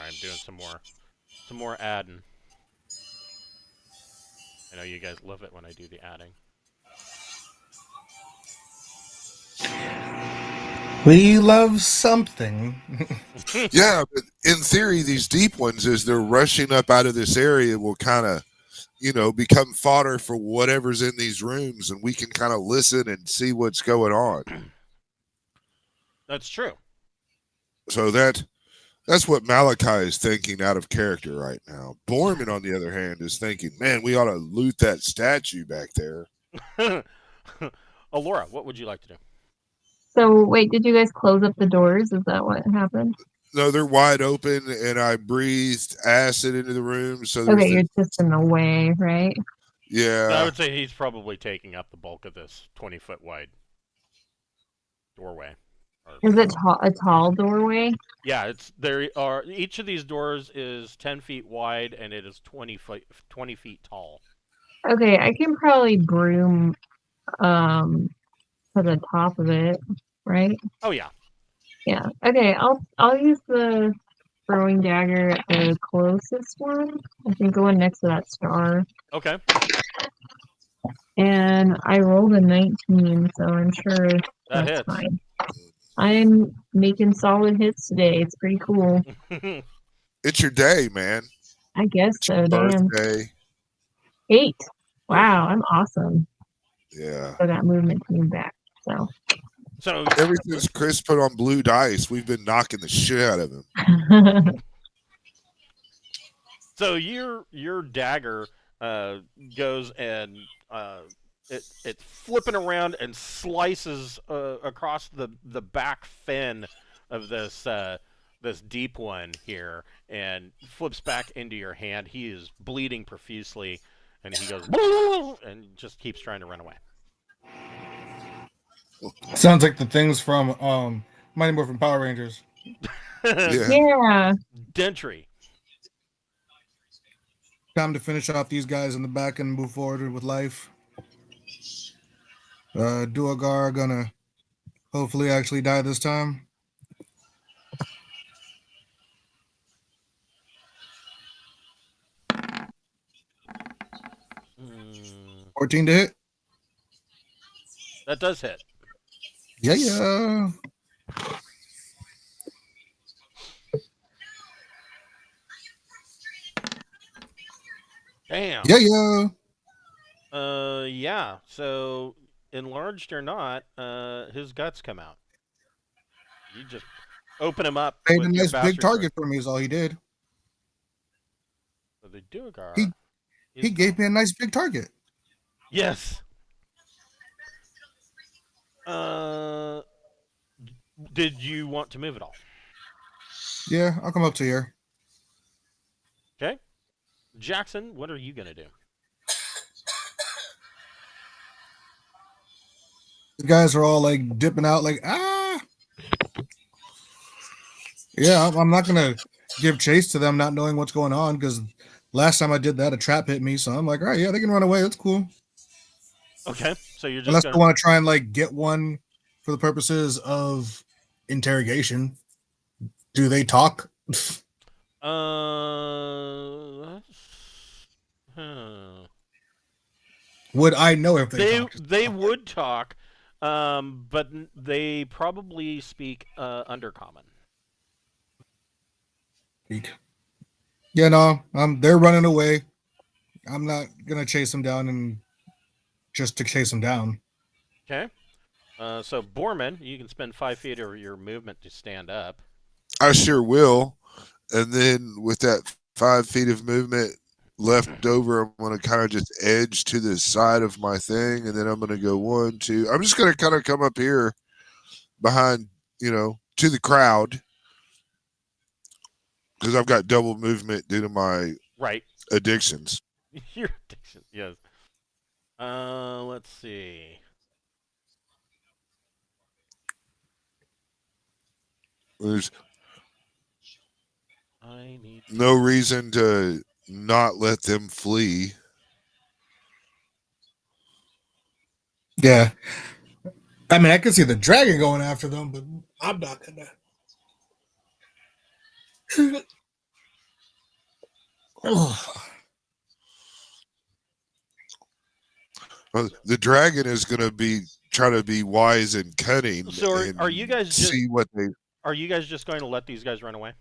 I'm doing some more adding. I know you guys love it when I do the adding. We love something. Yeah, but in theory, these deep ones, as they're rushing up out of this area, will kind of, become fodder for whatever's in these rooms, and we can kind of listen and see what's going on. That's true. So that's what Malachi is thinking out of character right now. Borman, on the other hand, is thinking, man, we ought to loot that statue back there. Alora, what would you like to do? So, wait, did you guys close up the doors? Is that what happened? No, they're wide open, and I breathed acid into the room. So okay, you're just in the way, right? Yeah. I would say he's probably taking up the bulk of this 20-foot wide doorway. Is it a tall doorway? Yeah, each of these doors is 10 feet wide, and it is 20 feet tall. Okay, I can probably broom to the top of it, right? Oh yeah. Yeah. Okay, I'll use the throwing dagger at the closest one. I think the one next to that star. Okay. And I rolled a 19, so I'm sure That that's hits. fine. I'm making solid hits today. It's pretty cool. It's your day, man. I guess It's so, your damn. birthday. 8. Wow, I'm awesome. Yeah. So that movement came back. So Ever since Chris put on blue dice, we've been knocking the shit out of him. So your dagger goes and it's flipping around and slices across the back fin of this deep one here and flips back into your hand. He is bleeding profusely, and he goes and just keeps trying to run away. Sounds like the things from Mighty Morphin Power Rangers. Yeah. Dentry. Time to finish off these guys in the back and move forward with life. Duergar gonna hopefully actually die this time. Mm, 14 to hit. that does hit. Yeah. Damn. Yeah. Yeah. So, enlarged or not, his guts come out. You just open him up Made with a your nice big bastard target for me is all he did. sword. So the Duergar. He gave me a nice big target. Yes. Did you want to move at all? Yeah, I'll come up to here. Okay. Jackson, what are you gonna do? The guys are all like dipping out, like Yeah, I'm not gonna give chase to them, not knowing what's going on, because last time I did that, a trap hit me. So I'm like, all right, yeah, they can run away. That's cool. Okay, so you're just Unless gonna... they want to try and like get one for the purposes of interrogation. Do they talk? Would I know if they talked? They would talk, but they probably speak Undercommon. Yeah, no, they're running away. I'm not gonna chase them down and just to chase them down. Okay. So Borman, you can spend 5 feet of your movement to stand up. I sure will. And then with that 5 feet of movement left over, I'm going to kind of just edge to the side of my thing. And then I'm going to go 1, 2. I'm just going to kind of come up here behind, to the crowd. Because I've got double movement due to my addictions. Your addiction, yes. Let's see. There's no reason to not let them flee. Yeah. I mean, I can see the dragon going after them, but I'm not gonna. Well, the dragon is going to be trying to be wise and cunning. So and are you guys see what they? Are you guys just going to let these guys run away?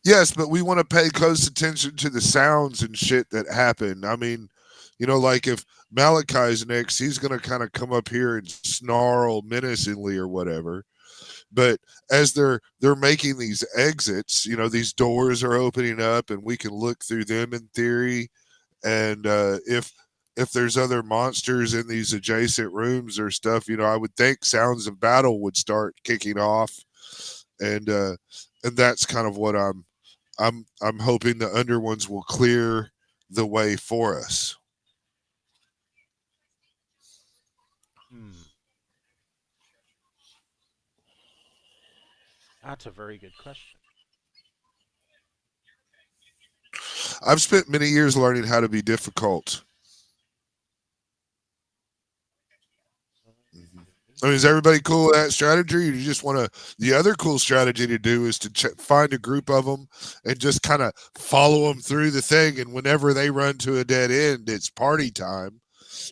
Yes, but we want to pay close attention to the sounds and shit that happen. I mean, like if Malachi's next, he's going to kind of come up here and snarl menacingly or whatever. But as they're making these exits, these doors are opening up and we can look through them in theory. And if there's other monsters in these adjacent rooms or stuff, I would think sounds of battle would start kicking off. And that's kind of what I'm hoping the under ones will clear the way for us. That's a very good question. I've spent many years learning how to be difficult. I mean, is everybody cool with that strategy? Or you just want to? The other cool strategy to do is to find a group of them and just kind of follow them through the thing. And whenever they run to a dead end, it's party time.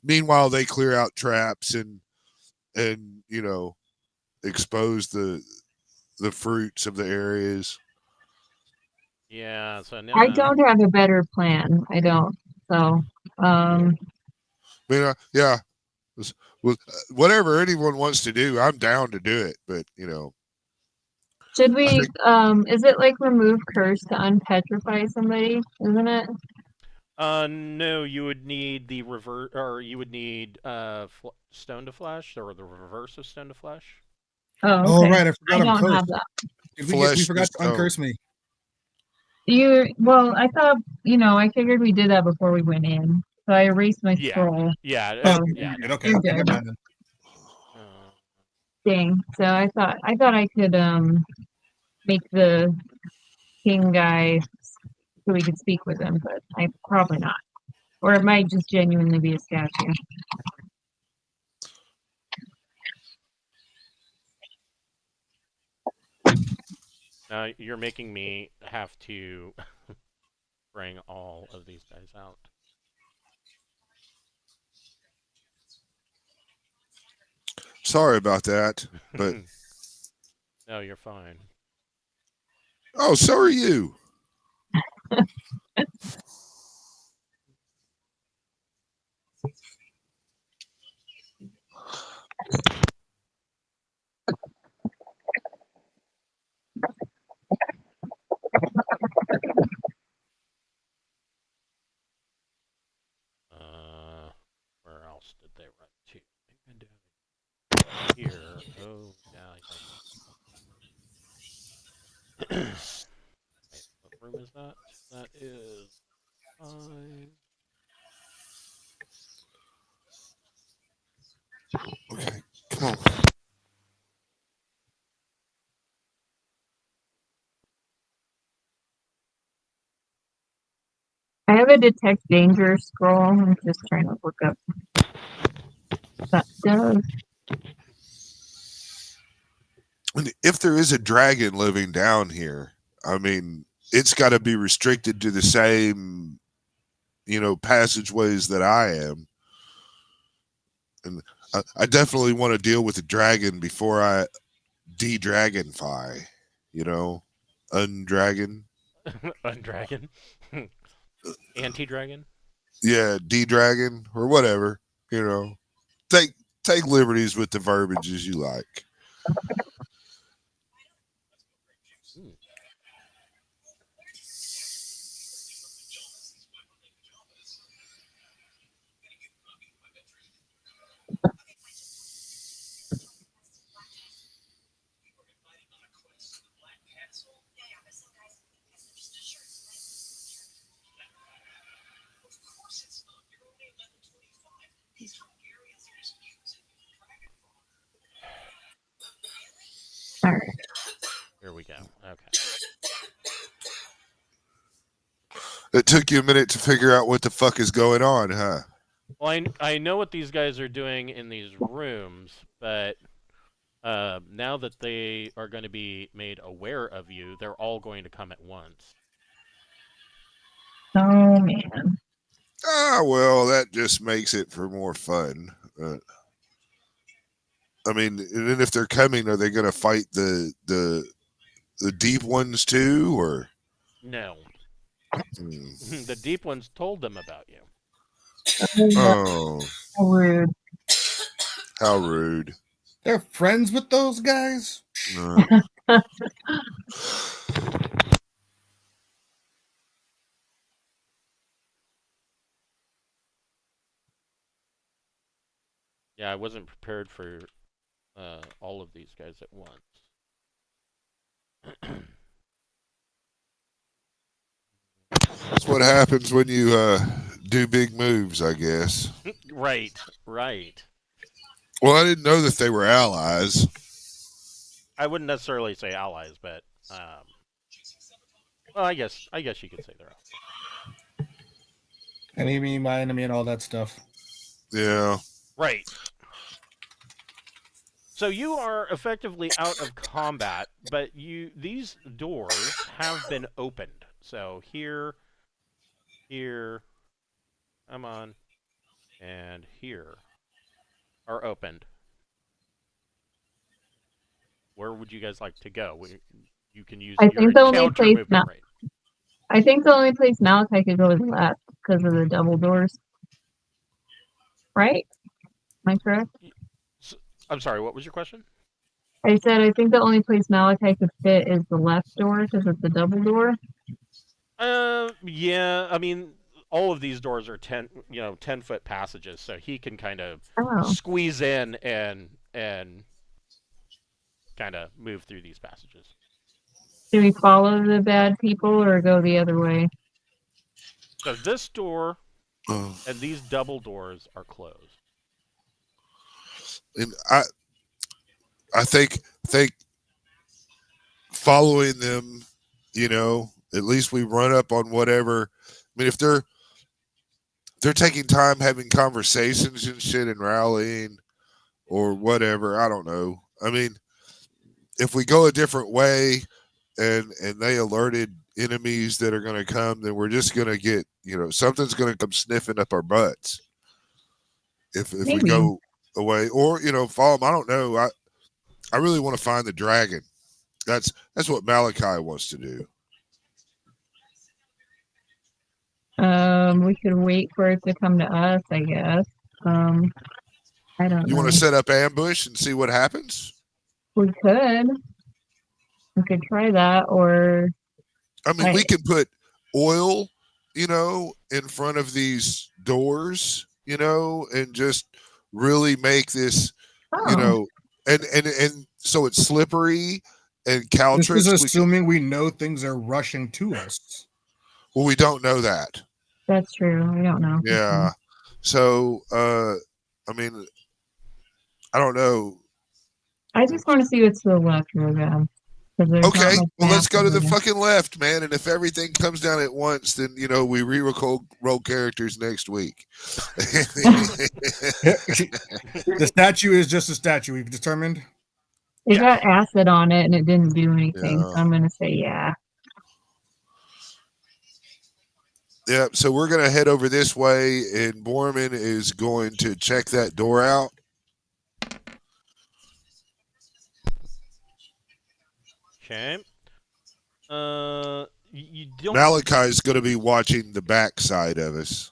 Meanwhile, they clear out traps and expose the fruits of the areas. Yeah. So I now. don't have a better plan. I don't. So, I mean, yeah. Well, whatever anyone wants to do, I'm down to do it. But should I we, think is it like remove curse to unpetrify somebody? Isn't it? No, you would need the revert, or you would need stone to flesh, or the reverse of stone to flesh. Oh, Oh okay. right, I I forgot I'm don't cursed. have that. We flesh forgot is to uncurse me. Well, I thought, I figured we did that before we went in. So I erased my Yeah. scroll. Yeah. Oh, Yeah. good. No. Okay, You're okay, good. never mind then. Dang. So I thought I could make the king guy so we could speak with him, but I probably not. Or it might just genuinely be a statue. Now you're making me have to bring all of these guys out. sorry about that, but No, you're fine. oh, so are you. Where else did they run to? Maybe down here. Oh, yeah. Wait, what room is that? That is 5. Okay, come on. I have a detect danger scroll. I'm just trying to look up what that does. And if there is a dragon living down here, I mean, it's got to be restricted to the same, passageways that I am. And I definitely want to deal with the dragon before I de-dragonfy, undragon. Undragon? Anti-dragon? Yeah, de-dragon or whatever, Take liberties with the verbiage as you like. Hmm. All right. Here we go. Okay. It took you a minute to figure out what the fuck is going on, huh? Well, I know what these guys are doing in these rooms, but now that they are going to be made aware of you, they're all going to come at once. Oh man. Ah, well, that just makes it for more fun. I mean, and then if they're coming, are they going to fight the deep ones too, or? No. The deep ones told them about you. Oh, How rude. how rude! They're friends with those guys. Yeah, I wasn't prepared for all of these guys at once. That's what happens when you do big moves, I guess. Right. Well, I didn't know that they were allies. I wouldn't necessarily say allies, but well, I guess you could say they're allies. Enemy, my enemy, and all that stuff. Yeah. Right. So you are effectively out of combat, but these doors have been opened. So here, come on, and here are opened. Where would you guys like to go? You can use I your think the only encounter place movement rate. I think the only place Malachi could go is left because of the double doors. Right? Am I correct? I'm sorry, what was your question? I said I think the only place Malachi could fit is the left door because of the double door. Yeah. I mean, all of these doors are 10-foot passages, so he can kind of squeeze in and kind of move through these passages. Do we follow the bad people or go the other way? So this door and these double doors are closed. And I think following them, at least we run up on whatever. I mean, if they're taking time having conversations and shit and rallying or whatever, I don't know. I mean, if we go a different way and they alerted enemies that are going to come, then we're just going to get, something's going to come sniffing up our butts. If we go away or, follow them, I don't know. I really want to find the dragon. That's what Malachi wants to do. We could wait for it to come to us, I guess. I don't know. You want to set up ambush and see what happens? We could try that, or I mean, we can put oil, in front of these doors, and just really make this, and so it's slippery and Caltrix. This is assuming we know things are rushing to us. Well, we don't know that. That's true. We don't know. Yeah. So, I mean, I don't know. I just want to see what's to the left, Rogan. Okay, well, let's go to the fucking left, man. And if everything comes down at once, then, we roll characters next week. The statue is just a statue, we've determined. It got acid on it and it didn't do anything, Yeah. so I'm going to say yeah. Yeah, so we're going to head over this way, and Borman is going to check that door out. Okay. You don't. Malachi's going to be watching the back side of us.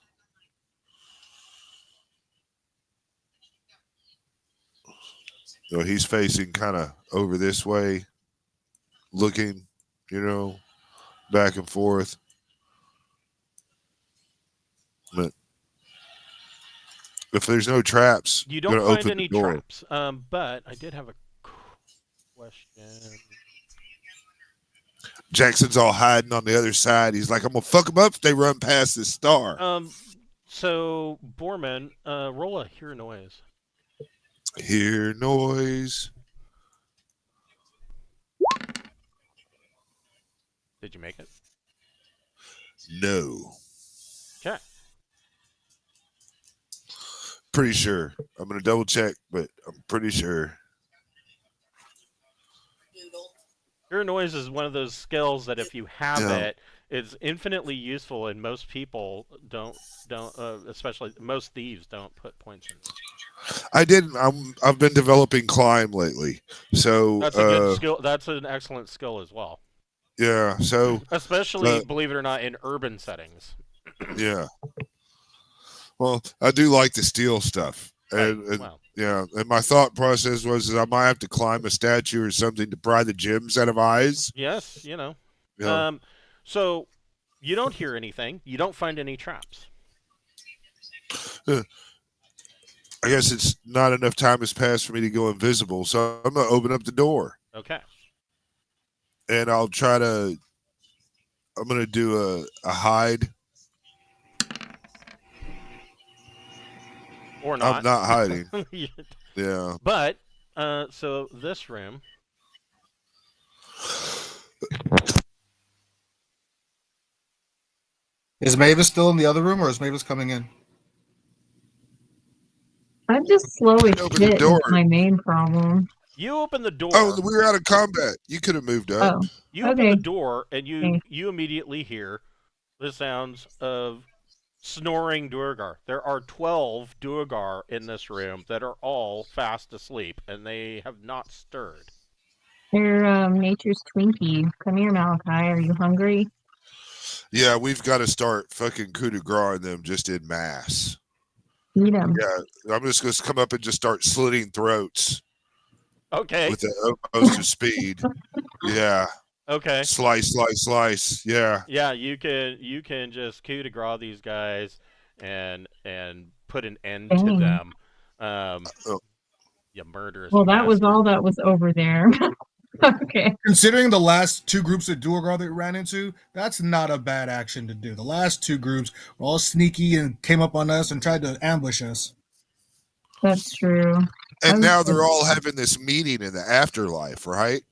So he's facing kind of over this way, looking, back and forth. But if there's no traps, you don't find any traps. But I did have a question. Jackson's all hiding on the other side. He's like, I'm gonna fuck them up if they run past this star. So Borman, roll a hear noise. Hear noise. Did you make it? No. Okay. Pretty sure. I'm gonna double check, but I'm pretty sure. Hear noise is one of those skills that if you have it, it's infinitely useful, and most people don't. Especially most thieves don't put points in. I didn't. I've been developing climb lately, so that's a good skill. That's an excellent skill as well. Yeah. So especially, believe it or not, in urban settings. Yeah. Well, I do like the steel stuff. And yeah, and my thought process was I might have to climb a statue or something to pry the gems out of eyes. Yes, Yeah. So you don't hear anything. You don't find any traps. I guess it's not enough time has passed for me to go invisible, so I'm gonna open up the door. Okay. And I'm gonna do a hide. Or not. I'm not hiding. Yeah. But, so this room. Is Mavis still in the other room, or is Mavis coming in? I'm just slow as shit. Is my main problem. You open the door. Oh, we were out of combat. You could have moved up. Oh, You open okay. the door, and Okay. you immediately hear the sounds of snoring Duergar. There are 12 Duergar in this room that are all fast asleep, and they have not stirred. You're nature's Twinkie. Come here, Malachi. Are you hungry? Yeah, we've got to start fucking coup de grace in them just in mass. Eat them. Yeah, I'm just going to come up and just start slitting throats Okay. with the utmost of speed. Yeah. Okay. Slice, slice, slice. Yeah. Yeah, you can just coup de grace these guys and put an end to Dang. them. Oh. You murderous Well, that was bastard. all that was over there. Okay. Considering the last two groups of Duergar that we ran into, that's not a bad action to do. The last two groups were all sneaky and came up on us and tried to ambush us. That's true. And now they're all having this meeting in the afterlife, right?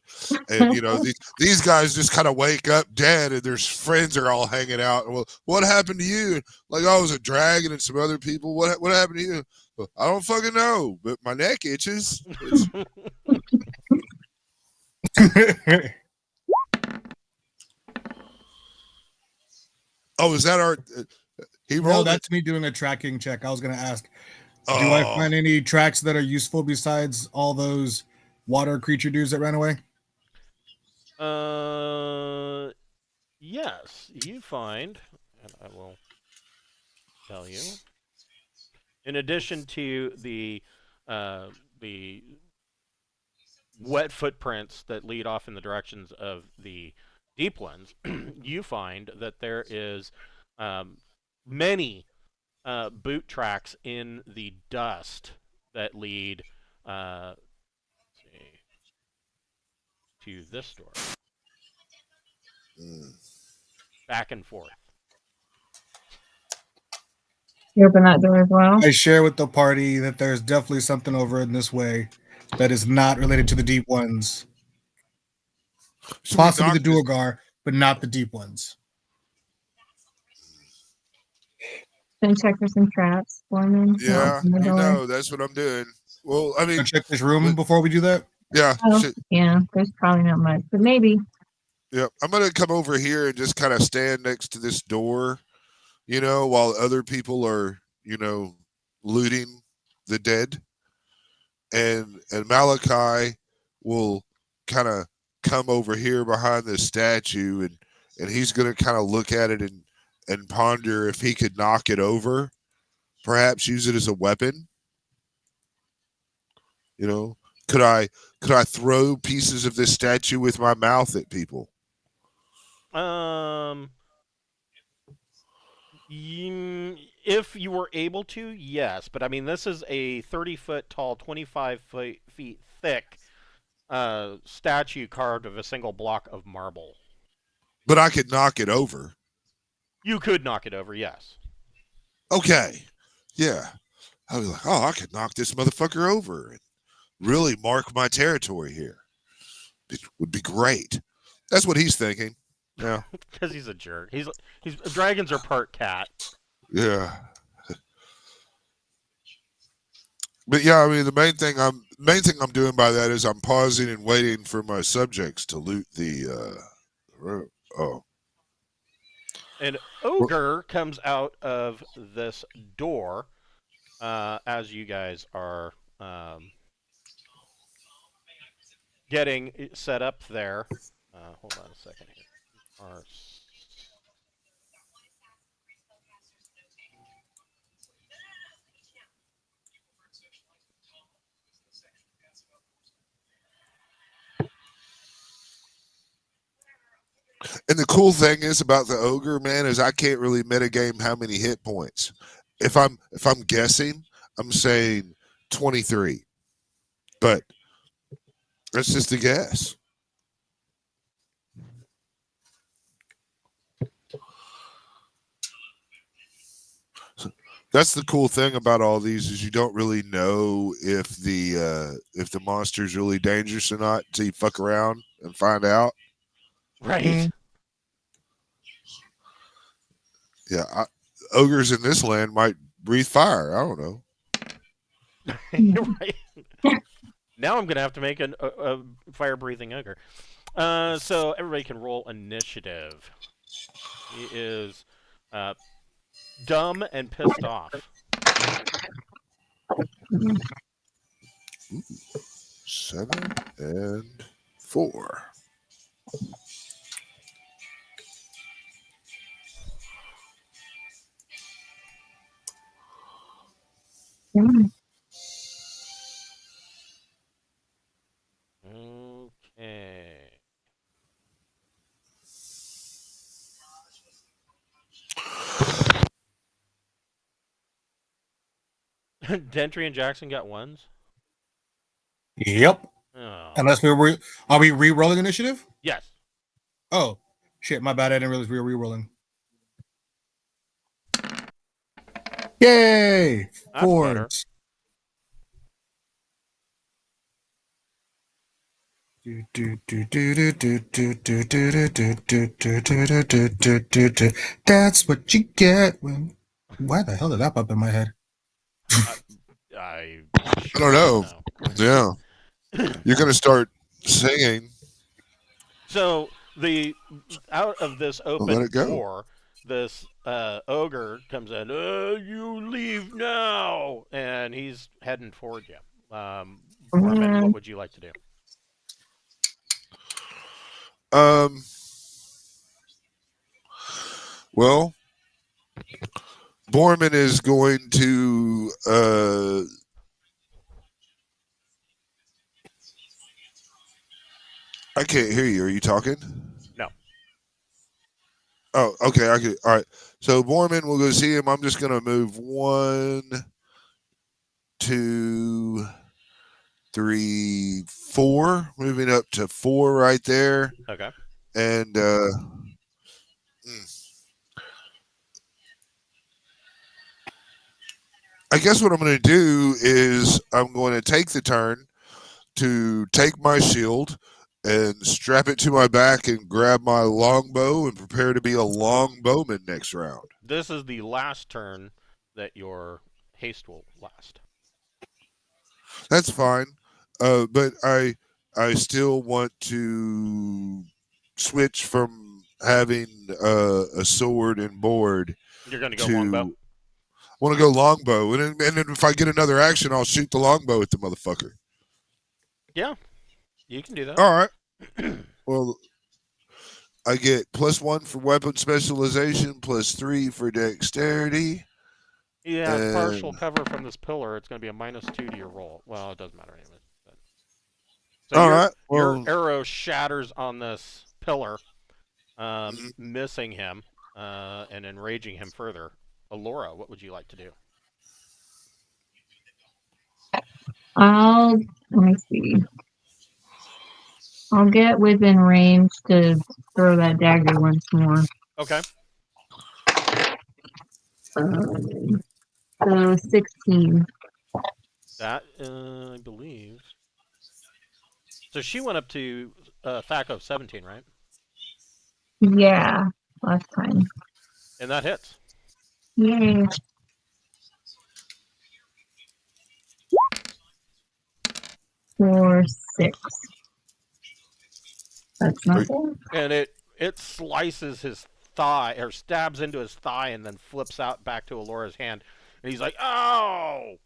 And you know, these guys just kind of wake up dead, and their friends are all hanging out. Well, what happened to you? Like, oh, it was a dragon and some other people. What happened to you? Well, I don't fucking know, but my neck itches. Oh, is that our? He No, rolled. that's me doing a tracking check. I was going to ask, do I find any tracks that are useful besides all those water creature dudes that ran away? Yes, you find, and I will tell you. In addition to the wet footprints that lead off in the directions of the deep ones, you find that there is many boot tracks in the dust that lead to this door. Back and forth. You open that door as well? I share with the party that there's definitely something over in this way that is not related to the deep ones. Possibly the Duergar, but not the deep ones. Gonna check for some traps for me. Yeah, you know, that's what I'm doing. Well, I mean, check this room before we do that. Yeah. Oh, yeah, there's probably not much, but maybe. Yeah, I'm gonna come over here and just kind of stand next to this door, you know, while other people are, you know, looting the dead, and Malachi will kind of come over here behind this statue, and he's gonna kind of look at it and ponder if he could knock it over, perhaps use it as a weapon. You know, could I throw pieces of this statue with my mouth at people? If you were able to, yes. But I mean, this is a 30-foot tall, 25 feet thick statue carved of a single block of marble. But I could knock it over. You could knock it over, yes. Okay. Yeah. I was like, oh, I could knock this motherfucker over and really mark my territory here. It would be great. That's what he's thinking. Yeah. Because he's a jerk. He's dragons are part cat. Yeah. But yeah, I mean, the main thing I'm doing by that is I'm pausing and waiting for my subjects to loot the An ogre comes out of this door as you guys are getting set up there. Hold on a second here. And the cool thing is about the ogre, man, is I can't really metagame how many hit points. If I'm guessing, I'm saying 23. But that's just a guess. So that's the cool thing about all these is you don't really know if the monster's really dangerous or not until you fuck around and find out. Right. Yeah, ogres in this land might breathe fire. I don't know. Right. Now I'm gonna have to make a fire-breathing ogre. So everybody can roll initiative. He is dumb and pissed off. 7 and 4. Mm. Okay. Dentry and Jackson got ones. Yep. Oh. Unless are we re-rolling initiative? Yes. Oh shit, my bad. I didn't realize we were re-rolling. Yay! That's better. Fours. That's what you get when. Why the hell did that pop in my head? I don't know. Yeah. You're going to start singing. So out of this Let open it go. door, this ogre comes in. You leave now, and he's heading toward you. Borman, what would you like to do? Well, Borman is going to I can't hear you. Are you talking? No. Oh, okay. All right. So Borman, we'll go see him. I'm just going to move 1, 2, 3, 4. Moving up to 4 right there. Okay. And I guess what I'm going to do is I'm going to take the turn to take my shield and strap it to my back and grab my longbow and prepare to be a longbowman next round. This is the last turn that your haste will last. That's fine, but I still want to switch from having a sword and board. You're going to go longbow? I want to go longbow, and then if I get another action, I'll shoot the longbow at the motherfucker. Yeah, you can do that. All right. Well, I get +1 for weapon specialization, +3 for dexterity. You have partial cover from this pillar. It's going to be a -2 to your roll. Well, it doesn't matter anyway. So all right. Well, your arrow shatters on this pillar, missing him and enraging him further. Alora, what would you like to do? Let me see. I'll get within range to throw that dagger once more. Okay. So 16. That, I believe. So she went up to THAC 17, right? Yeah, last time. And that hits. Yay. For 6. That's not bad. And it slices his thigh, or stabs into his thigh, and then flips out back to Alora's hand. And he's like, "Ow!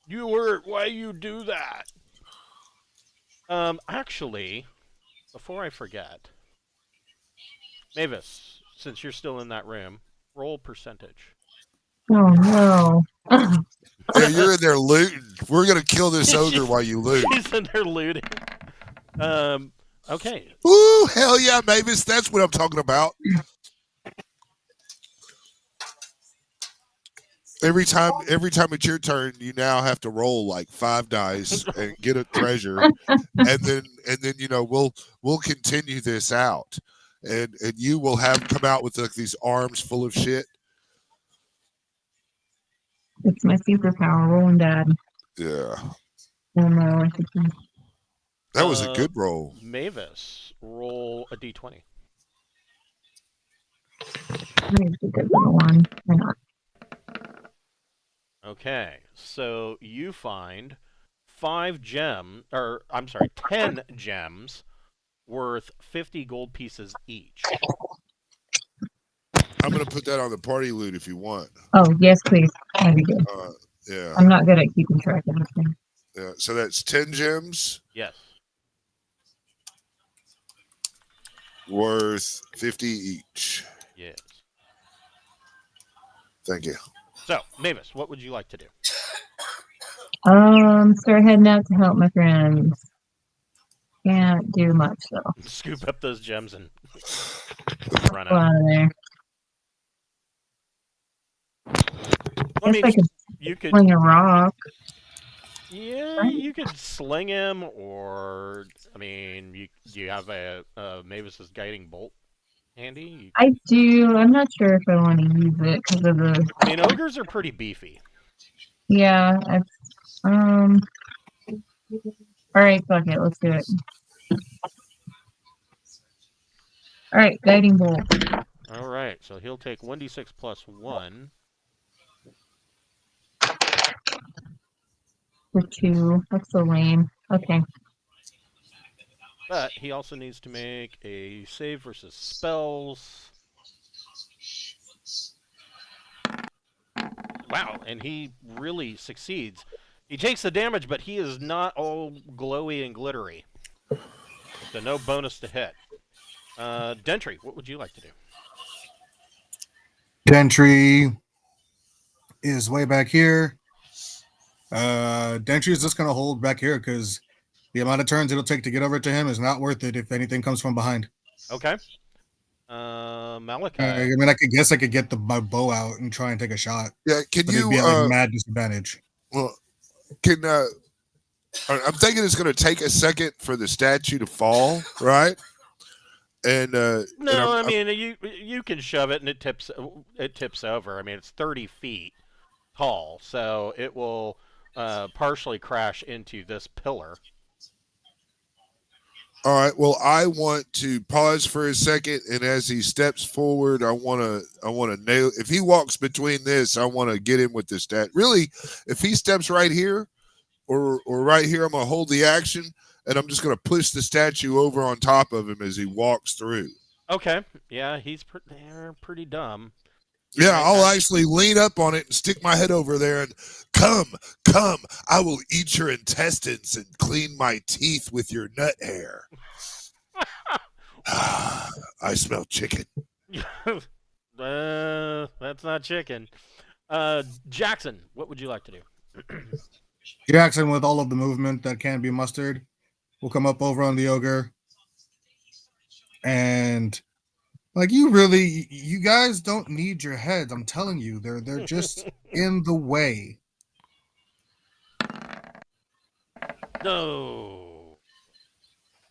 You hurt. Why you do that?" Actually, before I forget, Mavis, since you're still in that room, roll percentage. Oh no. yeah, you're in there looting. We're gonna kill this ogre while you loot. She's in there looting. Okay. Ooh, hell yeah, Mavis. That's what I'm talking about. Every time it's your turn, you now have to roll like 5 dice and get a treasure, and then we'll continue this out, and you will have come out with like these arms full of shit. It's my superpower, rolling bad. Yeah. Oh no, That was a good roll. Mavis, roll a d20. Maybe a good one. Why not? Okay, so you find 10 gems worth 50 gold pieces each. I'm gonna put that on the party loot if you want. Oh, yes, please. That'd be good. Yeah. I'm not good at keeping track of this thing. Yeah. So that's 10 gems Yes. worth 50 each. Yes. Thank you. So, Mavis, what would you like to do? Start heading out to help my friends. Can't do much though. Scoop up those gems and run Go out. out of there. I mean, I could you could. sling a rock. Yeah, Right. you could sling him, or I mean, you have a Mavis's guiding bolt handy. I do. I'm not sure if I want to use it because of the. I mean, ogres are pretty beefy. Yeah. All right. Fuck it. Let's do it. All right. Guiding bolt. All right, so he'll take 1d6 plus 1. For 2. That's so lame. Okay. But he also needs to make a save versus spells. Wow, and he really succeeds. He takes the damage, but he is not all glowy and glittery. So no bonus to hit. Dentry, what would you like to do? Dentry is way back here. Dentry is just going to hold back here because the amount of turns it'll take to get over to him is not worth it if anything comes from behind. Okay. Malachi. I mean, I could get my bow out and try and take a shot. Yeah. Can But you? it'd be at like mad disadvantage. Well, can I'm thinking it's going to take a second for the statue to fall, right? And no, I mean you can shove it and it tips over. I mean it's 30 feet tall, so it will partially crash into this pillar. All right. Well, I want to pause for a second, and as he steps forward, I want to nail. If he walks between this, I want to get him with the stat. Really, if he steps right here, or right here, I'm gonna hold the action, and I'm just gonna push the statue over on top of him as he walks through. Okay. Yeah, they're pretty dumb. Yeah, I'll actually lean up on it and stick my head over there and come, I will eat your intestines and clean my teeth with your nut hair. I smell chicken. That's not chicken. Jackson, what would you like to do? Jackson, with all of the movement that can be mustered, will come up over on the ogre. And like you guys don't need your heads. I'm telling you, they're just in the way. No.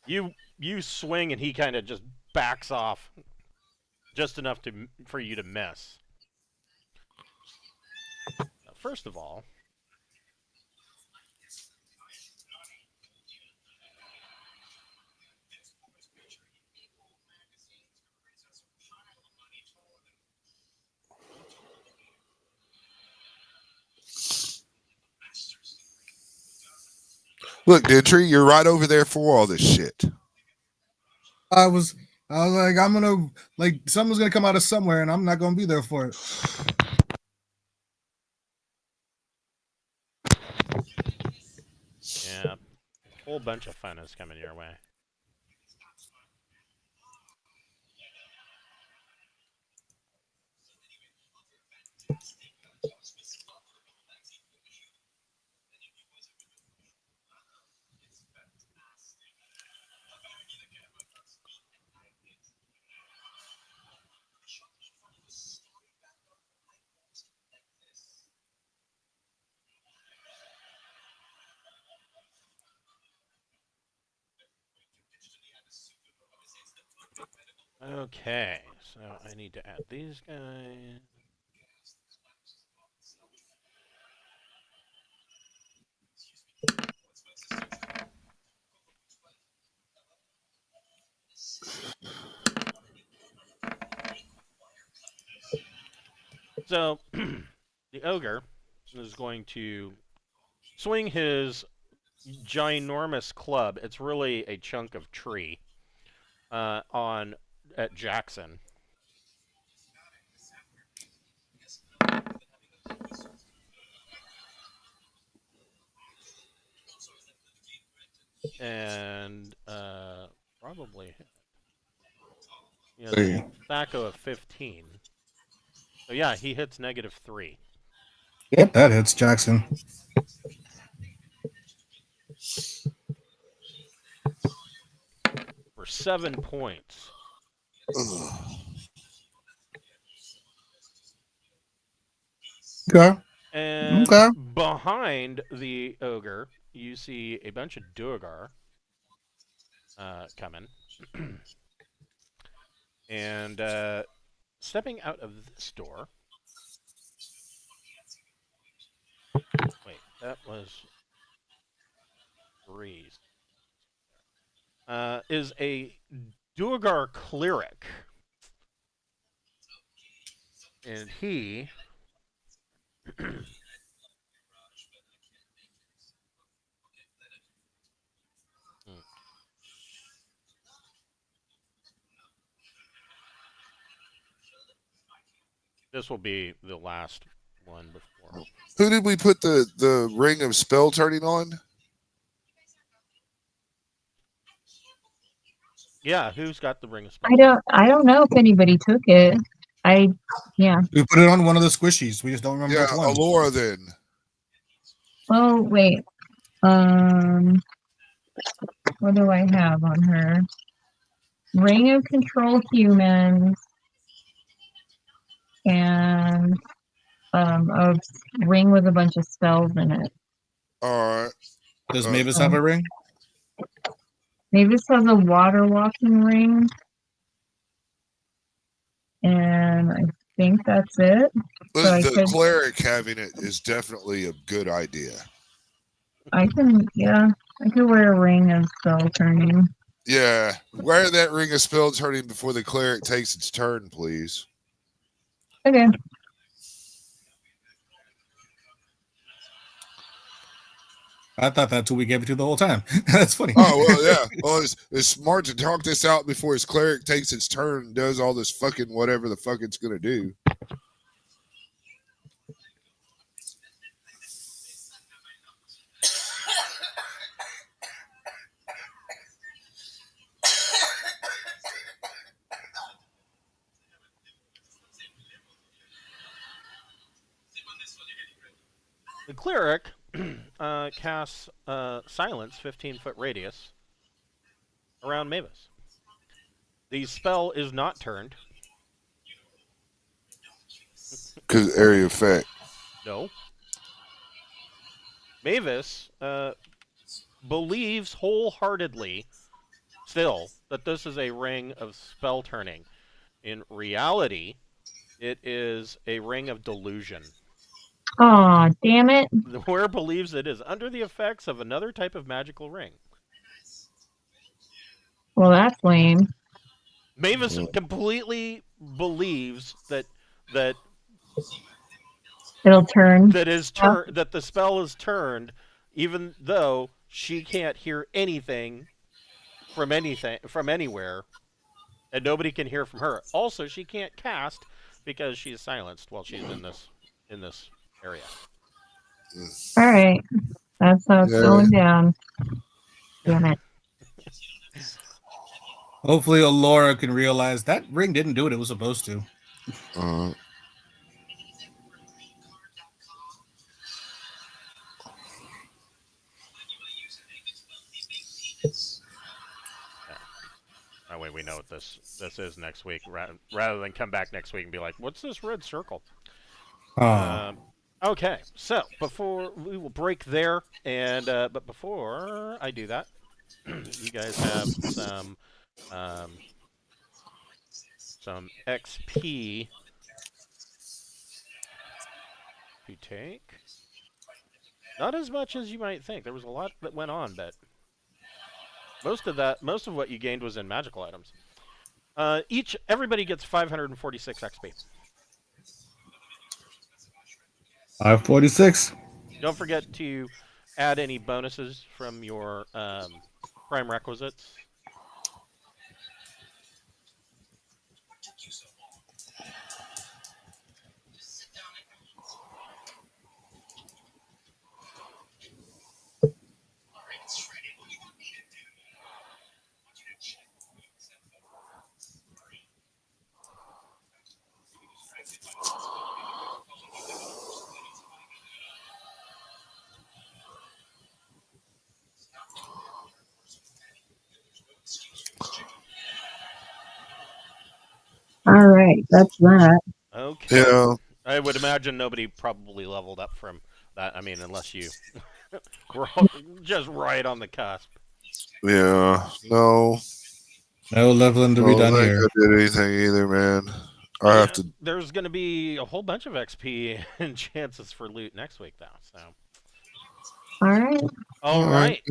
You swing and he kind of just backs off just enough for you to miss. Now, first of all, Look, Dentry, you're right over there for all this shit. I was like, I'm gonna someone's gonna come out of somewhere, and I'm not gonna be there for it. yeah, a whole bunch of fun is coming your way. Okay, so I need to add these guys. So, the ogre is going to swing his ginormous club. It's really a chunk of tree on at Jackson. And probably hit. Yeah, Hey. Thaco of 15. So yeah, he hits -3. Yep, that hits Jackson. For 7 points. Okay. And Okay. behind the ogre, you see a bunch of Duergar coming. And stepping out of this door. Wait, that was 3. Is a Duergar cleric. And he this will be the last one before. Who did we put the ring of spell turning on? Yeah, who's got the ring of spell? I don't know if anybody took it. Yeah. We put it on one of the squishies. We just don't remember Yeah, which one. Alora then. Oh wait. What do I have on her? Ring of Control Humans and a ring with a bunch of spells in it. All right. Does Mavis have a ring? Mavis has a water walking ring. And I think that's it. So I The could, cleric having it is definitely a good idea. I could wear a ring of spell turning. Yeah, wear that ring of spell turning before the cleric takes its turn, please. Okay. I thought that's who we gave it to the whole time. That's funny. Oh, well, yeah. Well, it's smart to talk this out before his cleric takes its turn and does all this fucking whatever the fuck it's going to do. The cleric casts silence 15-foot radius around Mavis. The spell is not turned. Because area effect. No. Mavis believes wholeheartedly still that this is a ring of spell turning. In reality, it is a ring of delusion. Aw, damn it. The wearer believes it is under the effects of another type of magical ring. Well, that's lame. Mavis completely believes that It'll turn. that the spell is turned, even though she can't hear anything from anywhere, and nobody can hear from her. Also, she can't cast because she is silenced while she's in this area. All right. That's how it's going down. Damn it. Hopefully, Alora can realize that ring didn't do what it was supposed to. That way we know what this is next week, rather than come back next week and be like, "What's this red circle?" Okay, so before we will break there, and but before I do that, you guys have some XP to take. Not as much as you might think. There was a lot that went on, but most of what you gained was in magical items. Everybody gets 546 XP. 546. Don't forget to add any bonuses from your prime requisites? All right, that's that. Okay. Yeah. I would imagine nobody probably leveled up from that. I mean, unless you were just right on the cusp. Yeah. No. No leveling to I be don't done think here. I did anything either, man. I Yeah, have to. there's going to be a whole bunch of XP and chances for loot next week, though. So, All right. all right.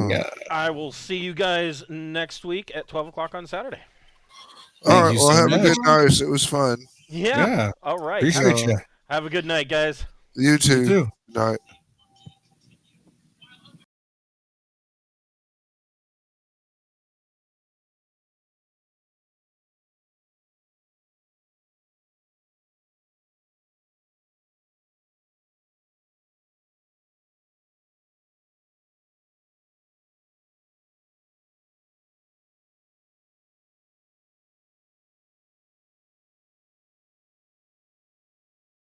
Yeah. I will see you guys next week at 12 o'clock on Saturday. All Thank right. you Well, so have a much. good night. It was fun. Yeah. Yeah. All right. Appreciate you. Have a good night, guys. You too. You too. Good night.